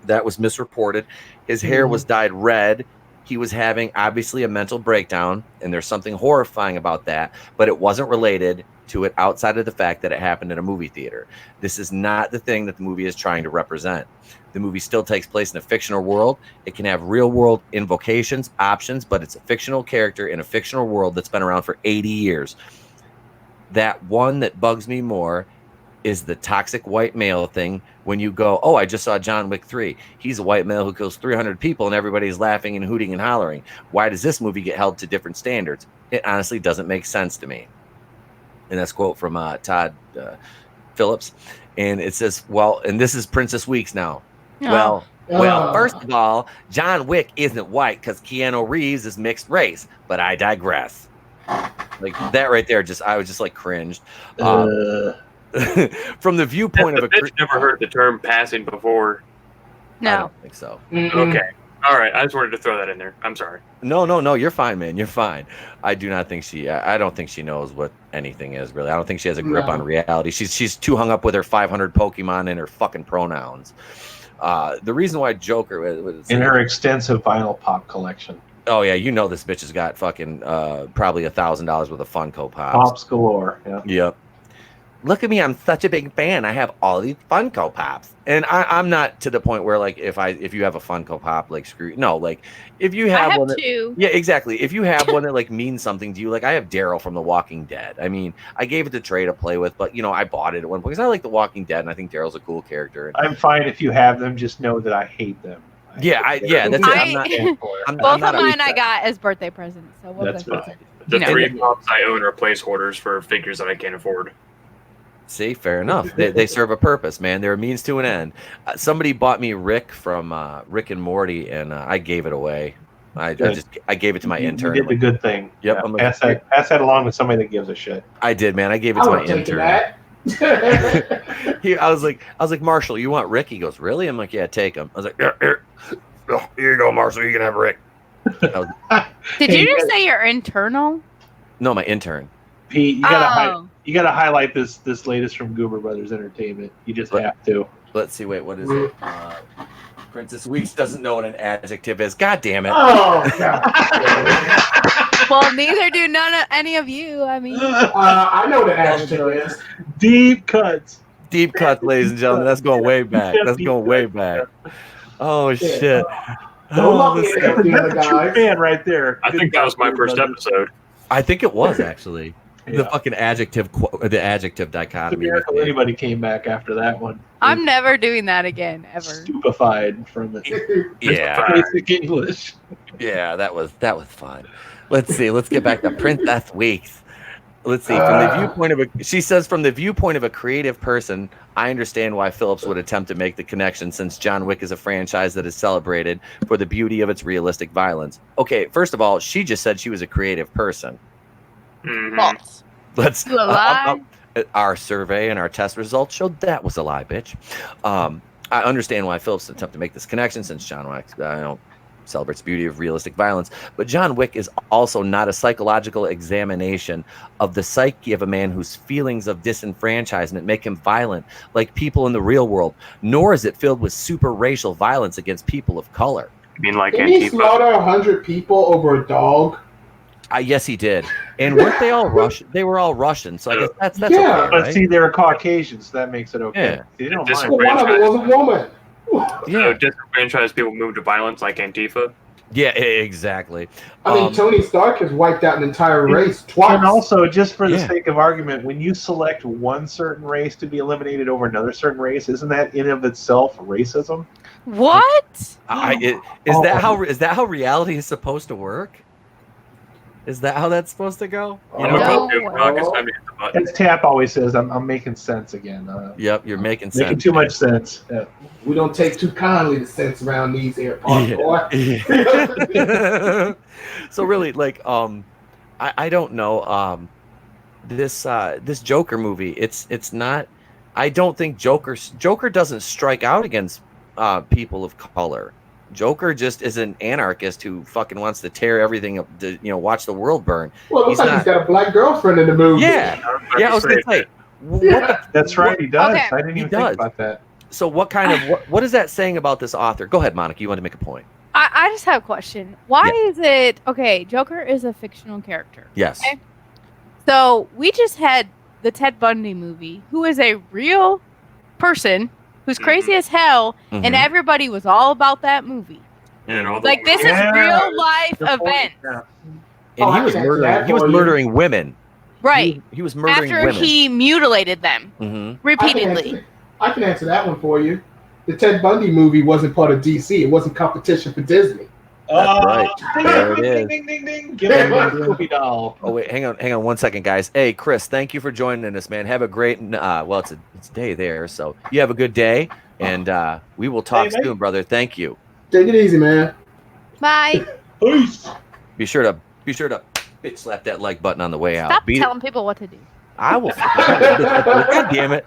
That was misreported. His hair was dyed red. He was having, obviously, a mental breakdown, and there's something horrifying about that, but it wasn't related to it outside of the fact that it happened in a movie theater. This is not the thing that the movie is trying to represent. The movie still takes place in a fictional world. It can have real-world invocations, options, but it's a fictional character in a fictional world that's been around for 80 years. That one that bugs me more is the toxic white male thing. When you go, oh, I just saw John Wick 3. He's a white male who kills 300 people and everybody's laughing and hooting and hollering. Why does this movie get held to different standards? It honestly doesn't make sense to me. And that's a quote from Todd Phillips. And it says, well, and this is Princess Weeks now. Oh. Well, first of all, John Wick isn't white because Keanu Reeves is mixed race, but I digress. Like that right there, I was just like cringed. From the viewpoint of a bitch never heard the term passing before. No. I don't think so. Okay. All right. I just wanted to throw that in there. I'm sorry. No, you're fine, man. You're fine. I don't think she knows what anything is, really. I don't think she has a grip on reality. She's too hung up with her 500 Pokemon and her fucking pronouns. The reason why Joker in her extensive vinyl pop collection. Oh yeah, this bitch has got fucking probably $1,000 worth of Funko Pops. Pops galore. Yeah. Yep. Look at me, I'm such a big fan. I have all these Funko Pops. And I'm not to the point where like if you have a Funko Pop, like screw no, like if you have, one that, two. Yeah, exactly. If you have one that like means something to you, like I have Daryl from The Walking Dead. I mean, I gave it to Trey to play with, but I bought it at one point because I like The Walking Dead and I think Daryl's a cool character. And, I'm fine if you have them, just know that I hate them. That's it. Both of mine I got as birthday presents. So that's fine. The 3 pops I own are placeholders for figures that I can't afford. See, fair enough. They serve a purpose, man. They're a means to an end. Somebody bought me Rick from Rick and Morty, and I gave it away. I gave it to my intern. You did the good thing. Yep. Yeah, I'm like, pass that along to somebody that gives a shit. I did, man. I gave it to my intern. I was like, Marshall, you want Rick? He goes, really? I'm like, yeah, take him. I was like, here you go, Marshall. You can have Rick. Did you just say you're internal? No, my intern. Pete, you gotta highlight this latest from Goober Brothers Entertainment. You just have to. Let's see. Wait, what is it? Princess Weeks doesn't know what an adjective is. God damn it! Oh God. Well, neither do any of you. I mean, I know what an adjective is. Deep cuts. Deep cuts, ladies and gentlemen. That's going way back. That's going way back. Oh shit! Don't love me, that's a true fan right there. I think that was my first episode. I think it was actually. The fucking adjective dichotomy. It's a miracle anybody came back after that one. I'm never doing that again, ever. Stupefied from it. Yeah. Basic English. Yeah, that was fun. Let's see. Let's get back to Princess Weeks. Let's see. From the viewpoint of she says, from the viewpoint of a creative person, I understand why Phillips would attempt to make the connection, since John Wick is a franchise that is celebrated for the beauty of its realistic violence. Okay, first of all, she just said she was a creative person. False. Let's our survey and our test results showed that was a lie, bitch. I understand why Phillips attempted to make this connection, since John Wick celebrates the beauty of realistic violence. But John Wick is also not a psychological examination of the psyche of a man whose feelings of disenfranchisement make him violent like people in the real world, nor is it filled with super racial violence against people of color. You mean like Didn't he Antifa? slaughter 100 people over a dog? Yes, he did. And weren't they all Russian? They were all Russian, so I guess that's okay, But right? see, they're Caucasians, so that makes it okay. Yeah. They don't Just mind. Well, one of them was a woman. So disenfranchised people move to violence like Antifa. Yeah, exactly. I mean, Tony Stark has wiped out an entire race twice. And also, just for the sake of argument, when you select one certain race to be eliminated over another certain race, isn't that in of itself racism? What? Is that how reality is supposed to work? Is that how that's supposed to go? You know? As Tap always says, I'm making sense again. Yep, you're making sense. Making too much sense. Yeah. We don't take too kindly to sense around these airports, boy. So really, like, I don't know. This Joker movie, it's not. I don't think Joker doesn't strike out against people of color. Joker just is an anarchist who fucking wants to tear everything up, to, watch the world burn. Well, it looks like he's got a black girlfriend in the movie. Yeah, I was gonna say. That's right, he does. Okay. I didn't even think about that. So what kind of what is that saying about this author? Go ahead, Monica. You want to make a point? I just have a question. Why is it okay? Joker is a fictional character. Yes. Okay? So we just had the Ted Bundy movie, who is a real person who's crazy as hell, and everybody was all about that movie. Like this is real life event. Yeah. And he was murdering. He was murdering women. Right. He was murdering after women. he mutilated them repeatedly. I can answer that one for you. The Ted Bundy movie wasn't part of DC. It wasn't competition for Disney. That's right. There it is. Ding, ding, ding. Give him a Snoopy doll. Oh wait, hang on 1 second, guys. Hey, Chris, thank you for joining us, man. Have a great it's day there, so you have a good day, and we will talk soon, brother. Thank you. Take it easy, man. Bye. Peace. Be sure to bitch slap that like button on the way out. Stop telling people what to do. I will. God damn it.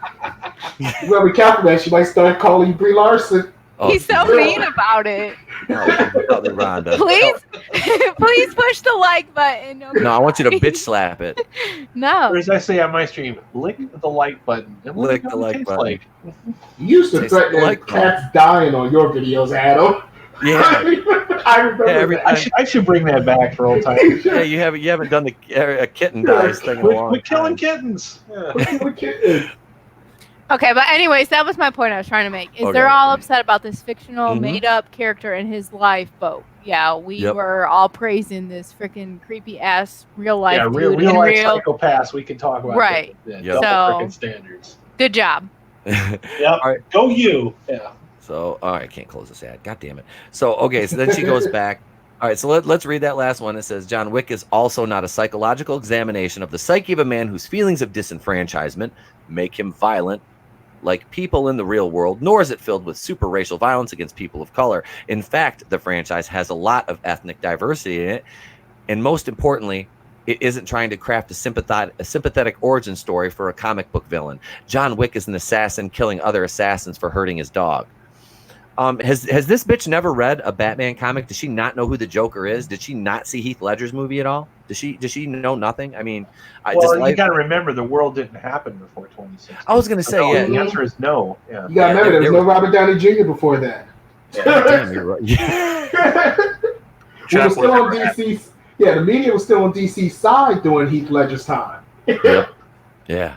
You better be careful, man. She might start calling you Brie Larson. Oh, He's so mean about it. Rhonda. Please push the like button. No, I want you to bitch slap it. No. Or as I say on my stream, lick the like button. And Lick the like button. Like. You used to threaten like cats dying on your videos, Adam. Yeah. I remember that. I should bring that back for old times. Yeah, you haven't done the kitten dies thing in a long We're killing time. kittens. Yeah. We're killing kittens. Okay, but anyways, that was my point I was trying to make. Is they're all upset about this fictional, made-up character in his life, but yeah, we were all praising this freaking creepy-ass real-life dude. Real-life psychopaths we can talk about. Right. Double freaking standards. Good job. Yep. All right. Go you. Yeah. So, all right, I can't close this ad. God damn it. So, okay, so then she goes back. All right, so let's read that last one. It says, John Wick is also not a psychological examination of the psyche of a man whose feelings of disenfranchisement make him violent like people in the real world, nor is it filled with super racial violence against people of color. In fact, the franchise has a lot of ethnic diversity in it, and most importantly, it isn't trying to craft a sympathetic origin story for a comic book villain. John Wick is an assassin killing other assassins for hurting his dog. Has this bitch never read a Batman comic? Does she not know who the Joker is? Did she not see Heath Ledger's movie at all? Does she know nothing? I mean, you got to remember the world didn't happen before 2016. I was going to say, no, the answer is no. Yeah. You got to remember, there was no Robert Downey Jr. before that. Damn, you're right. Yeah. We were still on DC. Yeah, the media was still on DC's side during Heath Ledger's time. Yep. Yeah.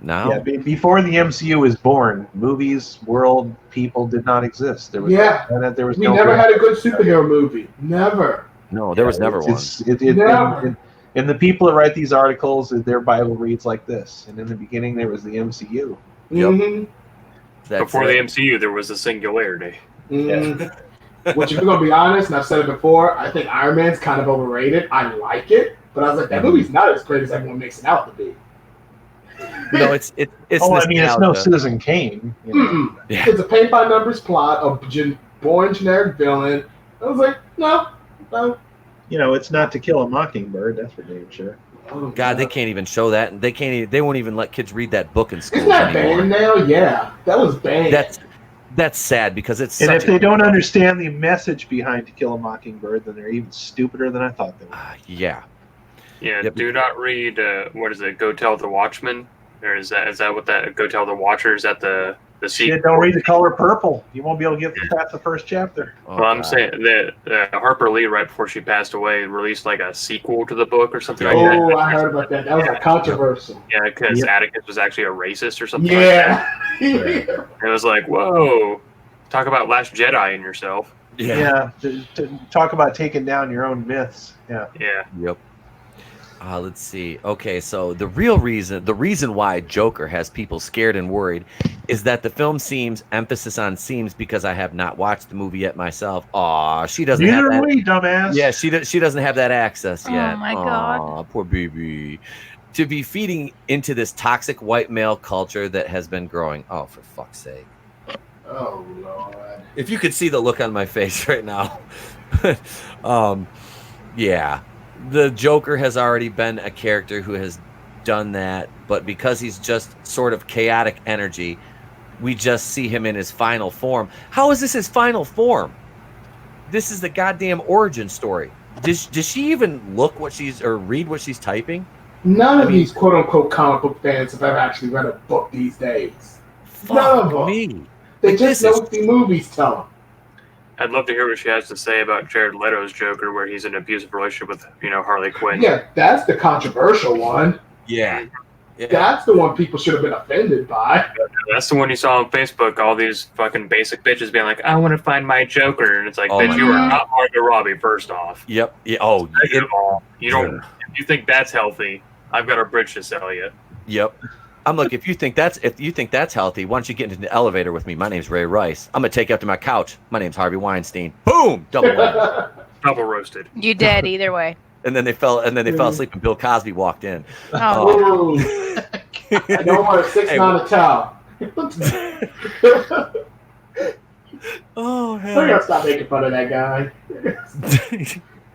Now, yeah, before the MCU was born, movies, world, people did not exist. There was we never had a good superhero movie. Never. No, there was never one. Never. And the people that write these articles, their Bible reads like this. And in the beginning, there was the MCU. Mm-hmm. Before the MCU, there was a singularity. Mm-hmm. Yeah. Which, if you're going to be honest, and I've said it before, I think Iron Man's kind of overrated. I like it, but I was like, that movie's not as great as everyone makes it out to be. No, it's I mean, it's no Citizen Kane. You know? Yeah. It's a paint-by-numbers plot of boring generic villain. I was like, no. You know, it's not To Kill a Mockingbird. That's for damn sure. Oh, God, they can't even show that. They won't even let kids read that book in school. Isn't that banned now? Yeah, that was banned. That's sad because it's. And if they don't understand the message behind To Kill a Mockingbird, then they're even stupider than I thought they were. Yeah. Yeah. Yep. Do not read. What is it? Go Tell the Watchman. Or is that what that? Go Tell the Watcher? Is that the sequel? Yeah, don't read The Color Purple. You won't be able to get past the first chapter. Oh, well, I'm saying that Harper Lee, right before she passed away, released like a sequel to the book or something like that. Oh, I heard about that. That was like controversial. Yeah, because Atticus was actually a racist or something like that. It was like, whoa, talk about Last Jedi in yourself. Yeah, to talk about taking down your own myths. Yeah. Yep. Let's see. Okay, so the reason why Joker has people scared and worried is that the film emphasis on seems because I have not watched the movie yet myself. Aw, she doesn't have that. Neither we, dumbass. Yeah, she doesn't have that access yet. Oh my God. Poor baby. To be feeding into this toxic white male culture that has been growing. Oh, for fuck's sake. Oh, Lord. If you could see the look on my face right now. Yeah. The Joker has already been a character who has done that, but because he's just sort of chaotic energy, we just see him in his final form. How is this his final form? This is the goddamn origin story. Does she even look read what she's typing? None of these quote-unquote comic book fans have ever actually read a book these days. None of them. Me. They just know what the movies tell them. I'd love to hear what she has to say about Jared Leto's Joker, where he's in an abusive relationship with, Harley Quinn. Yeah, that's the controversial one. Yeah. That's the one people should have been offended by. That's the one you saw on Facebook, all these fucking basic bitches being like, I want to find my Joker. And it's like, bitch, you are not Margot Robbie, first off. Yep. Yeah. Oh, you don't. If you think that's healthy, I've got a bridge to sell you. Yep. I'm like, if you think that's healthy, why don't you get into the elevator with me? My name's Ray Rice. I'm gonna take you up to my couch. My name's Harvey Weinstein. Boom, double roasted. You dead either way. And then they fell asleep, and Bill Cosby walked in. Oh. I don't want a 6'9" towel. Oh, hell. We're gonna stop making fun of that guy.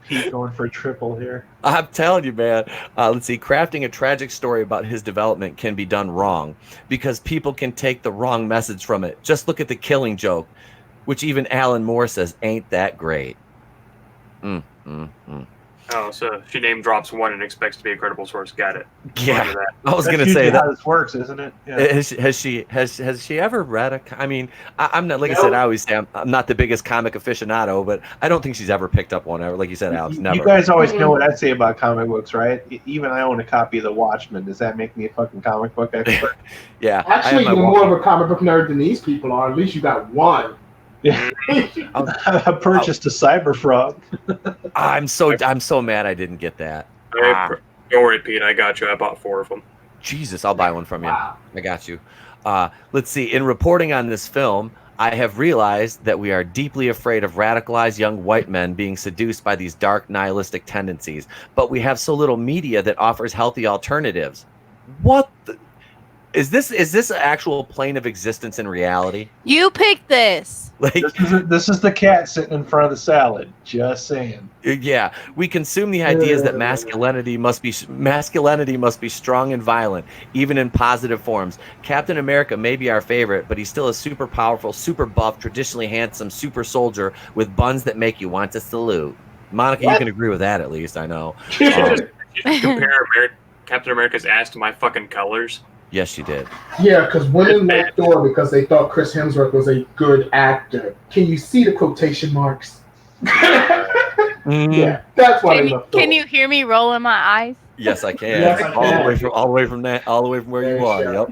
Keep going for a triple here. I'm telling you, man. Let's see. Crafting a tragic story about his development can be done wrong because people can take the wrong message from it. Just look at The Killing Joke, which even Alan Moore says ain't that great. Oh, so she name drops one and expects to be a credible source. Got it. Yeah, I was going to say that. How this works, isn't it? Yeah. Has she ever read I mean, I'm not, like I said, I always say I'm not the biggest comic aficionado, but I don't think she's ever picked up one ever. Like you said, Alex, never. You guys always know what I say about comic books, right? Even I own a copy of The Watchmen. Does that make me a fucking comic book expert? Yeah. Actually, you're more of a comic book nerd than these people are. At least you got one. Yeah. I purchased a Cyber Frog. I'm so mad I didn't get that. Don't worry, Pete. I got you. I bought 4 of them. Jesus, I'll buy one from you. Wow. I got you. Let's see. In reporting on this film, I have realized that we are deeply afraid of radicalized young white men being seduced by these dark nihilistic tendencies, but we have so little media that offers healthy alternatives. What the? Is this an actual plane of existence in reality? You picked this. Like, This is the cat sitting in front of the salad. Just saying. yeah, we consume the ideas that masculinity must be strong and violent, even in positive forms. Captain America may be our favorite, but he's still a super powerful, super buff, traditionally handsome super soldier with buns that make you want to salute. Monica, you can agree with that at least. I know. You just compare Captain America's ass to my fucking colors. Yes, she did. Yeah, because women left Thor because they thought Chris Hemsworth was a good actor. Can you see the quotation marks? Yeah, that's why they left Thor. Can you hear me rolling my eyes? Yes, I can. Yes, I all can. the way from where you are.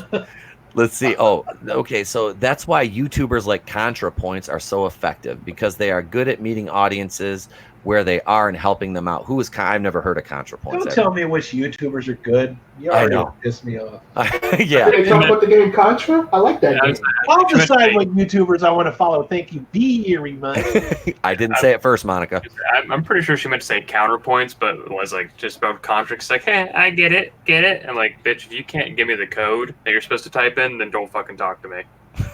Yep. Let's see. Oh, okay. So that's why YouTubers like ContraPoints are so effective, because they are good at meeting audiences where they are and helping them out. I've never heard of ContraPoints. Don't tell me which YouTubers are good. You already piss me off. Yeah. Did they talk about the game Contra? I like that game. I'll decide what YouTubers I want to follow. Thank you very much. I didn't say it first, Monica. I'm pretty sure she meant to say counterpoints, but was like just about Contra. Like, hey, I get it. I'm like, bitch, if you can't give me the code that you're supposed to type in, then don't fucking talk to me.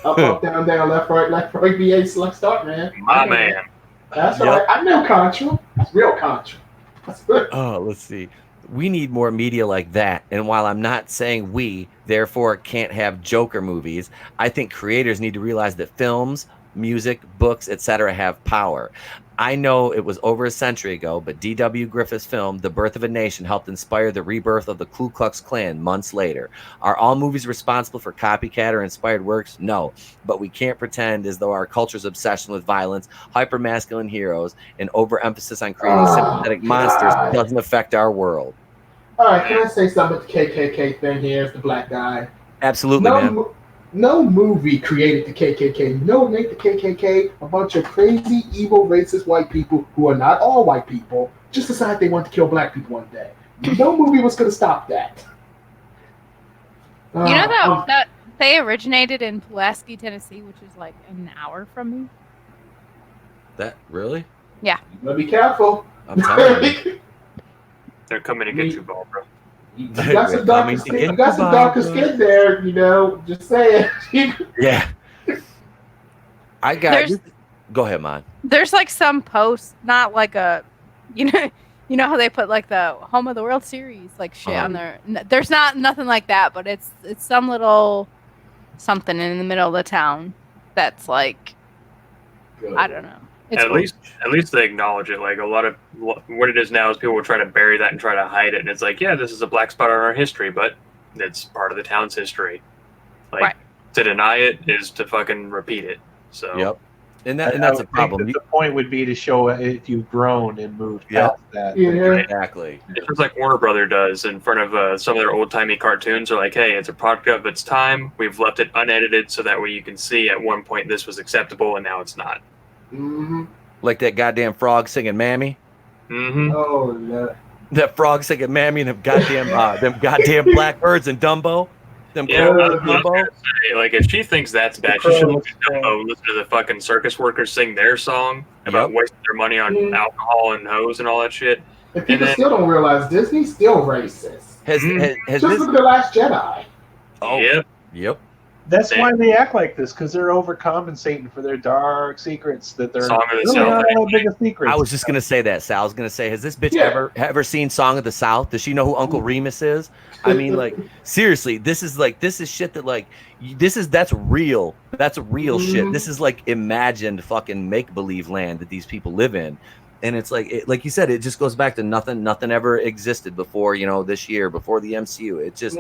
Up, down, left, right, VA, select, start, man. My man. That's right. I know Contra. It's real Contra. That's good. Oh, let's see. We need more media like that. And while I'm not saying we, therefore, can't have Joker movies, I think creators need to realize that films, music, books, etc. have power. I know it was over a century ago, but D.W. Griffith's film, The Birth of a Nation, helped inspire the rebirth of the Ku Klux Klan months later. Are all movies responsible for copycat or inspired works? No, but we can't pretend as though our culture's obsession with violence, hyper-masculine heroes, and overemphasis on creating sympathetic monsters doesn't affect our world. All right, can I say something with the KKK thing here as the black guy? Absolutely, man. No movie created the KKK. You know what made the KKK? A bunch of crazy, evil, racist white people who are not all white people just decided they want to kill black people one day. No movie was going to stop that. You know that they originated in Pulaski, Tennessee, which is like an hour from me. That really? Yeah. You better be careful. I'm telling you. They're coming to get you, Barbara. You got some darker skin there, you know, just saying. Yeah. I got you. Go ahead, man. There's like some posts, not like a, you know how they put like the home of the World Series like shit on there. There's nothing like that, but it's some little something in the middle of the town that's like, I don't know. It's at least they acknowledge it. Like a lot of what it is now is people will try to bury that and try to hide it, and it's like, yeah, this is a black spot on our history, but it's part of the town's history. Like to deny it is to fucking repeat it. So yep, and that's a problem. The point would be to show if you've grown and moved past that. Yeah, exactly. It's just like Warner Brother does in front of some of their old timey cartoons. They're like, hey, it's a product of its time. We've left it unedited so that way you can see at one point this was acceptable and now it's not. Mm-hmm. Like that goddamn frog singing "Mammy." Mm-hmm. Oh no. That frog singing "Mammy" and them goddamn blackbirds and Dumbo. Them Dumbo. Like if she thinks that's bad, she should look at Dumbo, listen to the fucking circus workers sing their song about wasting their money on alcohol and hoes and all that shit. And people still don't realize Disney's still racist. Has just look at The Last Jedi. Oh, yep. That's why they act like this, because they're overcompensating for their dark secrets that they're Song of the South. Big of secrets. I was just gonna say that, Sal. I was gonna say, has this bitch ever seen Song of the South? Does she know who Uncle Remus is? I mean, like, seriously, this is shit that that's real. That's real shit. This is like imagined fucking make believe land that these people live in. And it's like you said, it just goes back to nothing ever existed before, this year, before the MCU. It just,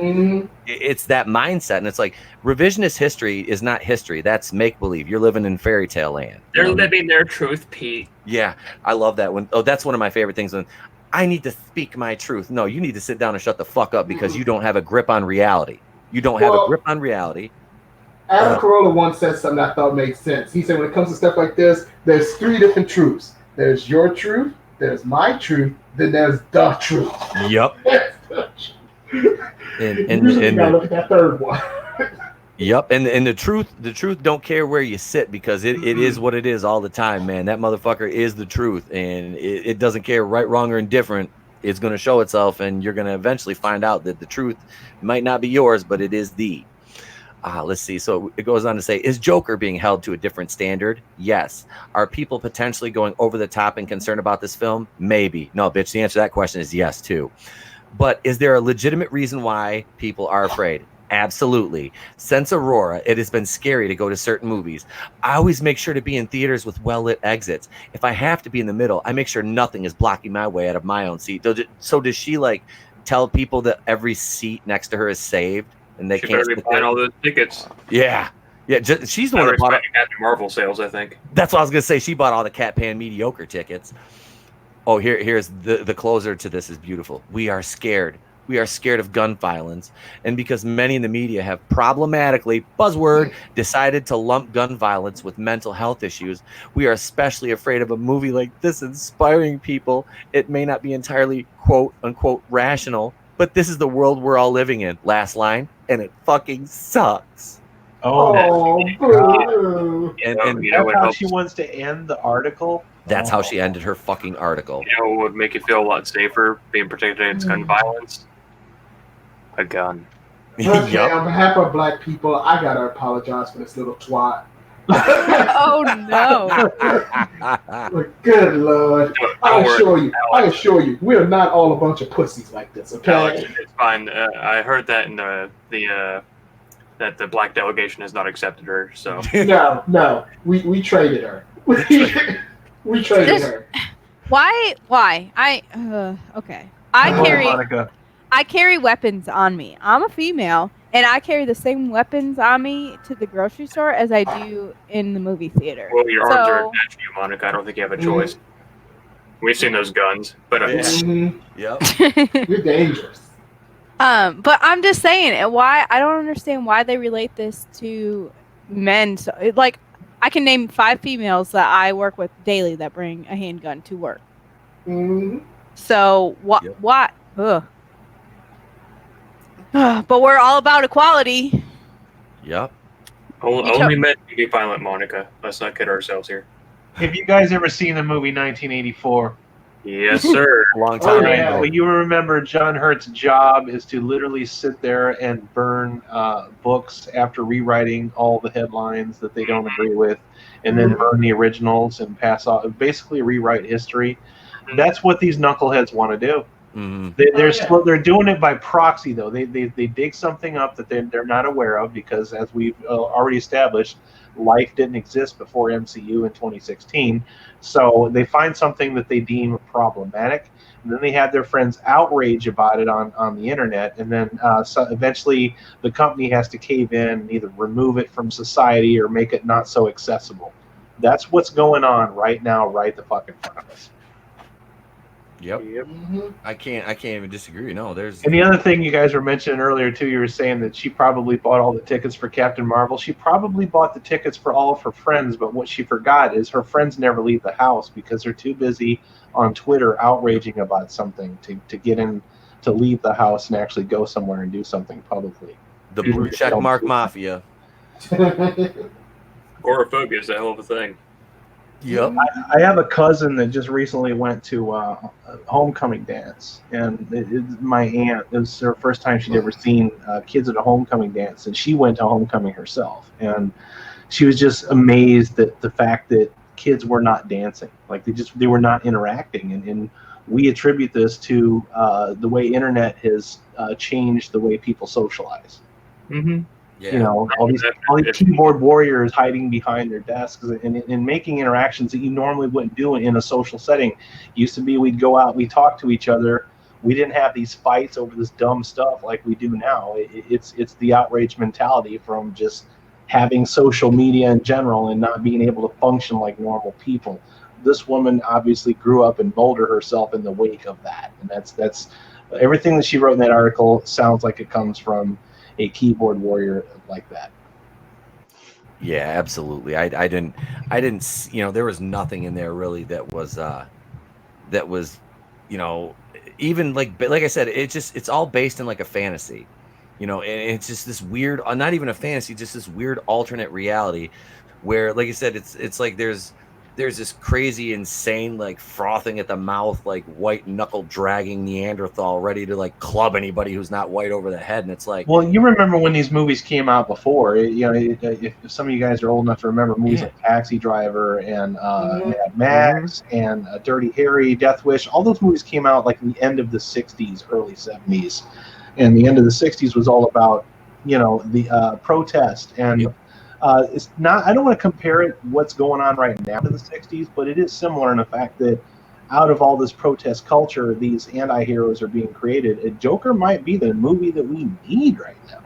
it's that mindset. And it's like revisionist history is not history. That's make believe. You're living in fairy tale land. They're living their truth, Pete. Yeah. I love that one. Oh, that's one of my favorite things. When I need to speak my truth. No, you need to sit down and shut the fuck up because you don't have a grip on reality. You don't have a grip on reality. Adam Carolla once said something I thought made sense. He said, when it comes to stuff like this, there's 3 different truths. There's your truth, there's my truth, then there's the truth. Yep. and you gotta look at that third one. Yep, and the truth don't care where you sit because it is what it is all the time, man. That motherfucker is the truth, and it doesn't care right, wrong, or indifferent. is going to show itself, and you're going to eventually find out that the truth might not be yours, but it is thee. Let's see. So it goes on to say, is Joker being held to a different standard? Yes. Are people potentially going over the top and concerned about this film? Maybe. No, bitch, the answer to that question is yes, too. But is there a legitimate reason why people are afraid? Absolutely. Since Aurora, it has been scary to go to certain movies. I always make sure to be in theaters with well-lit exits. If I have to be in the middle, I make sure nothing is blocking my way out of my own seat. So does she like tell people that every seat next to her is saved and they can't be buying all those tickets? Yeah. She's the one that bought Captain Marvel sales, I think. That's what I was gonna say. She bought all the Cat Pan mediocre tickets. Oh, here's the closer to this is beautiful. We are scared. We are scared of gun violence. And because many in the media have problematically, buzzword, decided to lump gun violence with mental health issues, we are especially afraid of a movie like this inspiring people. It may not be entirely quote unquote rational, but this is the world we're all living in. Last line, and it fucking sucks. Oh, boo. And you know, that's how she wants to end the article. That's how she ended her fucking article. You know what would make you feel a lot safer being protected against gun violence? A gun. Okay, on behalf of black people, I gotta apologize for this little twat. Oh no! Good Lord! I assure you, we are not all a bunch of pussies like this. Okay, Alex, it's fine. I heard that in that the black delegation has not accepted her. So no, we traded her. We traded her. Why? Okay. I carry weapons on me. I'm a female, and I carry the same weapons on me to the grocery store as I do in the movie theater. Well, your arms are attached to you, Monica. I don't think you have a choice. We've seen those guns, but yep, you're dangerous. But I'm just saying, why I don't understand why they relate this to men. So, like, I can name 5 females that I work with daily that bring a handgun to work. So what? Yep. What? Ugh. But we're all about equality. Yep. Only men can be violent, Monica. Let's not kid ourselves here. Have you guys ever seen the movie 1984? Yes, sir. Long time ago. Well, you remember John Hurt's job is to literally sit there and burn books after rewriting all the headlines that they don't agree with, and then burn the originals and pass off, basically rewrite history. That's what these knuckleheads want to do. They're doing it by proxy, though. They dig something up that they're not aware of, because as we've already established, life didn't exist before MCU in 2016. So they find something that they deem problematic, and then they have their friends outrage about it on the internet, and then so eventually the company has to cave in and either remove it from society or make it not so accessible. That's what's going on right now, right the fucking front of us. Yep. I can't even disagree. No, there's. And the other thing you guys were mentioning earlier too, you were saying that she probably bought all the tickets for Captain Marvel. She probably bought the tickets for all of her friends, but what she forgot is her friends never leave the house because they're too busy on Twitter outraging about something to get in to leave the house and actually go somewhere and do something publicly. The blue check mark mafia. Agoraphobia is a hell of a thing. Yep. I have a cousin that just recently went to a homecoming dance, and my aunt, it was her first time she'd ever seen kids at a homecoming dance, and she went to homecoming herself, and she was just amazed at the fact that kids were not dancing, like they were not interacting, and we attribute this to the way internet has changed the way people socialize. Mm-hmm. Yeah. You know, all these keyboard warriors hiding behind their desks and making interactions that you normally wouldn't do in a social setting. Used to be we'd go out, we talk to each other. We didn't have these fights over this dumb stuff like we do now. It's the outrage mentality from just having social media in general and not being able to function like normal people. This woman obviously grew up in Boulder herself in the wake of that, and that's everything that she wrote in that article sounds like it comes from a keyboard warrior like that. Yeah, absolutely. I didn't, you know, there was nothing in there really that was, you know, even like I said, it's all based in like a fantasy, you know, and it's just this weird, not even a fantasy, just this weird alternate reality where, like I said, it's like there's there's this crazy, insane, like frothing at the mouth, like white knuckle dragging Neanderthal ready to like club anybody who's not white over the head. And it's like, well, you remember when these movies came out before? If some of you guys are old enough to remember movies like Taxi Driver and Mad Max and Dirty Harry, Death Wish, all those movies came out like the end of the 60s, early 70s. And the end of the 60s was all about, the protest. And it's not, I don't want to compare it what's going on right now to the 60s, but it is similar in the fact that out of all this protest culture, these anti-heroes are being created. A Joker might be the movie that we need right now.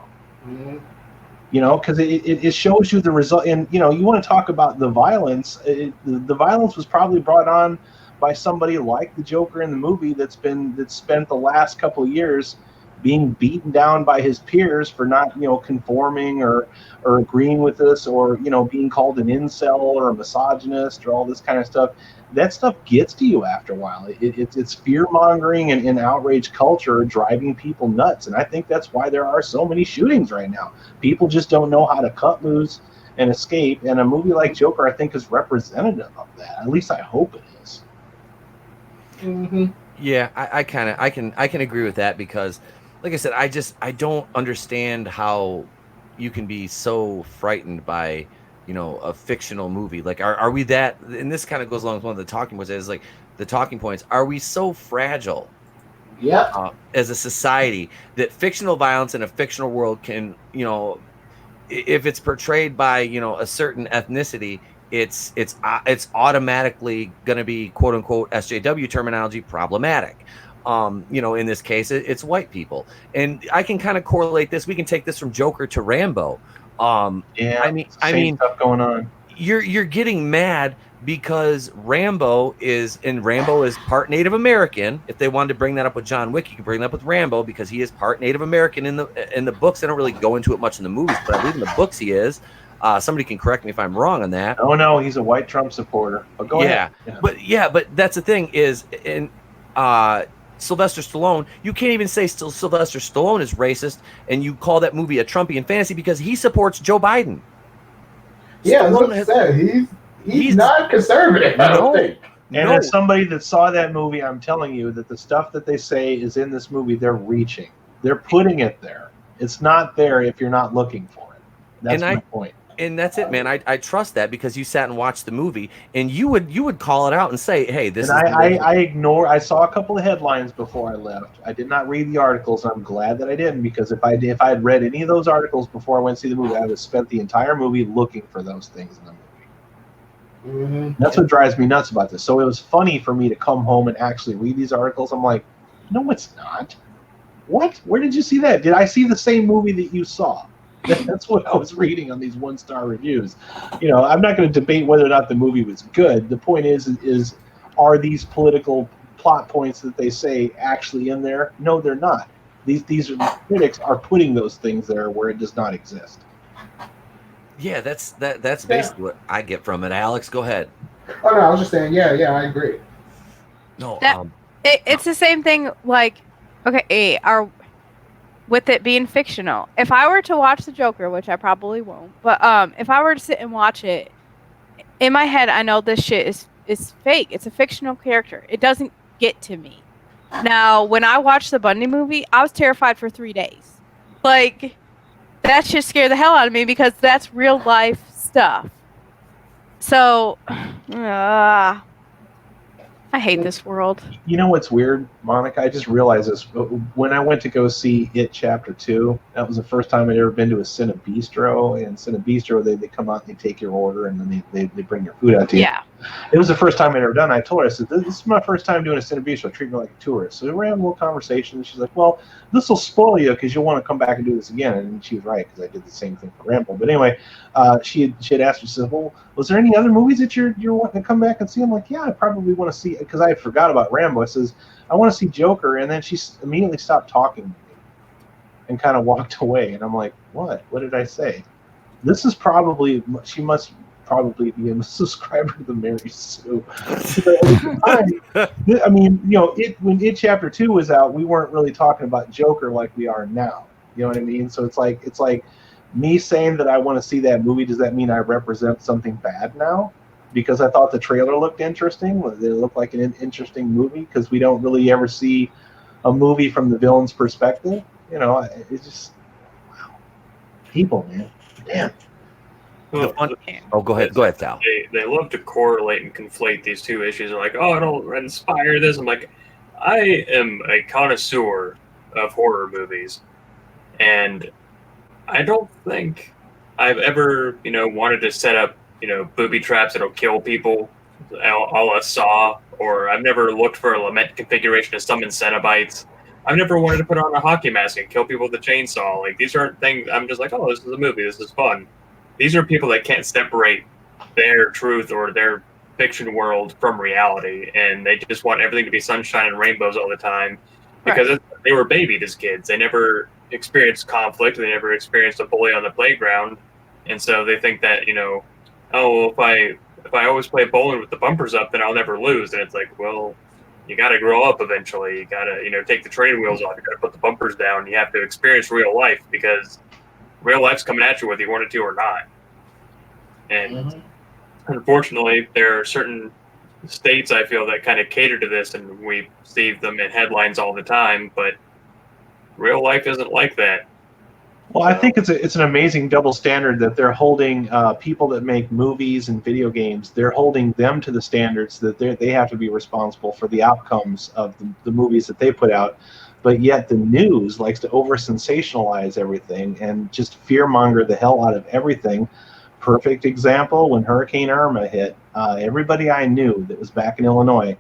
Because it shows you the result. And, you want to talk about the violence. The violence was probably brought on by somebody like the Joker in the movie that's spent the last couple of years being beaten down by his peers for not, conforming or agreeing with us, or, being called an incel or a misogynist or all this kind of stuff. That stuff gets to you after a while. It's fear-mongering and outrage culture driving people nuts. And I think that's why there are so many shootings right now. People just don't know how to cut loose and escape. And a movie like Joker, I think, is representative of that. At least I hope it is. Yeah, I can agree with that, because like I said, I don't understand how you can be so frightened by, a fictional movie. Like, are we that, and this kind of goes along with one of the talking points, is like the talking points, are we so fragile as a society that fictional violence in a fictional world can, if it's portrayed by, a certain ethnicity, it's automatically going to be, quote unquote, SJW terminology, problematic. In this case, it's white people. And I can kind of correlate this. We can take this from Joker to Rambo. I mean, stuff going on. You're getting mad because Rambo is part Native American. If they wanted to bring that up with John Wick, you can bring that up with Rambo, because he is part Native American in the books. They don't really go into it much in the movies, but I believe in the books he is. Somebody can correct me if I'm wrong on that. Oh no, he's a white Trump supporter. But go ahead. But that's the thing is, in Sylvester Stallone, you can't even say Sylvester Stallone is racist, and you call that movie a Trumpian fantasy because he supports Joe Biden. Yeah, he's not conservative, I don't think. And as somebody that saw that movie, I'm telling you that the stuff that they say is in this movie, they're reaching. They're putting it there. It's not there if you're not looking for it. That's my point. And that's it, man. I trust that, because you sat and watched the movie, and you would call it out and say, "Hey, this." And I saw a couple of headlines before I left. I did not read the articles. I'm glad that I didn't, because if I had read any of those articles before I went to see the movie, I would have spent the entire movie looking for those things in the movie. That's what drives me nuts about this. So it was funny for me to come home and actually read these articles. I'm like, no, it's not. What? Where did you see that? Did I see the same movie that you saw? That's what I was reading on these 1-star reviews. I'm not going to debate whether or not the movie was good. The point is are these political plot points that they say actually in there? No, they're not. These critics are putting those things there where it does not exist. Yeah, that's basically what I get from it. Alex, go ahead. Oh no, I was just saying, yeah, I agree. No, it's the same thing. Like, okay, with it being fictional, if I were to watch the Joker, which I probably won't, but if I were to sit and watch it, in my head, I know this shit is fake. It's a fictional character. It doesn't get to me. Now, when I watched the Bundy movie, I was terrified for 3 days. Like, that shit scared the hell out of me, because that's real life stuff. So, I hate this world. You know what's weird, Monica? I just realized this. When I went to go see It Chapter 2, that was the first time I'd ever been to a Cinebistro. And Cinebistro, they come out and they take your order, and then they bring your food out to you. Yeah. It was the first time I'd ever done it. I told her, I said, this is my first time doing a Cinebistro. Treat me like a tourist. So we ran a little conversation. And she's like, well, this will spoil you because you'll want to come back and do this again. And she was right, because I did the same thing for Rambo. But anyway, she had asked me, she said, well, was there any other movies that you're wanting to come back and see? I'm like, yeah, I probably want to see, because I forgot about Rambo. I says, I want to see Joker. And then she immediately stopped talking to me and kind of walked away. And I'm like, what? What did I say? This is probably, she must probably be a subscriber to the Mary Sue. I mean, when It Chapter 2 was out, we weren't really talking about Joker like we are now. You know what I mean? So it's like me saying that I want to see that movie, does that mean I represent something bad now? because I thought the trailer looked interesting. It looked like an interesting movie because we don't really ever see a movie from the villain's perspective. You know, it's just wow. People, man, damn. Well, go ahead, Sal. They love to correlate and conflate these two issues. They're like, oh, it'll inspire this. I'm like, I am a connoisseur of horror movies, and I don't think I've ever, wanted to set up, booby traps that'll kill people, a la Saw, or I've never looked for a lament configuration to summon Cenobites. I've never wanted to put on a hockey mask and kill people with a chainsaw. Like, these aren't things I'm just like, oh, this is a movie, this is fun. These are people that can't separate their truth or their fiction world from reality, and they just want everything to be sunshine and rainbows all the time because they were babied as kids. They never experienced conflict. They never experienced a bully on the playground, and so they think that oh, if I always play bowling with the bumpers up, then I'll never lose. And it's like, well, you got to grow up eventually. You got to take the training wheels off. You got to put the bumpers down. You have to experience real life because real life's coming at you whether you want it to or not. And unfortunately, there are certain states I feel that kind of cater to this, and we see them in headlines all the time. But real life isn't like that. Well, I think it's an amazing double standard that they're holding people that make movies and video games. They're holding them to the standards that they have to be responsible for the outcomes of the movies that they put out. But yet the news likes to over-sensationalize everything and just fear-monger the hell out of everything. Perfect example, when Hurricane Irma hit, everybody I knew that was back in Illinois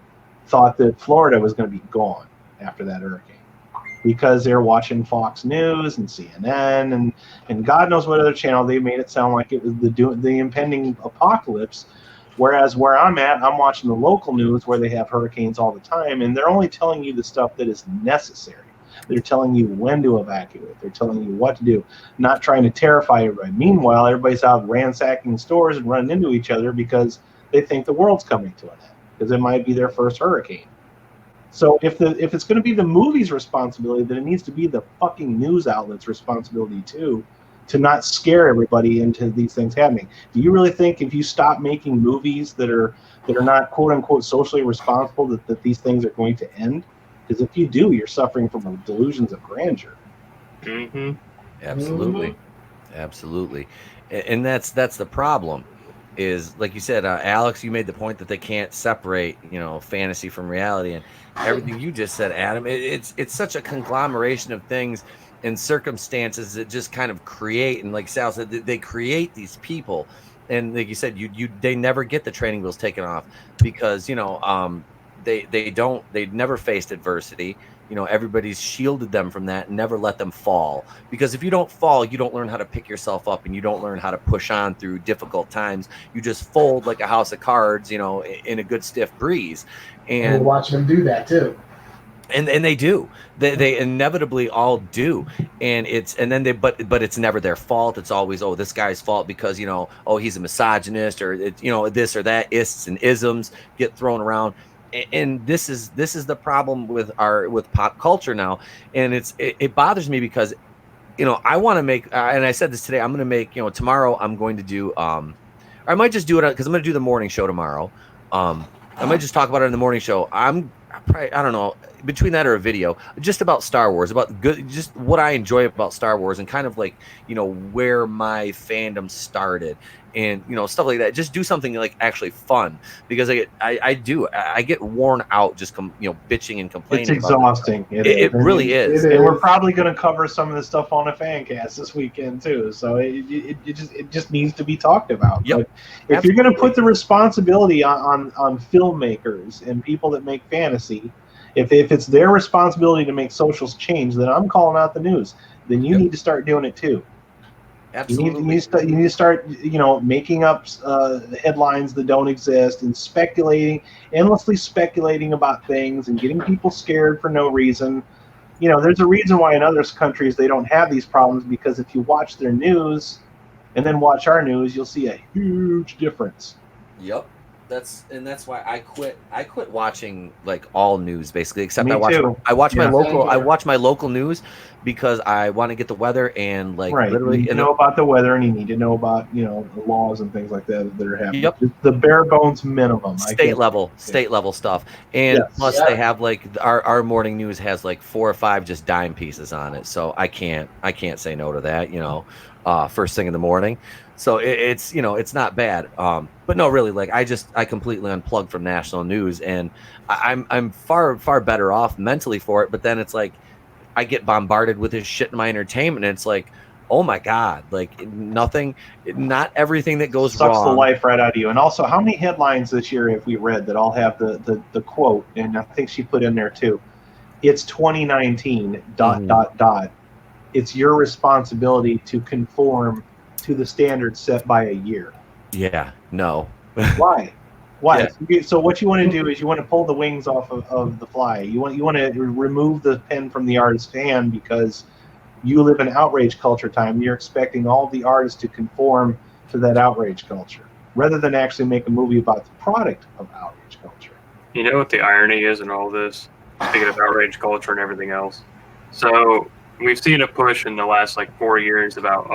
thought that Florida was going to be gone after that hurricane because they're watching Fox News and CNN and God knows what other channel. They made it sound like it was the impending apocalypse. Whereas where I'm at, I'm watching the local news where they have hurricanes all the time, and they're only telling you the stuff that is necessary. They're telling you when to evacuate. They're telling you what to do, not trying to terrify everybody. Meanwhile, everybody's out ransacking stores and running into each other because they think the world's coming to an end because it might be their first hurricane. So if it's going to be the movie's responsibility, then it needs to be the fucking news outlet's responsibility too, to not scare everybody into these things happening. Do you really think if you stop making movies that are not quote unquote socially responsible that these things are going to end? Because if you do, you're suffering from delusions of grandeur. Mm-hmm. Absolutely, absolutely, and that's the problem. Is like you said, Alex, you made the point that they can't separate, fantasy from reality, and everything you just said, Adam. It's such a conglomeration of things and circumstances that just kind of create, and like Sal said, they create these people, and like you said, they never get the training wheels taken off because they never faced adversity. Everybody's shielded them from that and never let them fall, because if you don't fall, you don't learn how to pick yourself up and you don't learn how to push on through difficult times. You just fold like a house of cards, in a good stiff breeze. And we're watching them do that too. And they do. They inevitably all do. And but it's never their fault. It's always, this guy's fault because, he's a misogynist, or this or that, ists and isms get thrown around. And this is the problem with pop culture now, and it bothers me because I want to make and I said this today, I'm going to make tomorrow I'm going to do or I might just do it because I'm going to do the morning show tomorrow. I might just talk about it in the morning show. I'm probably, I don't know, between that or a video just about Star Wars, about just what I enjoy about Star Wars, and kind of like where my fandom started, and stuff like that. Just do something like actually fun, because I get worn out just bitching and complaining. It's exhausting. It really is. And we're probably going to cover some of this stuff on a fan cast this weekend too. So it just needs to be talked about. Yep. But if you're going to put the responsibility on filmmakers and people that make fantasy, if it's their responsibility to make social change, then I'm calling out the news. Then you need to start doing it too. Absolutely. You need to start, making up headlines that don't exist and endlessly speculating about things and getting people scared for no reason. There's a reason why in other countries they don't have these problems, because if you watch their news and then watch our news, you'll see a huge difference. Yep. That's why I quit watching like all news basically, except Me I watch too. my Yeah. local news because I want to get the weather and like Right. literally You need to know about the weather, and you need to know about the laws and things like that are happening. Yep. The bare bones minimum. state level stuff, and Yes. plus they have like our morning news has like 4 or 5 just dime pieces on it, so I can't say no to that, first thing in the morning. So it's it's not bad, but no, really, like I completely unplugged from national news, and I'm far better off mentally for it. But then it's like I get bombarded with this shit in my entertainment, and it's like, oh my god, like not everything that goes Sucks the wrong. life right out of you. And also, how many headlines this year have we read that all have the quote? And I think she put in there too. It's 2019. ... It's your responsibility to conform to the standards set by a year. Yeah, no. Why? Why? Yeah. So what you want to do is you want to pull the wings off of the fly. You want to remove the pen from the artist's hand because you live in outrage culture time. You're expecting all the artists to conform to that outrage culture rather than actually make a movie about the product of outrage culture. You know what the irony is in all this? Speaking of outrage culture and everything else. So we've seen a push in the last like 4 years about,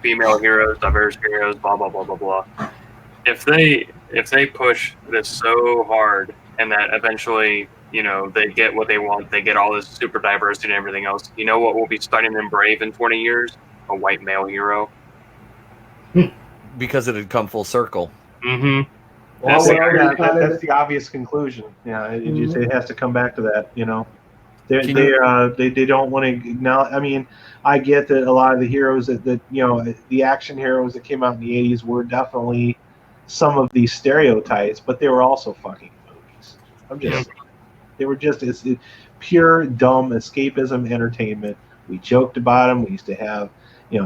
female heroes, diverse heroes, blah, blah, blah, blah, blah. If they push this so hard and that eventually, they get what they want, they get all this super diversity and everything else, you know what will be stunning and brave in 20 years? A white male hero. Because it had come full circle. Mm-hmm. That's the obvious conclusion. Yeah, it has to come back to that. They don't want to acknowledge. I mean, I get that a lot of the heroes that the action heroes that came out in the 80s were definitely some of these stereotypes, but they were also fucking movies. They were just it's pure dumb escapism entertainment. We joked about them. We used to have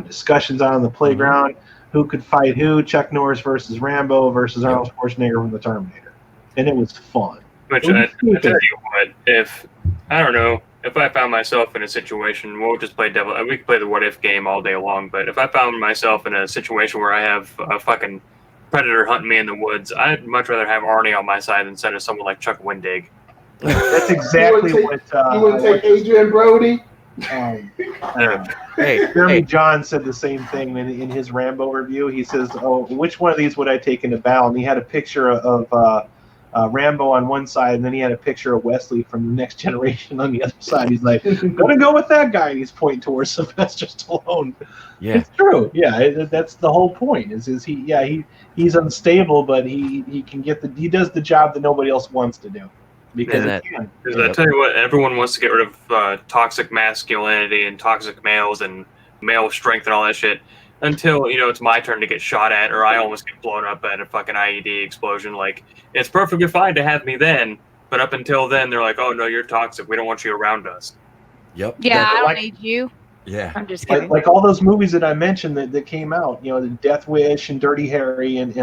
discussions on the playground. Who could fight who? Chuck Norris versus Rambo versus Arnold Schwarzenegger from the Terminator, and it was fun. Which I tell you what, if I found myself in a situation, we'll just play devil. We could play the what if game all day long. But if I found myself in a situation where I have a fucking predator hunting me in the woods, I'd much rather have Arnie on my side instead of someone like Chuck Wendig. That's exactly what. You wouldn't take Adrian Brody. Jeremy John said the same thing in his Rambo review. He says, "Oh, which one of these would I take into battle?" And he had a picture of Rambo on one side, and then he had a picture of Wesley from the Next Generation on the other side. He's like, "I'm gonna go with that guy," and he's pointing towards Sylvester Stallone. Yeah, it's true. Yeah, that's the whole point. He's unstable, but he can he does the job that nobody else wants to do. Because I tell you what, everyone wants to get rid of toxic masculinity and toxic males and male strength and all that shit until it's my turn to get shot at or I almost get blown up at a fucking IED explosion. Like, it's perfectly fine to have me then, but up until then they're like, oh no, you're toxic, we don't want you around us. Yep. Yeah, I don't need you. Yeah. I'm just kidding. Like all those movies that I mentioned that came out, the Death Wish and Dirty Harry and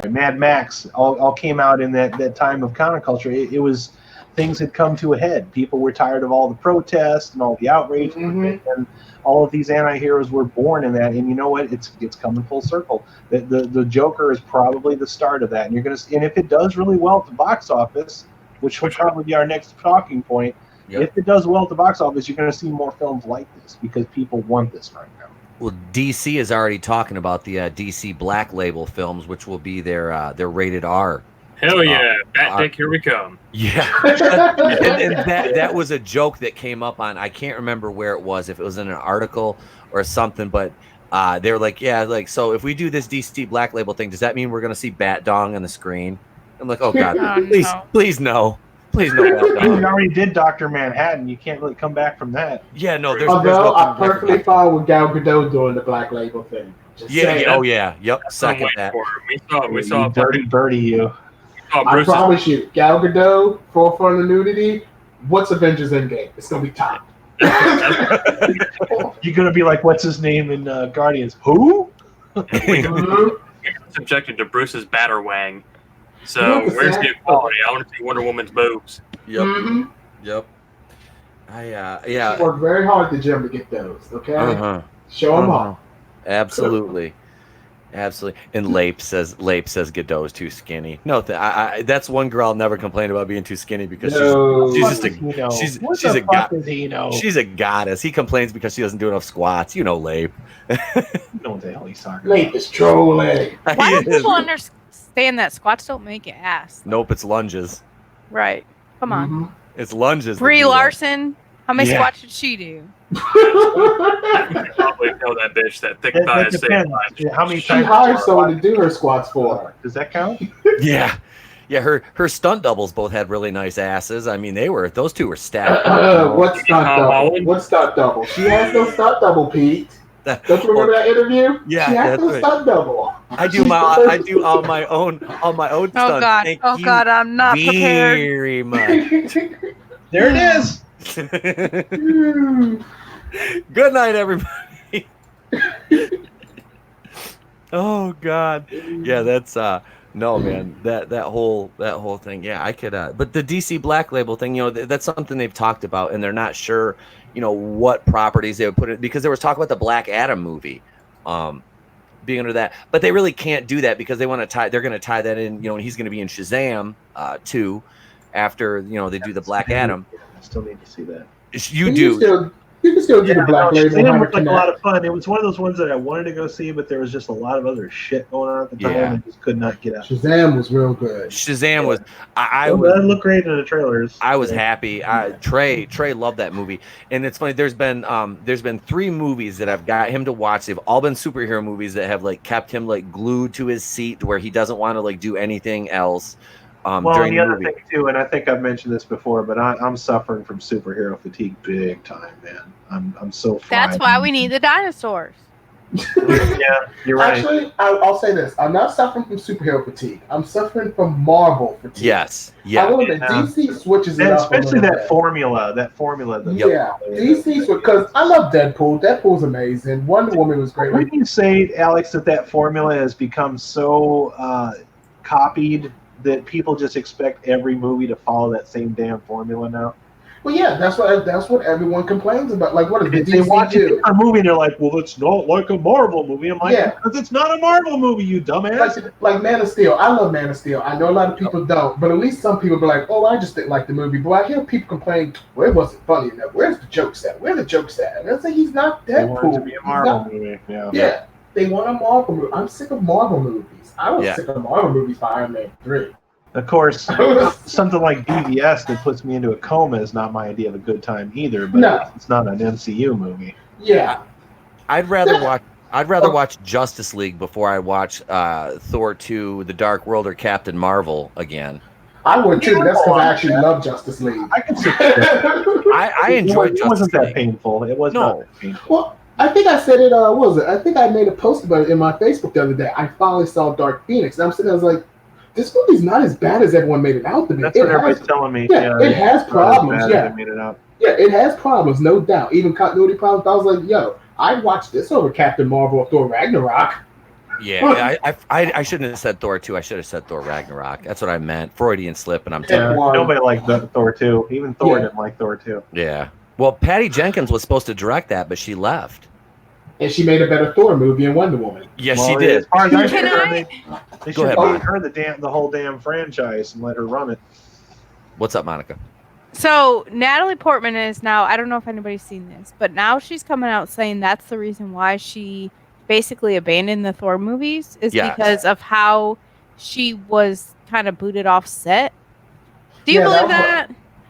Mad Max all came out in that time of counterculture. It was, things had come to a head. People were tired of all the protests and all the outrage, and all of these anti-heroes were born in that. And you know what? It's coming full circle. The Joker is probably the start of that. And and if it does really well at the box office, which will probably be our next talking point, if it does well at the box office, you're going to see more films like this because people want this right now. Well, DC is already talking about the DC Black Label films, which will be their rated R. Hell yeah, Bat Dick, here we come. Yeah, and that was a joke that came up on, I can't remember where it was, if it was in an article or something, but they were like, so if we do this DC Black Label thing, does that mean we're going to see Bat Dong on the screen? I'm like, oh God, please no. Please no. You already did Dr. Manhattan. You can't really come back from that. Yeah, no. Although I'm perfectly fine with Gal Gadot doing the Black Label thing. Yep. Second that. We saw dirty birdie. You. I promise you, Gal Gadot, forefront of nudity. What's Avengers Endgame? It's gonna be top. You're gonna be like, what's his name in Guardians? Who? Subjected to Bruce's Batterwang. So where's the equality? I want to see Wonder Woman's boobs. Yep. Yep. She worked very hard at the gym to get those. Okay. Show them off. Absolutely. Absolutely. And Lape says Godot's too skinny. No, that's one girl I'll never complain about being too skinny because she's just she's a goddess. He complains because she doesn't do enough squats. You know, Lape. You know what the hell he's talking Lape is trolling. Why don't people understand that squats don't make you ass? Nope, it's lunges. Right. Come on. Mm-hmm. It's lunges. Brie Larson, how many squats did she do? Probably tell that bitch that thick thighs. How many She times hired someone to do her squats for her. Does that count? Yeah. Her stunt doubles both had really nice asses. I mean, those two were stacked. What stunt double? What stunt double? She has no stunt double, Pete. Don't you remember that interview? Yeah, she has no stunt double. I do all my own stunts. Oh God! God! I'm not prepared. Very much. There it is. Good night, everybody. Oh God. Yeah, that's no, man. That whole thing. Yeah, I could. But the DC Black Label thing, that's something they've talked about, and they're not sure, what properties they would put it, because there was talk about the Black Adam movie, being under that, but they really can't do that because they're going to tie that in, and he's going to be in Shazam too, after they do the Black Adam. I still need to see that. You do. You can still do the Black Label. It looked like a lot of fun. It was one of those ones that I wanted to go see, but there was just a lot of other shit going on at the time. Yeah. And just could not get out. Shazam was real good. Shazam was. It looked great in the trailers. I was happy. Trey loved that movie, and it's funny. There's been 3 movies that I've got him to watch. They've all been superhero movies that have kept him glued to his seat, where he doesn't want to do anything else. Well, the other thing too, and I think I've mentioned this before, but I'm suffering from superhero fatigue big time, man. I'm so fried. That's why we need the dinosaurs. Yeah, you're right. Actually, I'll say this: I'm not suffering from superhero fatigue. I'm suffering from Marvel fatigue. Yes. Yeah. I will admit, DC switches it up, especially that formula. Yeah, DC because I love Deadpool. Deadpool's amazing. Wonder Woman was great. Wouldn't you say, Alex, that formula has become so copied that people just expect every movie to follow that same damn formula now? Well, yeah, that's what everyone complains about. What is they watch a movie and they're like, "Well, it's not like a Marvel movie." I'm like, yeah, because it's not a Marvel movie, you dumbass. Like Man of Steel. I love Man of Steel. I know a lot of people don't, but at least some people be like, "Oh, I just didn't like the movie." But I hear people complain, "Well, it wasn't funny enough. Where's the jokes at? Where's the jokes at?" And I say he's not Deadpool. They want it to be a Marvel movie. Yeah, they want a Marvel movie. I'm sick of Marvel movies. I was sick of Marvel movies by Iron Man 3. Of course, something like BVS that puts me into a coma is not my idea of a good time either. But it's not an MCU movie. Yeah, I'd rather watch Justice League before I watch Thor 2: The Dark World or Captain Marvel again. I would too. That's because I actually love Justice League. I can see I enjoyed Justice League. It wasn't that painful. It was not that painful. Well, I think I said it. What was it? I think I made a post about it in my Facebook the other day. I finally saw Dark Phoenix, and I'm sitting there, I was like, this movie's not as bad as everyone made it out to be. That's what everybody's telling me. Yeah, it has problems. Yeah, made it out. Yeah, it has problems, no doubt. Even continuity problems. I was like, yo, I'd watch this over Captain Marvel or Thor Ragnarok. Yeah, I shouldn't have said Thor 2. I should have said Thor Ragnarok. That's what I meant. Freudian slip, and I'm telling you. Nobody liked Thor 2. Even Thor didn't like Thor 2. Yeah. Well, Patty Jenkins was supposed to direct that, but she left. And she made a better Thor movie in Wonder Woman. Yes, she did. As far as I'm concerned, they Go should ahead, have Monica. her the whole damn franchise and let her run it. What's up, Monica? So Natalie Portman is now, I don't know if anybody's seen this, but now she's coming out saying that's the reason why she basically abandoned the Thor movies is because of how she was kind of booted off set. Do you believe that?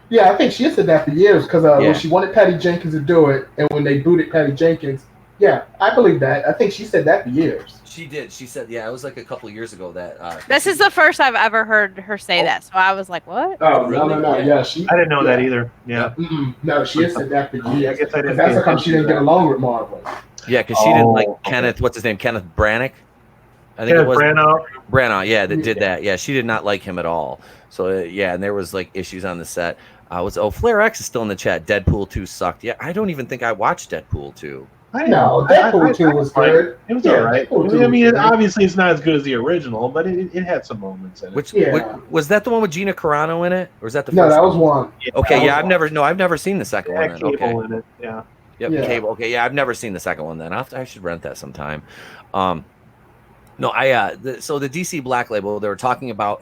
Yeah, I think she said that for years because when she wanted Patty Jenkins to do it, and when they booted Patty Jenkins, yeah, I believe that. I think she said that for years. She did. She said, it was like a couple of years ago that. This is the first I've ever heard her say that, so I was like, what? Oh, really? No. Yeah, I didn't know that either. Yeah. No, she has said that for years. I guess I didn't. That's how come she didn't get along with Marvel. Yeah, because she didn't like Kenneth. What's his name? Kenneth Branagh. I think Kenneth it was Branagh. Yeah, that did that. Yeah, she did not like him at all. So and there was like issues on the set. Flare X is still in the chat. Deadpool 2 sucked. Yeah, I don't even think I watched Deadpool 2. No, Deadpool 2 was good. It was all right. I mean, obviously it's not as good as the original, but it had some moments in it. Was that the one with Gina Carano in it, or was that the first? No, that was one. Okay, I've never seen the second one. Cable okay. in it. Yeah. Yep, Cable. Okay, I've never seen the second one. Then I should rent that sometime. No, so the DC Black Label, they were talking about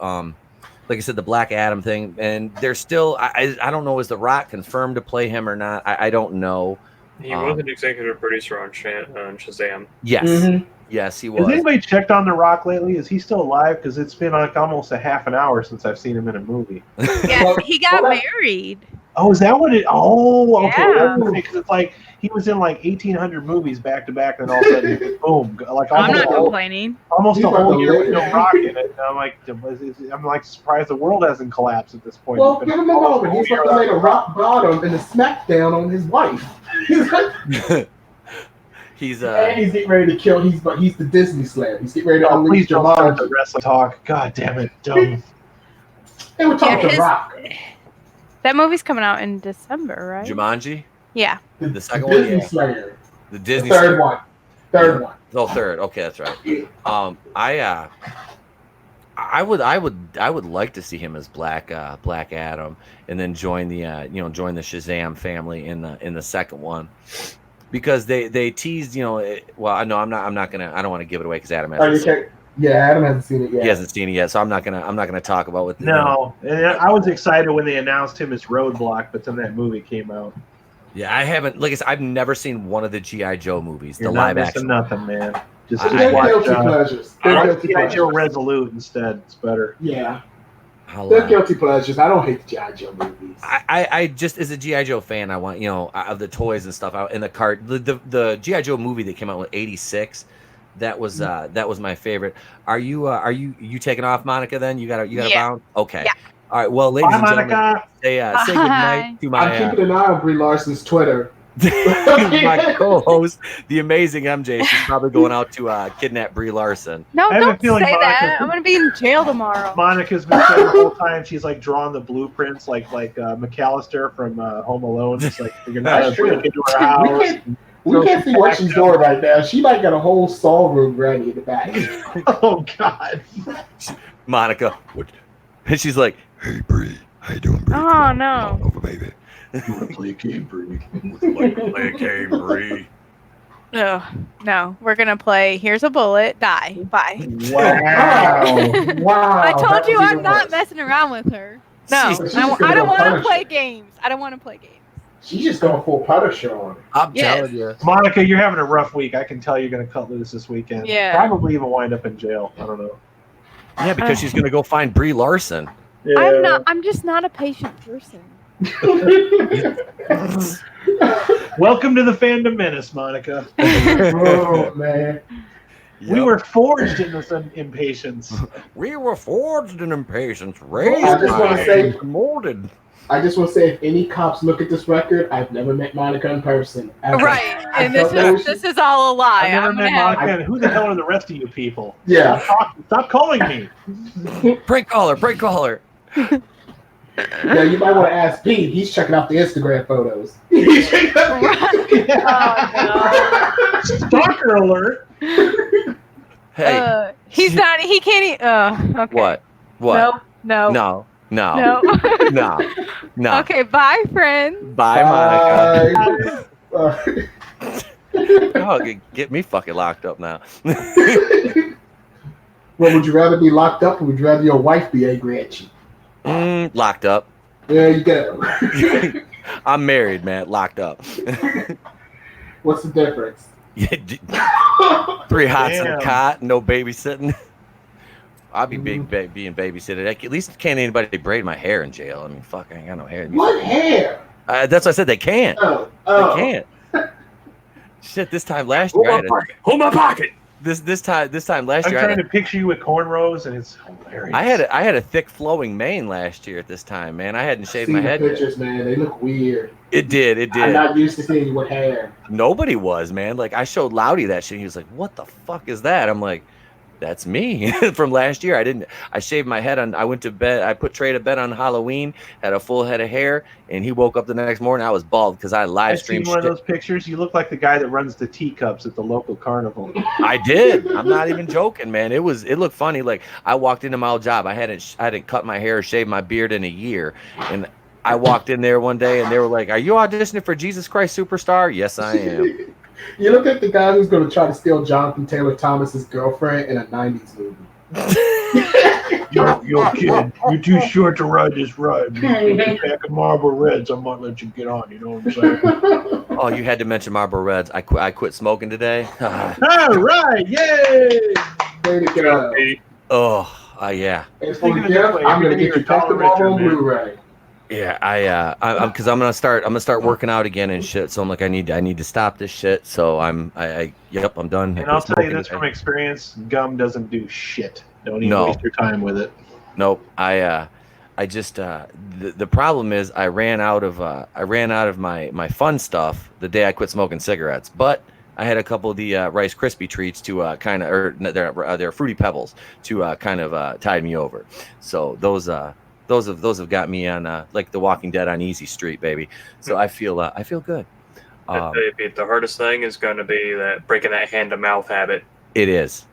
like I said, the Black Adam thing, and they're still I don't know, is The Rock confirmed to play him or not? I don't know. He was an executive producer on Shazam. Yes. Mm-hmm. Yes, he was. Has anybody checked on The Rock lately? Is he still alive? Because it's been like almost a half an hour since I've seen him in a movie. Yeah, he got married. Oh, is that what it? Oh, okay. Yeah. Because it's like he was in like 1,800 movies back to back, and all of a sudden, boom! Like I'm almost not complaining. almost He's a about whole to year lay with no it. Rock in it. And I'm like surprised the world hasn't collapsed at this point. Well, It's give been him a almost moment. He's whole about to year lay the rock bottom and the smackdown on his wife. He's like, He's and he's getting ready to kill. He's the Disney Slayer. He's getting ready to Oh, please unleash don't start the Jumanji. wrestling talk. God damn it, dumb. They were talking Yeah, to Rock. That movie's coming out in December, right? Jumanji, Yeah. the second one, Disney yeah. Slayer. The The Disney third Slayer. one. Third one. Oh, third. Okay, that's right. Yeah. I would like to see him as Black Adam, and then join the join the Shazam family in the second one, because they teased, well, no, I'm not gonna, I don't want to give it away because Adam Oh, hasn't you seen it. can't. Yeah, Adam hasn't seen it yet. He hasn't seen it yet, so I'm not gonna talk about what. No, and I was excited when they announced him as Roadblock, but then that movie came out. Yeah, I haven't. Like I said, I've never seen one of the G.I. Joe movies, You're the not live missing action. nothing, man. Just They're watch guilty pleasures. They're guilty G.I. Joe pleasures. Resolute instead. It's better. Yeah, I'll, they're guilty pleasures. I don't hate the G.I. Joe movies. I just, as a G.I. Joe fan, I want, of the toys and stuff out in the cart. The G.I. Joe movie that came out in '86, that was my favorite. Are you taking off, Monica? Then you got to bounce. Okay. Yeah. All right. Well, ladies Bye, and gentlemen, Monica. say good night to I'm keeping an eye on Brie Larson's Twitter. my co-host, the amazing MJ. She's probably going out to kidnap Brie Larson. No, I have a don't feeling say that. Monica- I'm gonna be in jail tomorrow. Monica's been saying the whole time she's like drawing the blueprints, like McAllister from Home Alone. Just like you're not That's true. break into her house. We can't see what she's doing right now. She might got a whole stall room ready in the back. Oh God. Monica, and she's like, "Hey Brie, how you doing, Brie? Oh, Come on, no. come on over, baby. You want to play a game, Brie? Like to play a game, Brie." No, we're gonna play. Here's a bullet. Die. Bye. Wow. Wow. I told that you was I'm even not worse. messing around with her. No, She's just I gonna don't go want to punish play her. games. I don't want to play games. She's just going full Punisher on it. I'm Yes. telling you. Monica, you're having a rough week. I can tell you're going to cut loose this weekend. Yeah. Probably even wind up in jail. I don't know. Yeah, because she's gonna go find Brie Larson. Yeah. I'm just not a patient person. Welcome to the fandom menace, Monica. Oh, man. We were forged in this impatience. We were forged in impatience, raised I just wanna by say- and molded. I just want to say, if any cops look at this record, I've never met Monica in person. Ever. Right, I and this don't know is this is all a lie. I've never I'm gonna met have. Monica. And who the hell are the rest of you people? Yeah. Stop calling me. Prank caller. Yeah, you might want to ask Pete. He's checking out the Instagram photos. Stalker alert. Hey, He's not. He can't. Okay. what? No. No. No. No. Okay. Bye, friends. Bye, Monica. Bye. Oh, get me fucking locked up now. Well, would you rather be locked up or would you rather your wife be angry at you? Locked up. There you go. I'm married, man. Locked up. What's the difference? 3 hots in a Damn. cot, no babysitting. I'll be being babysitted. At least can't anybody braid my hair in jail. I mean, fuck, I ain't got no hair. What hair? That's what I said. They can't. Oh. They can't. Shit, this time last year, Hold my pocket. this time last I'm year, trying to picture you with cornrows, and it's hilarious. I had a thick flowing mane last year at this time, man. I hadn't shaved See my the head yet. pictures, man. They look weird. It did. I'm not used to seeing you with hair. Nobody was, man. Like, I showed Loudy that shit. He was like, "What the fuck is that?" I'm like, "That's me from last year." I shaved my head I went to bed. I put Trey to bed on Halloween, had a full head of hair, and he woke up the next morning. I was bald because I live I've seen streamed one of shit. those pictures. You look like the guy that runs the teacups at the local carnival. I did. I'm not even joking, man. It looked funny. Like, I walked into my old job. I hadn't cut my hair or shaved my beard in a year, and I walked in there one day and they were like, "Are you auditioning for Jesus Christ Superstar?" Yes, I am. You look at the guy who's going to try to steal Jonathan Taylor Thomas's girlfriend in a '90s movie. Yo, kid, you're too short to ride this ride. Pack of Marlboro Reds, I might let you get on. You know what I'm saying? Oh, you had to mention Marlboro Reds. I quit smoking today. All right, yay! Way to go. Oh, yeah. And for the gift, I'm going to get you Tested Marlboro on Blu-ray. Yeah, because I'm gonna start working out again and shit. So I'm like, I need to stop this shit. So I'm done. And I'll tell you this from experience: gum doesn't do shit. Don't even waste your time with it. Nope. I just the problem is I ran out of my fun stuff the day I quit smoking cigarettes. But I had a couple of the Rice Krispie treats to they're Fruity Pebbles to kind of tide me over. So those have got me on like The Walking Dead on Easy Street, baby. So I feel good. I tell you, Pete, the hardest thing is going to be that breaking that hand to mouth habit. It is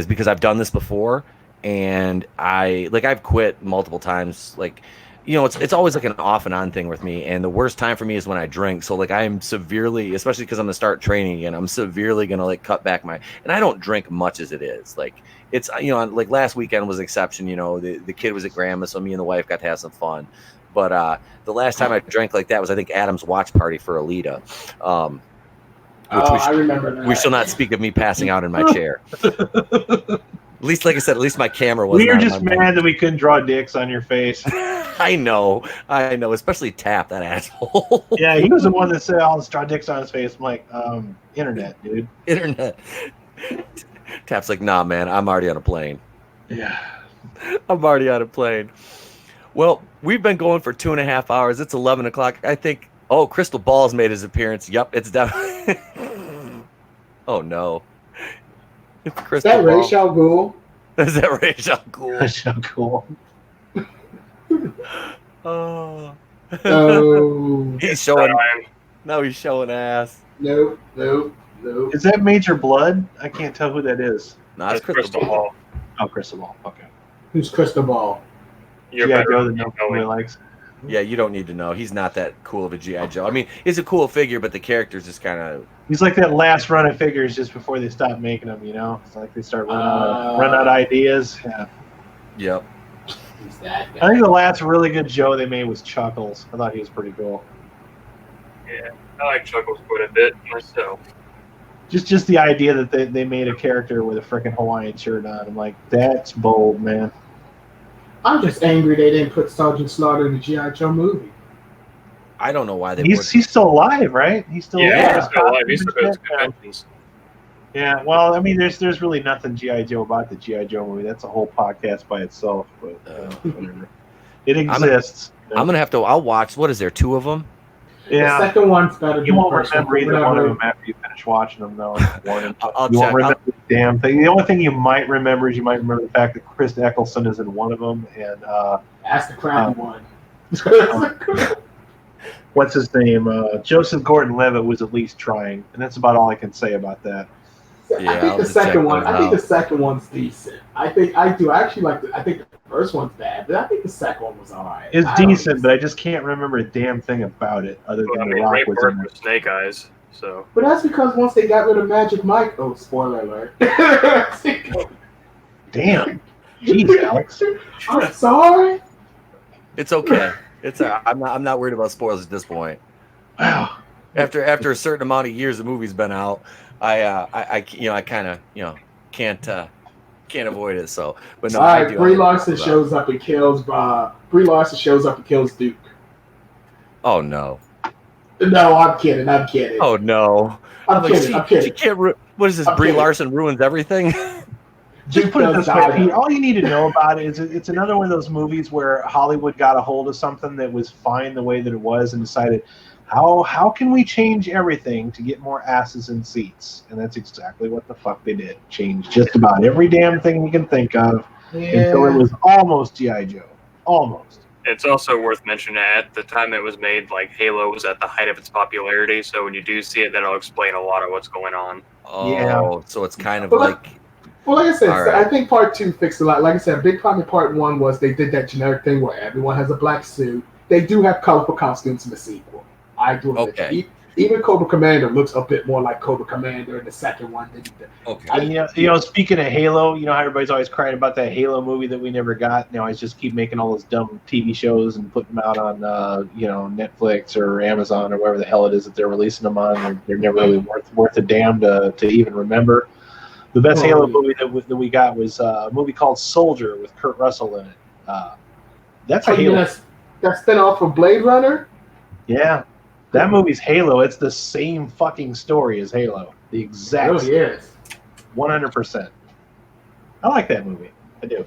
because I've done this before, and I've quit multiple times. Like, you know, it's always like an off and on thing with me, and the worst time for me is when I drink. So like I'm severely, especially because I'm gonna start training again, I'm severely gonna like cut back and I don't drink much as it is. Like it's, you know, like last weekend was an exception. You know, the kid was at grandma, so me and the wife got to have some fun. But the last time I drank like that was I think Adam's watch party for Alita. I remember that. We shall not speak of me passing out in my chair. At least, like I said, at least my camera wasn't. We were just mad that we couldn't draw dicks on your face. I know, especially Tap, that asshole. Yeah, he was the one that said, "I'll just draw dicks on his face." I'm like, internet, dude. Internet. Tap's like, nah, man, I'm already on a plane. Yeah. I'm already on a plane. Well, we've been going for 2.5 hours. It's 11 o'clock. I think, Crystal Ball's made his appearance. Yep, it's definitely. Oh, no. It's Crystal Ball. Is that Ra's al Ghul? Is that Ra's al Ghul? Ra's al Ghul. Oh. He's showing. No, he's showing ass. Nope. Is that Major Blood? I can't tell who that is. No, it's Crystal Ball. Oh, Crystal Ball. Okay. Who's Crystal Ball? G.I. Joe that nobody likes. Yeah, you don't need to know. He's not that cool of a G.I. Joe. I mean, he's a cool figure, but the character's just kind of... He's like that last run of figures just before they stop making them, you know? It's like they start run out of ideas. Yeah. Yep. Who's that guy? I think the last really good Joe they made was Chuckles. I thought he was pretty cool. Yeah, I like Chuckles quite a bit myself. Just the idea that they made a character with a freaking Hawaiian shirt on. I'm like, that's bold, man. I'm just angry they didn't put Sergeant Slaughter in the G.I. Joe movie. I don't know why they He's still alive, right? He's still he's still alive. He's still goes to conventions. Yeah, well, I mean, there's really nothing G.I. Joe about the G.I. Joe movie. That's a whole podcast by itself, but whatever. It exists. I'm going to have to... I'll watch... What is there, 2 of them? Yeah. The second one's better. You won't remember either one of them after you finish watching them, though. You won't remember the damn thing. The only thing you might remember is you might remember the fact that Chris Eccleston is in one of them, and that's the crappy one. What's his name? Joseph Gordon-Levitt was at least trying, and that's about all I can say about that. Yeah, I think the second one. I think the second one's decent. I actually like. I think the first one's bad, but I think the second one was alright. It's decent, but I just can't remember a damn thing about it other than The Rock was in it. Snake Eyes. So. But that's because once they got rid of Magic Mike. Oh, spoiler alert! Damn. Jeez, Alex. I'm sorry. It's okay. I'm not worried about spoilers at this point. Wow. After a certain amount of years the movie's been out, I kind of can't avoid it. So, but no. All right, Brie Larson shows up and kills. Brie Larson shows up and kills Duke. Oh no. No, I'm kidding. Oh no. I'm kidding. She can't. What is this? Brie Larson ruins everything. Just put it this way, Pete. All you need to know about it is it's another one of those movies where Hollywood got a hold of something that was fine the way that it was and decided, how can we change everything to get more asses in seats? And that's exactly what the fuck they did. Change just about every damn thing you can think of until it was almost G.I. Joe. Almost. It's also worth mentioning that at the time it was made, like, Halo was at the height of its popularity, so when you do see it, that'll explain a lot of what's going on. Oh, yeah. So it's kind of like I said, right. I think part 2 fixed a lot. Like I said, a big problem in part 1 was they did that generic thing where everyone has a black suit. They do have colorful costumes in the sequel. I do. Okay. Even Cobra Commander looks a bit more like Cobra Commander in the second one than Okay. And, speaking of Halo, how everybody's always crying about that Halo movie that we never got. Now I just keep making all those dumb TV shows and putting them out on, Netflix or Amazon or wherever the hell it is that they're releasing them on. They're never really worth a damn to even remember. The best Halo movie that we got was a movie called Soldier with Kurt Russell in it. That's a Halo. That spin-off of Blade Runner? Yeah. That movie's Halo. It's the same fucking story as Halo. The exact same. Yes. 100%. I like that movie. I do.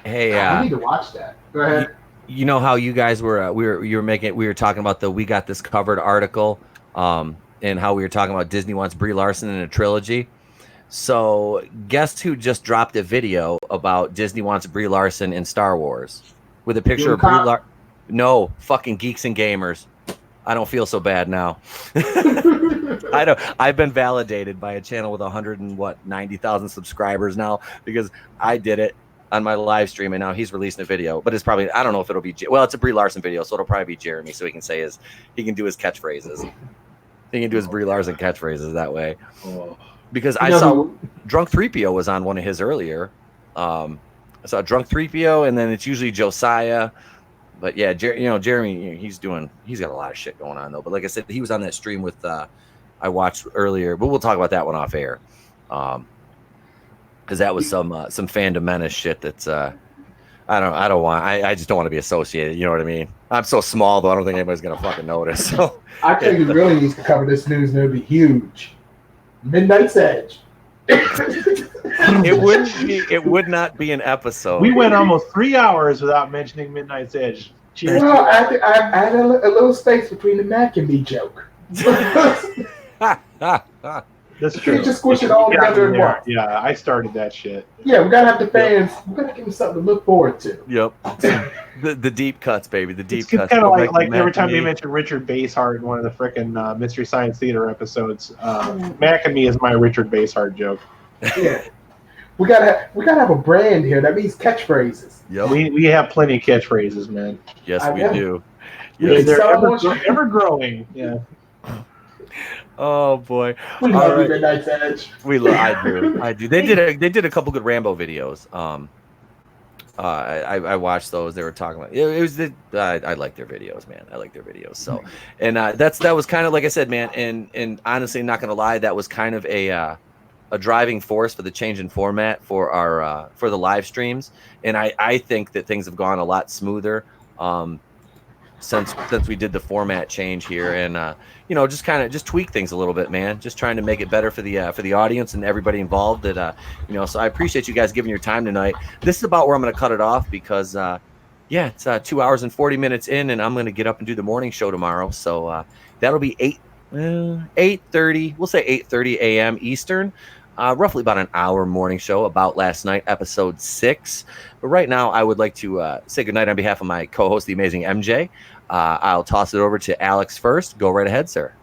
Hey, I need to watch that. Go ahead. You know how you guys were we were talking about the We Got This Covered article, and how we were talking about Disney wants Brie Larson in a trilogy. So guess who just dropped a video about Disney wants Brie Larson in Star Wars with a picture of Brie Larson? No, fucking Geeks and Gamers. I don't feel so bad now. I've been validated by a channel with 90,000 subscribers now because I did it on my live stream, and now he's releasing a video. But it's probably, I don't know if it'll be, it's a Brie Larson video, so it'll probably be Jeremy, so he can say he can do his catchphrases. He can do his Brie Larson catchphrases that way. Because I saw Drunk 3PO was on one of his earlier. I saw Drunk 3PO, and then it's usually Josiah. But yeah, Jeremy, he's got a lot of shit going on though. But like I said, he was on that stream with I watched earlier, but we'll talk about that one off air. Because that was some fandom menace shit that's I just don't want to be associated. You know what I mean? I'm so small though, I don't think anybody's gonna fucking notice. So I think he really needs to cover this news and it'd be huge. Midnight's Edge. It would not be an episode. We went almost 3 hours without mentioning Midnight's Edge. Cheers. Well, I had a little space between the Mac and me joke. That's true. You just squish it all together in one. Yeah, I started that shit. Yeah, we gotta have the fans. We gotta give them something to look forward to. Yep. The deep cuts, baby. The deep cuts. It's kind of like every time they mention Richard Basehart in one of the frickin' Mystery Science Theater episodes. Mac and me is my Richard Basehart joke. Yeah. We gotta have a brand here. That means catchphrases. Yep. We have plenty of catchphrases, man. Yes, we do. Yes, they're ever growing. Yeah. Oh boy. We love Midnight's Edge. I do. They did a couple good Rambo videos. I watched those. They were talking about I like their videos, man. I like their videos. So, and that was kind of like I said, man. And honestly, not gonna lie, that was kind of a driving force for the change in format for our for the live streams. And I think that things have gone a lot smoother since we did the format change here, and just tweak things a little bit, man. Just trying to make it better for the audience and everybody involved. That so I appreciate you guys giving your time tonight. This is about where I'm going to cut it off because it's 2 hours and 40 minutes in, and I'm going to get up and do the morning show tomorrow. So that'll be 8:30. We'll say 8:30 a.m. Eastern. Roughly about an hour morning show about last night, episode 6. But right now, I would like to say goodnight on behalf of my co-host, the amazing MJ. I'll toss it over to Alex first. Go right ahead, sir.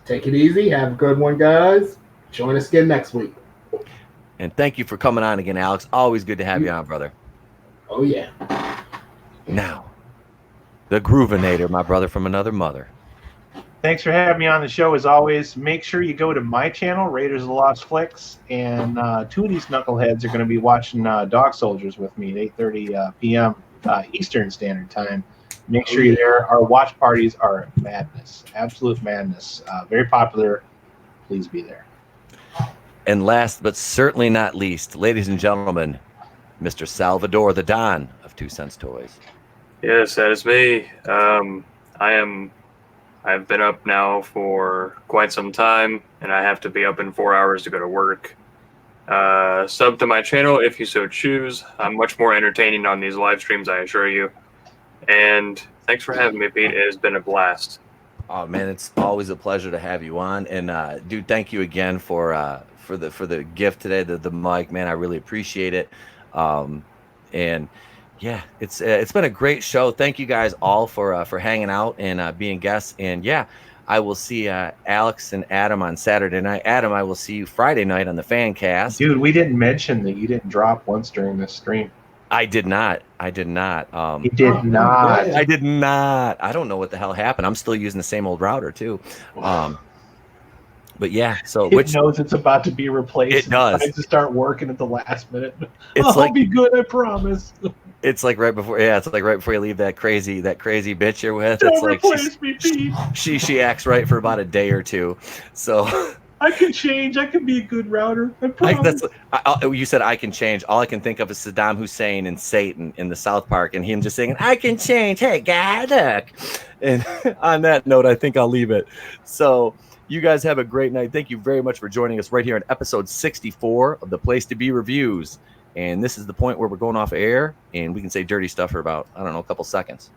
Take it easy. Have a good one, guys. Join us again next week. And thank you for coming on again, Alex. Always good to have you on, brother. Oh, yeah. Now, the Groovinator, my brother from another mother. Thanks for having me on the show, as always. Make sure you go to my channel, Raiders of the Lost Flicks, and two of these knuckleheads are going to be watching Dog Soldiers with me at 8:30 p.m. Eastern Standard Time. Make sure you're there. Our watch parties are madness, absolute madness. Very popular. Please be there. And last but certainly not least, ladies and gentlemen, Mr. Salvador, the Don of 2 Cents Toys. Yes, that is me. I've been up now for quite some time, and I have to be up in 4 hours to go to work. Sub to my channel if you so choose. I'm much more entertaining on these live streams, I assure you. And thanks for having me, Pete. It has been a blast. Oh man, it's always a pleasure to have you on. And dude, thank you again for the gift today, the mic, man. I really appreciate it. And yeah, it's been a great show. Thank you guys all for hanging out and being guests. And yeah, I will see Alex and Adam on Saturday night. Adam, I will see you Friday night on the Fan Cast. Dude, we didn't mention that you didn't drop once during this stream. I did not. He did not. I did not. I don't know what the hell happened. I'm still using the same old router too. But yeah, so It knows it's about to be replaced. It does. Tries to start working at the last minute. It's I'll be good, I promise. It's like right before, it's like right before you leave that crazy bitch you're with. Don't it's like replace me, Pete. she acts right for about a day or two. So I can change. I can be a good router. I promise. You said I can change. All I can think of is Saddam Hussein and Satan in the South Park, and him just saying, "I can change." Hey, guy, look. And on that note, I think I'll leave it. So. You guys have a great night. Thank you very much for joining us right here on episode 64 of the Place to Be Reviews. And this is the point where we're going off air and we can say dirty stuff for about, I don't know, a couple seconds.